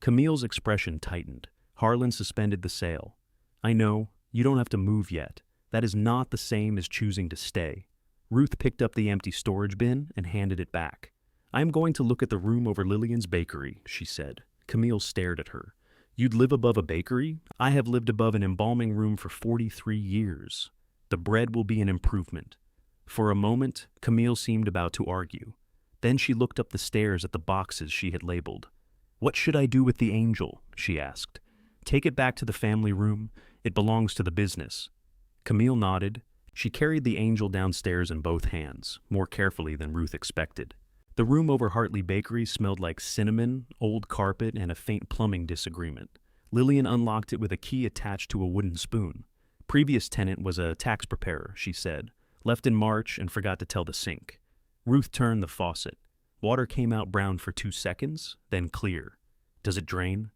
Camille's expression tightened. Harlan suspended the sale. "I know. You don't have to move yet. That is not the same as choosing to stay." Ruth picked up the empty storage bin and handed it back. "I am going to look at the room over Lillian's bakery," she said. Camille stared at her. "You'd live above a bakery? I have lived above an embalming room for 43 years. The bread will be an improvement." For a moment, Camille seemed about to argue. Then she looked up the stairs at the boxes she had labeled. "What should I do with the angel?" she asked. "Take it back to the family room. It belongs to the business." Camille nodded. She carried the angel downstairs in both hands, more carefully than Ruth expected. The room over Hartley Bakery smelled like cinnamon, old carpet, and a faint plumbing disagreement. Lillian unlocked it with a key attached to a wooden spoon. Previous tenant was a tax preparer, she said. Left in March and forgot to tell the sink. Ruth turned the faucet. Water came out brown for 2 seconds, then clear. Does it drain?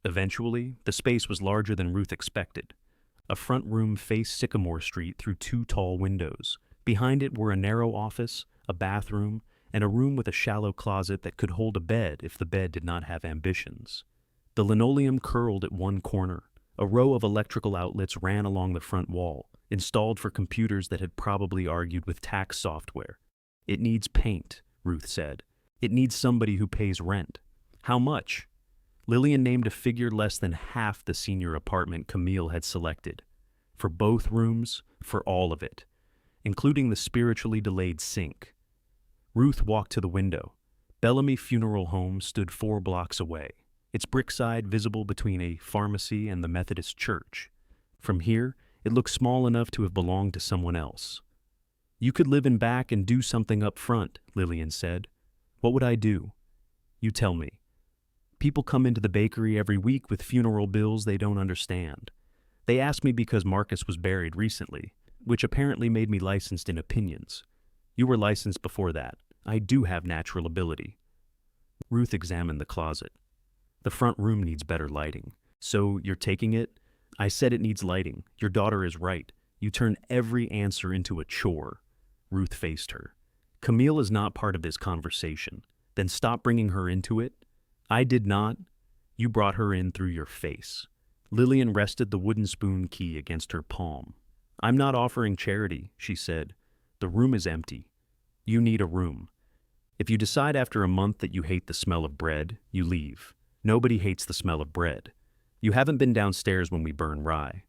Eventually, the space was larger than Ruth expected. A front room faced Sycamore Street through 2 tall windows. Behind it were a narrow office, a bathroom, and a room with a shallow closet that could hold a bed if the bed did not have ambitions. The linoleum curled at one corner. A row of electrical outlets ran along the front wall, installed for computers that had probably argued with tax software. It needs paint, Ruth said. It needs somebody who pays rent. How much? Lillian named a figure less than half the senior apartment Camille had selected. For both rooms, for all of it, including the spiritually delayed sink. Ruth walked to the window. Bellamy Funeral Home stood 4 blocks away, its brick side visible between a pharmacy and the Methodist church. From here, it looked small enough to have belonged to someone else. You could live in back and do something up front, Lillian said. What would I do? You tell me. People come into the bakery every week with funeral bills they don't understand. They ask me because Marcus was buried recently, which apparently made me licensed in opinions. You were licensed before that. I do have natural ability. Ruth examined the closet. The front room needs better lighting. So you're taking it? I said it needs lighting. Your daughter is right. You turn every answer into a chore. Ruth faced her. Camille is not part of this conversation. Then stop bringing her into it. I did not. You brought her in through your face. Lillian rested the wooden spoon key against her palm. I'm not offering charity, she said. The room is empty. You need a room. If you decide after a month that you hate the smell of bread, you leave. Nobody hates the smell of bread. You haven't been downstairs when we burn rye.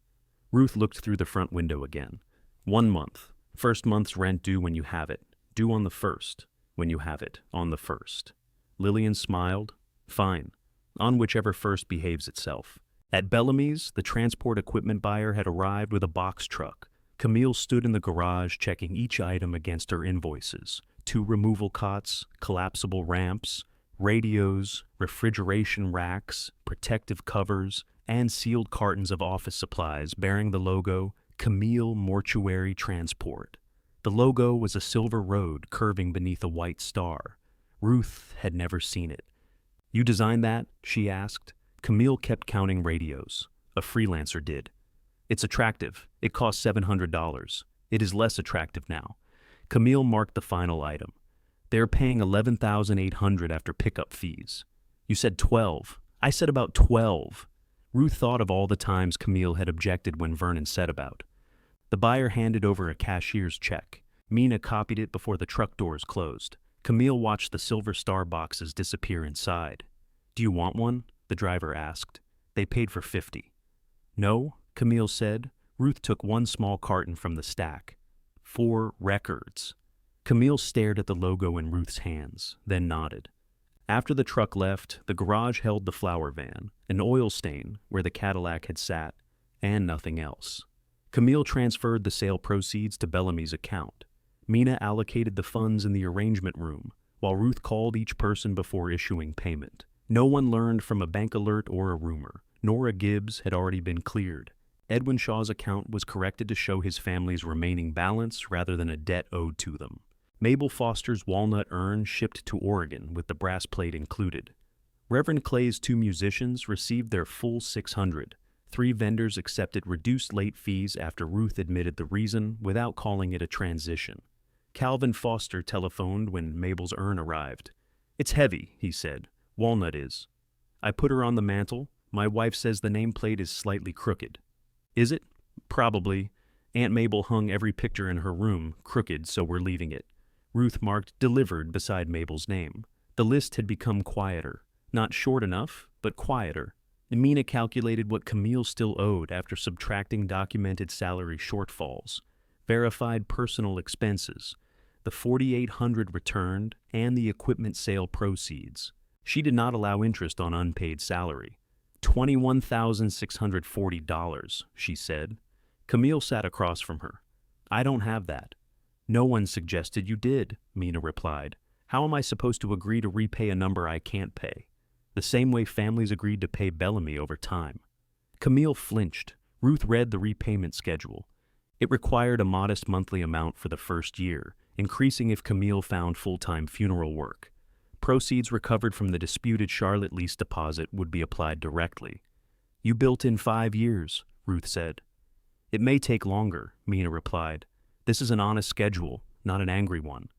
Ruth looked through the front window again. 1 month. First month's rent due when you have it. Due on the 1st. When you have it. On the 1st. Lillian smiled. Fine. On whichever first behaves itself. At Bellamy's, the transport equipment buyer had arrived with a box truck. Camille stood in the garage checking each item against her invoices. 2 removal cots, collapsible ramps, radios, refrigeration racks, protective covers, and sealed cartons of office supplies bearing the logo Camille Mortuary Transport. The logo was a silver road curving beneath a white star. Ruth had never seen it. You designed that? She asked. Camille kept counting radios. A freelancer did. It's attractive. It cost $700. It is less attractive now. Camille marked the final item. They're paying $11,800 after pickup fees. You said 12. I said about 12. Ruth thought of all the times Camille had objected when Vernon said about. The buyer handed over a cashier's check. Mina copied it before the truck doors closed. Camille watched the silver star boxes disappear inside. Do you want one? The driver asked. They paid for 50. No, Camille said. Ruth took 1 small carton from the stack. 4 records. Camille stared at the logo in Ruth's hands, then nodded. After the truck left, the garage held the flower van, an oil stain where the Cadillac had sat, and nothing else. Camille transferred the sale proceeds to Bellamy's account. Mina allocated the funds in the arrangement room, while Ruth called each person before issuing payment. No one learned from a bank alert or a rumor. Nora Gibbs had already been cleared. Edwin Shaw's account was corrected to show his family's remaining balance rather than a debt owed to them. Mabel Foster's walnut urn shipped to Oregon with the brass plate included. Reverend Clay's 2 musicians received their full $600. 3 vendors accepted reduced late fees after Ruth admitted the reason without calling it a transition. Calvin Foster telephoned when Mabel's urn arrived. It's heavy, he said. Walnut is. I put her on the mantle. My wife says the nameplate is slightly crooked. Is it? Probably. Aunt Mabel hung every picture in her room crooked, so we're leaving it. Ruth marked delivered beside Mabel's name. The list had become quieter. Not short enough, but quieter. Mina calculated what Camille still owed after subtracting documented salary shortfalls, verified personal expenses, the $4,800 returned, and the equipment sale proceeds. She did not allow interest on unpaid salary. $21,640, she said. Camille sat across from her. I don't have that. No one suggested you did, Mina replied. How am I supposed to agree to repay a number I can't pay? The same way families agreed to pay Bellamy over time. Camille flinched. Ruth read the repayment schedule. It required a modest monthly amount for the first year, increasing if Camille found full-time funeral work. Proceeds recovered from the disputed Charlotte lease deposit would be applied directly. "You built in 5 years," Ruth said. "It may take longer," Mina replied. "This is an honest schedule, not an angry one."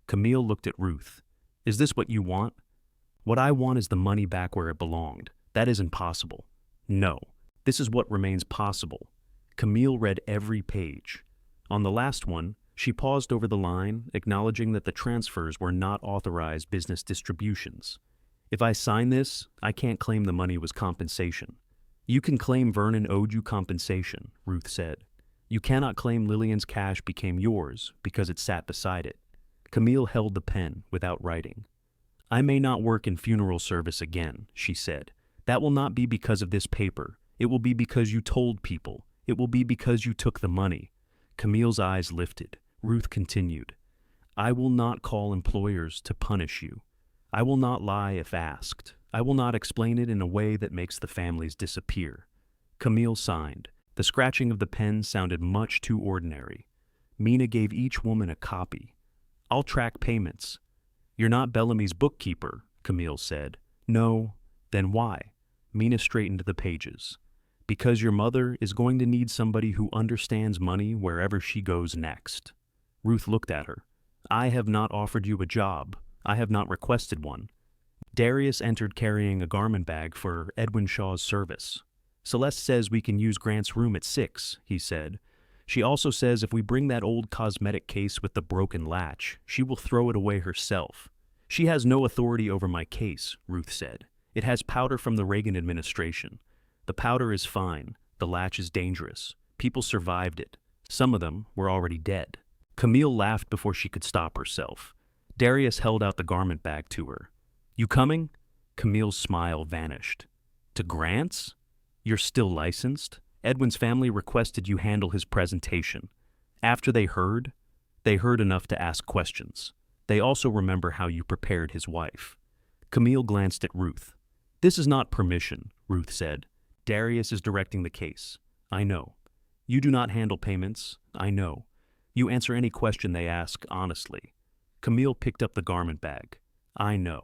Camille looked at Ruth. "Is this what you want?" "What I want is the money back where it belonged. That isn't possible." "No, this is what remains possible." Camille read every page. On the last one, she paused over the line, acknowledging that the transfers were not authorized business distributions. "If I sign this, I can't claim the money was compensation." "You can claim Vernon owed you compensation," Ruth said. "You cannot claim Lillian's cash became yours because it sat beside it." Camille held the pen without writing. "I may not work in funeral service again," she said. "That will not be because of this paper. It will be because you told people. It will be because you took the money." Camille's eyes lifted. Ruth continued, "I will not call employers to punish you. I will not lie if asked. I will not explain it in a way that makes the families disappear." Camille signed. The scratching of the pen sounded much too ordinary. Mina gave each woman a copy. "I'll track payments." "You're not Bellamy's bookkeeper," Camille said. "No." "Then why?" Mina straightened the pages. "Because your mother is going to need somebody who understands money wherever she goes next." Ruth looked at her. "I have not offered you a job. I have not requested one." Darius entered carrying a garment bag for Edwin Shaw's service. "Celeste says we can use Grant's room at 6, he said. "She also says if we bring that old cosmetic case with the broken latch, she will throw it away herself." "She has no authority over my case," Ruth said. "It has powder from the Reagan administration. The powder is fine. The latch is dangerous. People survived it. Some of them were already dead." Camille laughed before she could stop herself. Darius held out the garment bag to her. "You coming?" Camille's smile vanished. "To Grant's? You're still licensed? Edwin's family requested you handle his presentation. After they heard enough to ask questions. They also remember how you prepared his wife." Camille glanced at Ruth. "This is not permission," Ruth said. "Darius is directing the case. I know. You do not handle payments. I know. You answer any question they ask honestly." Camille picked up the garment bag. "I know."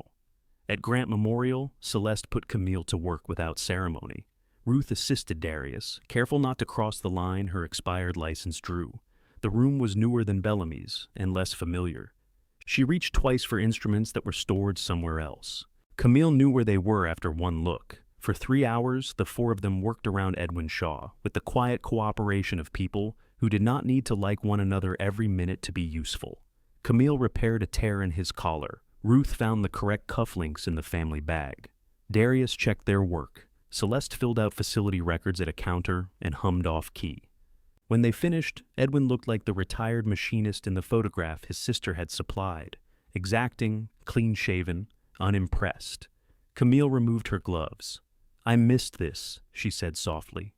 At Grant Memorial, Celeste put Camille to work without ceremony. Ruth assisted Darius, careful not to cross the line her expired license drew. The room was newer than Bellamy's and less familiar. She reached twice for instruments that were stored somewhere else. Camille knew where they were after one look. For 3 hours, the 4 of them worked around Edwin Shaw, with the quiet cooperation of people who did not need to like one another every minute to be useful. Camille repaired a tear in his collar. Ruth found the correct cufflinks in the family bag. Darius checked their work. Celeste filled out facility records at a counter and hummed off-key. When they finished, Edwin looked like the retired machinist in the photograph his sister had supplied, exacting, clean-shaven, unimpressed. Camille removed her gloves. "I missed this," she said softly.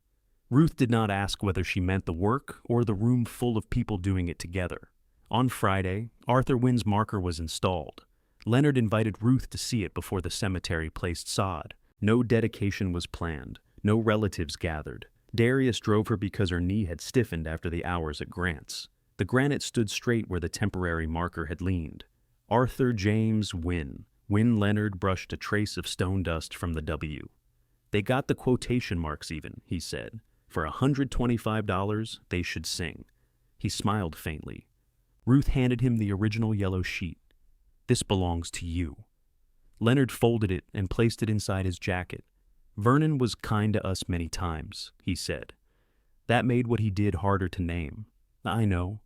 Ruth did not ask whether she meant the work or the room full of people doing it together. On Friday, Arthur Wynn's marker was installed. Leonard invited Ruth to see it before the cemetery placed sod. No dedication was planned. No relatives gathered. Darius drove her because her knee had stiffened after the hours at Grant's. The granite stood straight where the temporary marker had leaned. Arthur James Wynn. Wynn Leonard brushed a trace of stone dust from the W. "They got the quotation marks even," he said. "For $125, they should sing." He smiled faintly. Ruth handed him the original yellow sheet. "This belongs to you." Leonard folded it and placed it inside his jacket. "Vernon was kind to us many times," he said. That made what he did harder to name. "I know.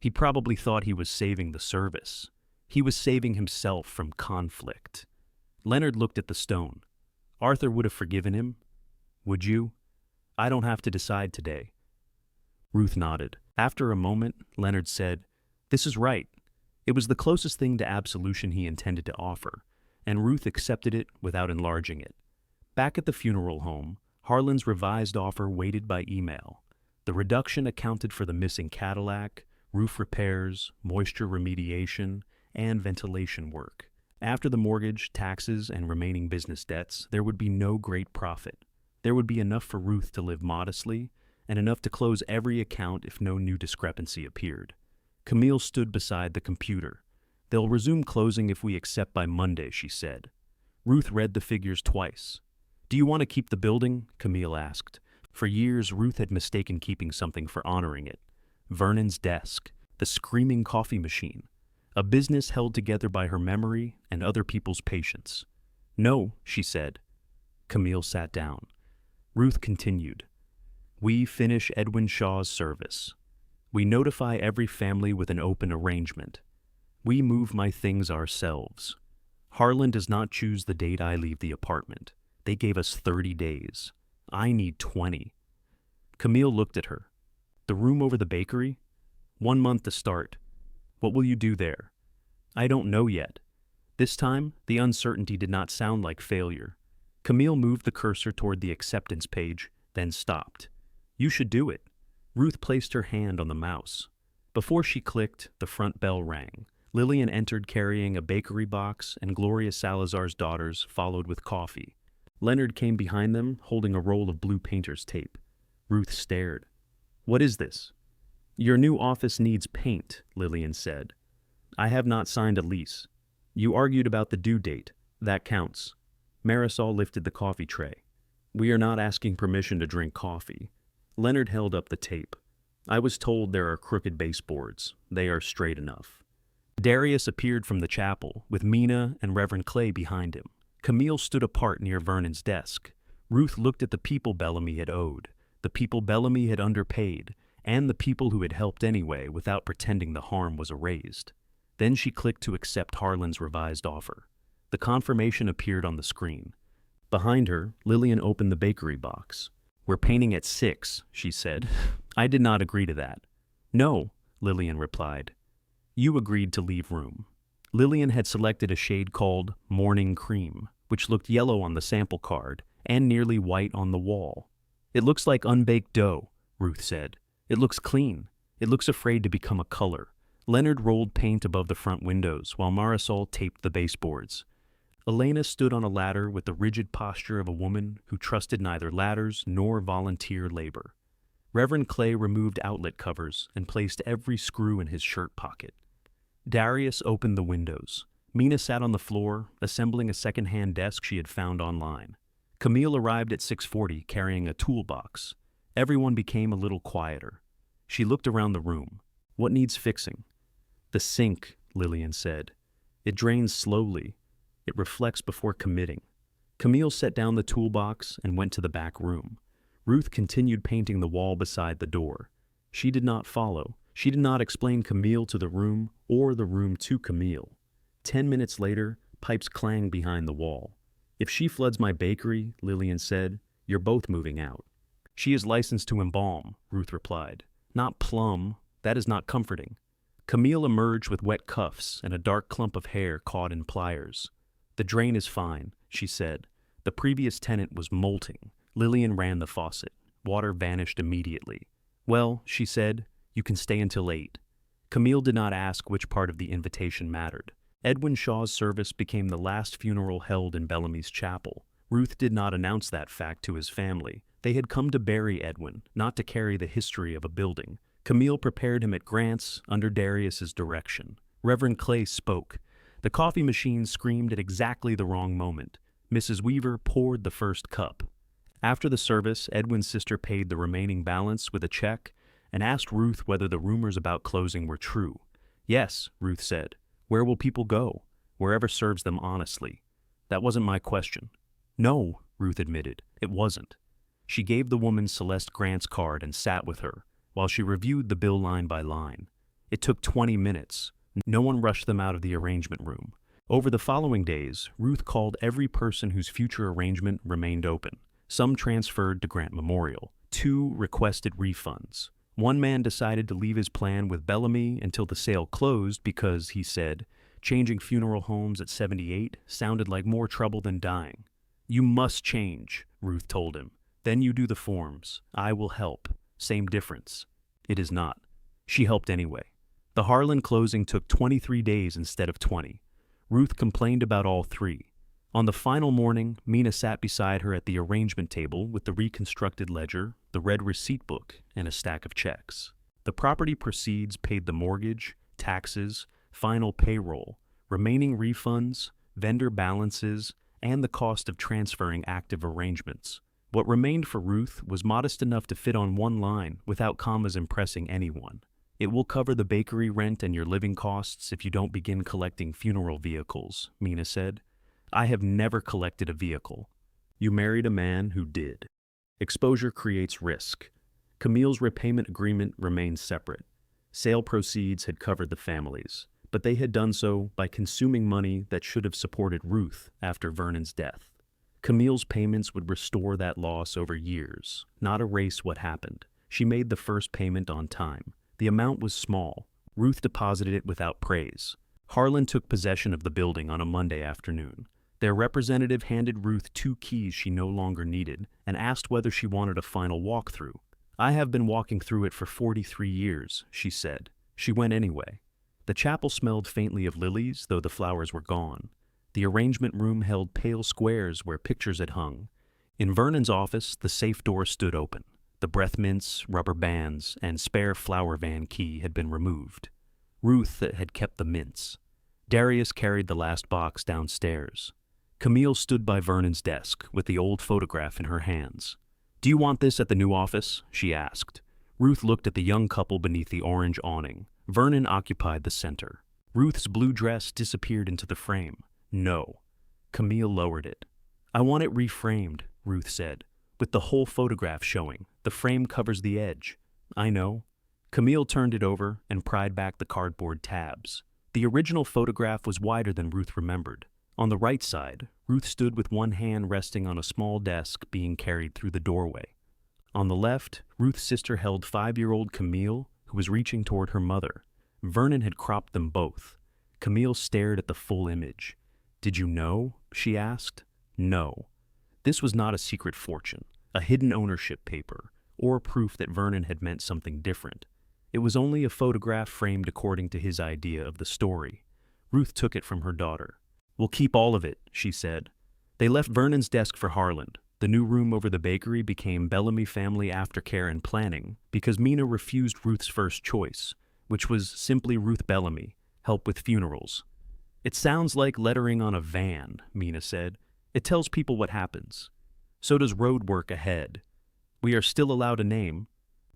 He probably thought he was saving the service. He was saving himself from conflict." Leonard looked at the stone. "Arthur would have forgiven him? Would you?" "I don't have to decide today." Ruth nodded. After a moment, Leonard said, "This is right." It was the closest thing to absolution he intended to offer, and Ruth accepted it without enlarging it. Back at the funeral home, Harlan's revised offer waited by email. The reduction accounted for the missing Cadillac, roof repairs, moisture remediation, and ventilation work. After the mortgage, taxes, and remaining business debts, there would be no great profit. There would be enough for Ruth to live modestly, and enough to close every account if no new discrepancy appeared. Camille stood beside the computer. "They'll resume closing if we accept by Monday," she said. Ruth read the figures twice. "Do you want to keep the building?" Camille asked. For years, Ruth had mistaken keeping something for honoring it. Vernon's desk, the screaming coffee machine, a business held together by her memory and other people's patience. "No," she said. Camille sat down. Ruth continued. "We finish Edwin Shaw's service. We notify every family with an open arrangement. We move my things ourselves. Harlan does not choose the date I leave the apartment. They gave us 30 days. I need 20. Camille looked at her. "The room over the bakery? 1 month to start. What will you do there?" "I don't know yet." This time, the uncertainty did not sound like failure. Camille moved the cursor toward the acceptance page, then stopped. "You should do it." Ruth placed her hand on the mouse. Before she clicked, the front bell rang. Lillian entered carrying a bakery box, and Gloria Salazar's daughters followed with coffee. Leonard came behind them, holding a roll of blue painter's tape. Ruth stared. "What is this?" "Your new office needs paint," Lillian said. "I have not signed a lease. You argued about the due date. That counts." Marisol lifted the coffee tray. "We are not asking permission to drink coffee." Leonard held up the tape. "I was told there are crooked baseboards. They are straight enough." Darius appeared from the chapel, with Mina and Reverend Clay behind him. Camille stood apart near Vernon's desk. Ruth looked at the people Bellamy had owed, the people Bellamy had underpaid, and the people who had helped anyway without pretending the harm was erased. Then she clicked to accept Harlan's revised offer. The confirmation appeared on the screen. Behind her, Lillian opened the bakery box. "We're painting at 6, she said. "I did not agree to that." "No," Lillian replied. "You agreed to leave room." Lillian had selected a shade called Morning Cream, which looked yellow on the sample card and nearly white on the wall. "It looks like unbaked dough," Ruth said. "It looks clean. It looks afraid to become a color." Leonard rolled paint above the front windows while Marisol taped the baseboards. Elena stood on a ladder with the rigid posture of a woman who trusted neither ladders nor volunteer labor. Reverend Clay removed outlet covers and placed every screw in his shirt pocket. Darius opened the windows. Mina sat on the floor, assembling a second-hand desk she had found online. Camille arrived at 6:40 carrying a toolbox. Everyone became a little quieter. She looked around the room. "What needs fixing?" "The sink," Lillian said. "It drains slowly. It reflects before committing." Camille set down the toolbox and went to the back room. Ruth continued painting the wall beside the door. She did not follow. She did not explain Camille to the room or the room to Camille. 10 minutes later, pipes clanged behind the wall. "If she floods my bakery," Lillian said, "you're both moving out." "She is licensed to embalm," Ruth replied. "Not plumb. That is not comforting." Camille emerged with wet cuffs and a dark clump of hair caught in pliers. "The drain is fine," she said. "The previous tenant was molting." Lillian ran the faucet. Water vanished immediately. "Well," she said, "you can stay until 8. Camille did not ask which part of the invitation mattered. Edwin Shaw's service became the last funeral held in Bellamy's chapel. Ruth did not announce that fact to his family. They had come to bury Edwin, not to carry the history of a building. Camille prepared him at Grant's under Darius's direction. Reverend Clay spoke. The coffee machine screamed at exactly the wrong moment. Mrs. Weaver poured the first cup. After the service, Edwin's sister paid the remaining balance with a check and asked Ruth whether the rumors about closing were true. "Yes," Ruth said. "Where will people go?" "Wherever serves them honestly." "That wasn't my question." "No," Ruth admitted, "it wasn't." She gave the woman Celeste Grant's card and sat with her, while she reviewed the bill line by line. It took 20 minutes. No one rushed them out of the arrangement room. Over the following days, Ruth called every person whose future arrangement remained open. Some transferred to Grant Memorial. 2 requested refunds. One man decided to leave his plan with Bellamy until the sale closed because, he said, changing funeral homes at 78 sounded like more trouble than dying. "You must change," Ruth told him. "Then you do the forms. I will help. Same difference." It is not. She helped anyway. The Harlan closing took 23 days instead of 20. Ruth complained about all 3. On the final morning, Mina sat beside her at the arrangement table with the reconstructed ledger, the red receipt book, and a stack of checks. The property proceeds paid the mortgage, taxes, final payroll, remaining refunds, vendor balances, and the cost of transferring active arrangements. What remained for Ruth was modest enough to fit on one line without commas impressing anyone. It will cover the bakery rent and your living costs if you don't begin collecting funeral vehicles, Mina said. I have never collected a vehicle. You married a man who did. Exposure creates risk. Camille's repayment agreement remained separate. Sale proceeds had covered the families, but they had done so by consuming money that should have supported Ruth after Vernon's death. Camille's payments would restore that loss over years, not erase what happened. She made the first payment on time. The amount was small. Ruth deposited it without praise. Harlan took possession of the building on a Monday afternoon. Their representative handed Ruth 2 keys she no longer needed and asked whether she wanted a final walkthrough. I have been walking through it for 43 years, she said. She went anyway. The chapel smelled faintly of lilies, though the flowers were gone. The arrangement room held pale squares where pictures had hung. In Vernon's office, the safe door stood open. The breath mints, rubber bands, and spare flower van key had been removed. Ruth had kept the mints. Darius carried the last box downstairs. Camille stood by Vernon's desk with the old photograph in her hands. Do you want this at the new office? She asked. Ruth looked at the young couple beneath the orange awning. Vernon occupied the center. Ruth's blue dress disappeared into the frame. No. Camille lowered it. I want it reframed, Ruth said, with the whole photograph showing. The frame covers the edge. I know. Camille turned it over and pried back the cardboard tabs. The original photograph was wider than Ruth remembered. On the right side, Ruth stood with one hand resting on a small desk being carried through the doorway. On the left, Ruth's sister held 5-year-old Camille, who was reaching toward her mother. Vernon had cropped them both. Camille stared at the full image. Did you know? She asked. No. This was not a secret fortune, a hidden ownership paper, or proof that Vernon had meant something different. It was only a photograph framed according to his idea of the story. Ruth took it from her daughter. We'll keep all of it, she said. They left Vernon's desk for Harlan. The new room over the bakery became Bellamy Family Aftercare and Planning because Mina refused Ruth's first choice, which was simply Ruth Bellamy, help with funerals. It sounds like lettering on a van, Mina said. It tells people what happens. So does road work ahead. We are still allowed a name.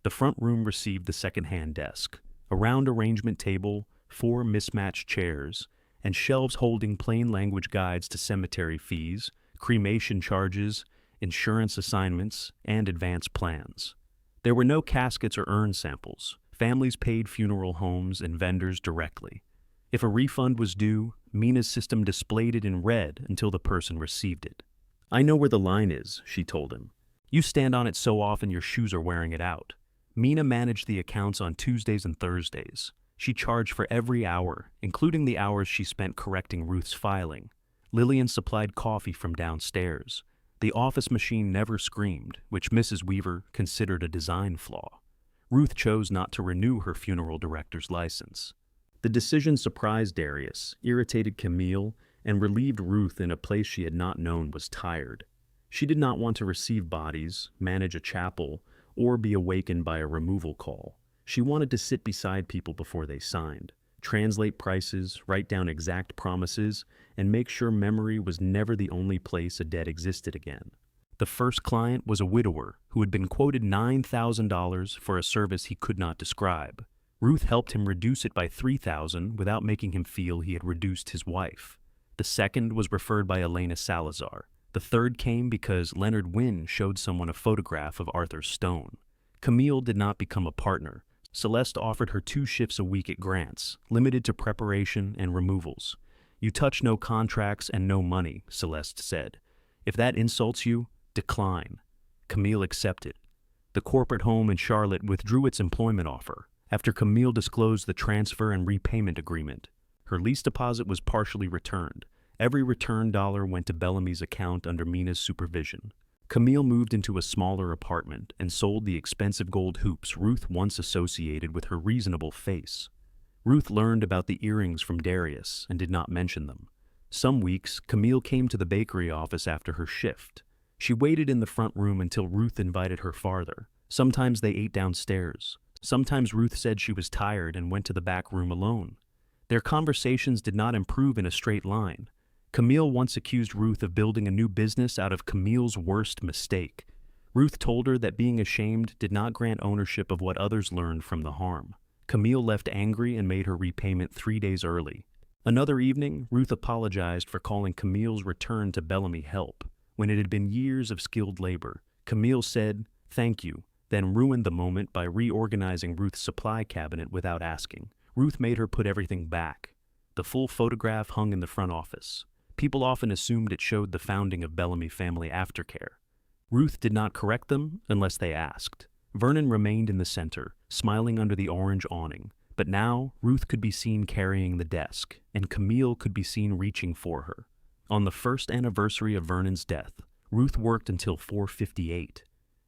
The front room received the second-hand desk, a round arrangement table, 4 mismatched chairs, and shelves holding plain language guides to cemetery fees, cremation charges, insurance assignments, and advance plans. There were no caskets or urn samples. Families paid funeral homes and vendors directly. If a refund was due, Mina's system displayed it in red until the person received it. I know where the line is, she told him. You stand on it so often your shoes are wearing it out. Mina managed the accounts on Tuesdays and Thursdays. She charged for every hour, including the hours she spent correcting Ruth's filing. Lillian supplied coffee from downstairs. The office machine never screamed, which Mrs. Weaver considered a design flaw. Ruth chose not to renew her funeral director's license. The decision surprised Darius, irritated Camille, and relieved Ruth in a place she had not known was tired. She did not want to receive bodies, manage a chapel, or be awakened by a removal call. She wanted to sit beside people before they signed, translate prices, write down exact promises, and make sure memory was never the only place a debt existed again. The first client was a widower who had been quoted $9,000 for a service he could not describe. Ruth helped him reduce it by $3,000 without making him feel he had reduced his wife. The second was referred by Elena Salazar. The third came because Leonard Wynne showed someone a photograph of Arthur Stone. Camille did not become a partner. Celeste offered her 2 shifts a week at Grant's, limited to preparation and removals. You touch no contracts and no money, Celeste said. If that insults you, decline. Camille accepted. The corporate home in Charlotte withdrew its employment offer after Camille disclosed the transfer and repayment agreement. Her lease deposit was partially returned. Every return dollar went to Bellamy's account under Mina's supervision. Camille moved into a smaller apartment and sold the expensive gold hoops Ruth once associated with her reasonable face. Ruth learned about the earrings from Darius and did not mention them. Some weeks, Camille came to the bakery office after her shift. She waited in the front room until Ruth invited her farther. Sometimes they ate downstairs. Sometimes Ruth said she was tired and went to the back room alone. Their conversations did not improve in a straight line. Camille once accused Ruth of building a new business out of Camille's worst mistake. Ruth told her that being ashamed did not grant ownership of what others learned from the harm. Camille left angry and made her repayment 3 days early. Another evening, Ruth apologized for calling Camille's return to Bellamy help. When it had been years of skilled labor, Camille said, "Thank you," then ruined the moment by reorganizing Ruth's supply cabinet without asking. Ruth made her put everything back. The full photograph hung in the front office. People often assumed it showed the founding of Bellamy Family Aftercare. Ruth did not correct them unless they asked. Vernon remained in the center, smiling under the orange awning. But now, Ruth could be seen carrying the desk, and Camille could be seen reaching for her. On the first anniversary of Vernon's death, Ruth worked until 4:58.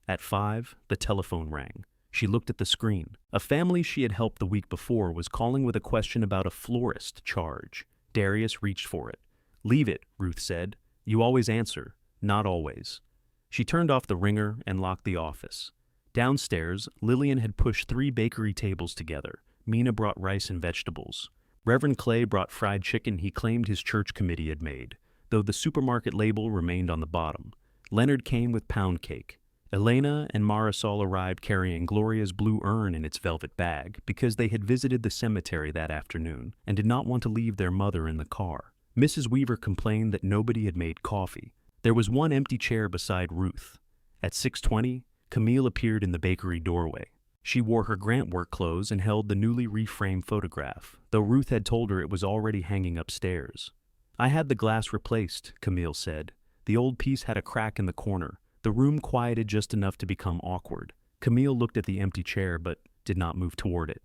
At 5, the telephone rang. She looked at the screen. A family she had helped the week before was calling with a question about a florist charge. Darius reached for it. "Leave it," Ruth said. "You always answer." "Not always." She turned off the ringer and locked the office. Downstairs, Lillian had pushed 3 bakery tables together. Mina brought rice and vegetables. Reverend Clay brought fried chicken he claimed his church committee had made, though the supermarket label remained on the bottom. Leonard came with pound cake. Elena and Marisol arrived carrying Gloria's blue urn in its velvet bag because they had visited the cemetery that afternoon and did not want to leave their mother in the car. Mrs. Weaver complained that nobody had made coffee. There was one empty chair beside Ruth. At 6:20, Camille appeared in the bakery doorway. She wore her grant work clothes and held the newly reframed photograph, though Ruth had told her it was already hanging upstairs. "I had the glass replaced," Camille said. The old piece had a crack in the corner. The room quieted just enough to become awkward. Camille looked at the empty chair but did not move toward it.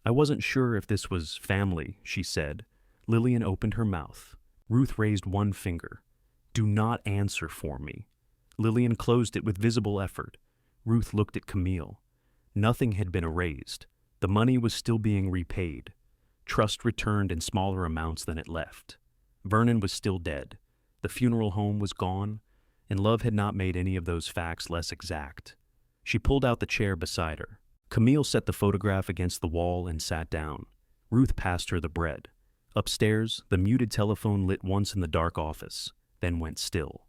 "I wasn't sure if this was family," she said. Lillian opened her mouth. Ruth raised one finger. "Do not answer for me." Lillian closed it with visible effort. Ruth looked at Camille. Nothing had been erased. The money was still being repaid. Trust returned in smaller amounts than it left. Vernon was still dead. The funeral home was gone, and love had not made any of those facts less exact. She pulled out the chair beside her. Camille set the photograph against the wall and sat down. Ruth passed her the bread. Upstairs, the muted telephone lit once in the dark office, then went still.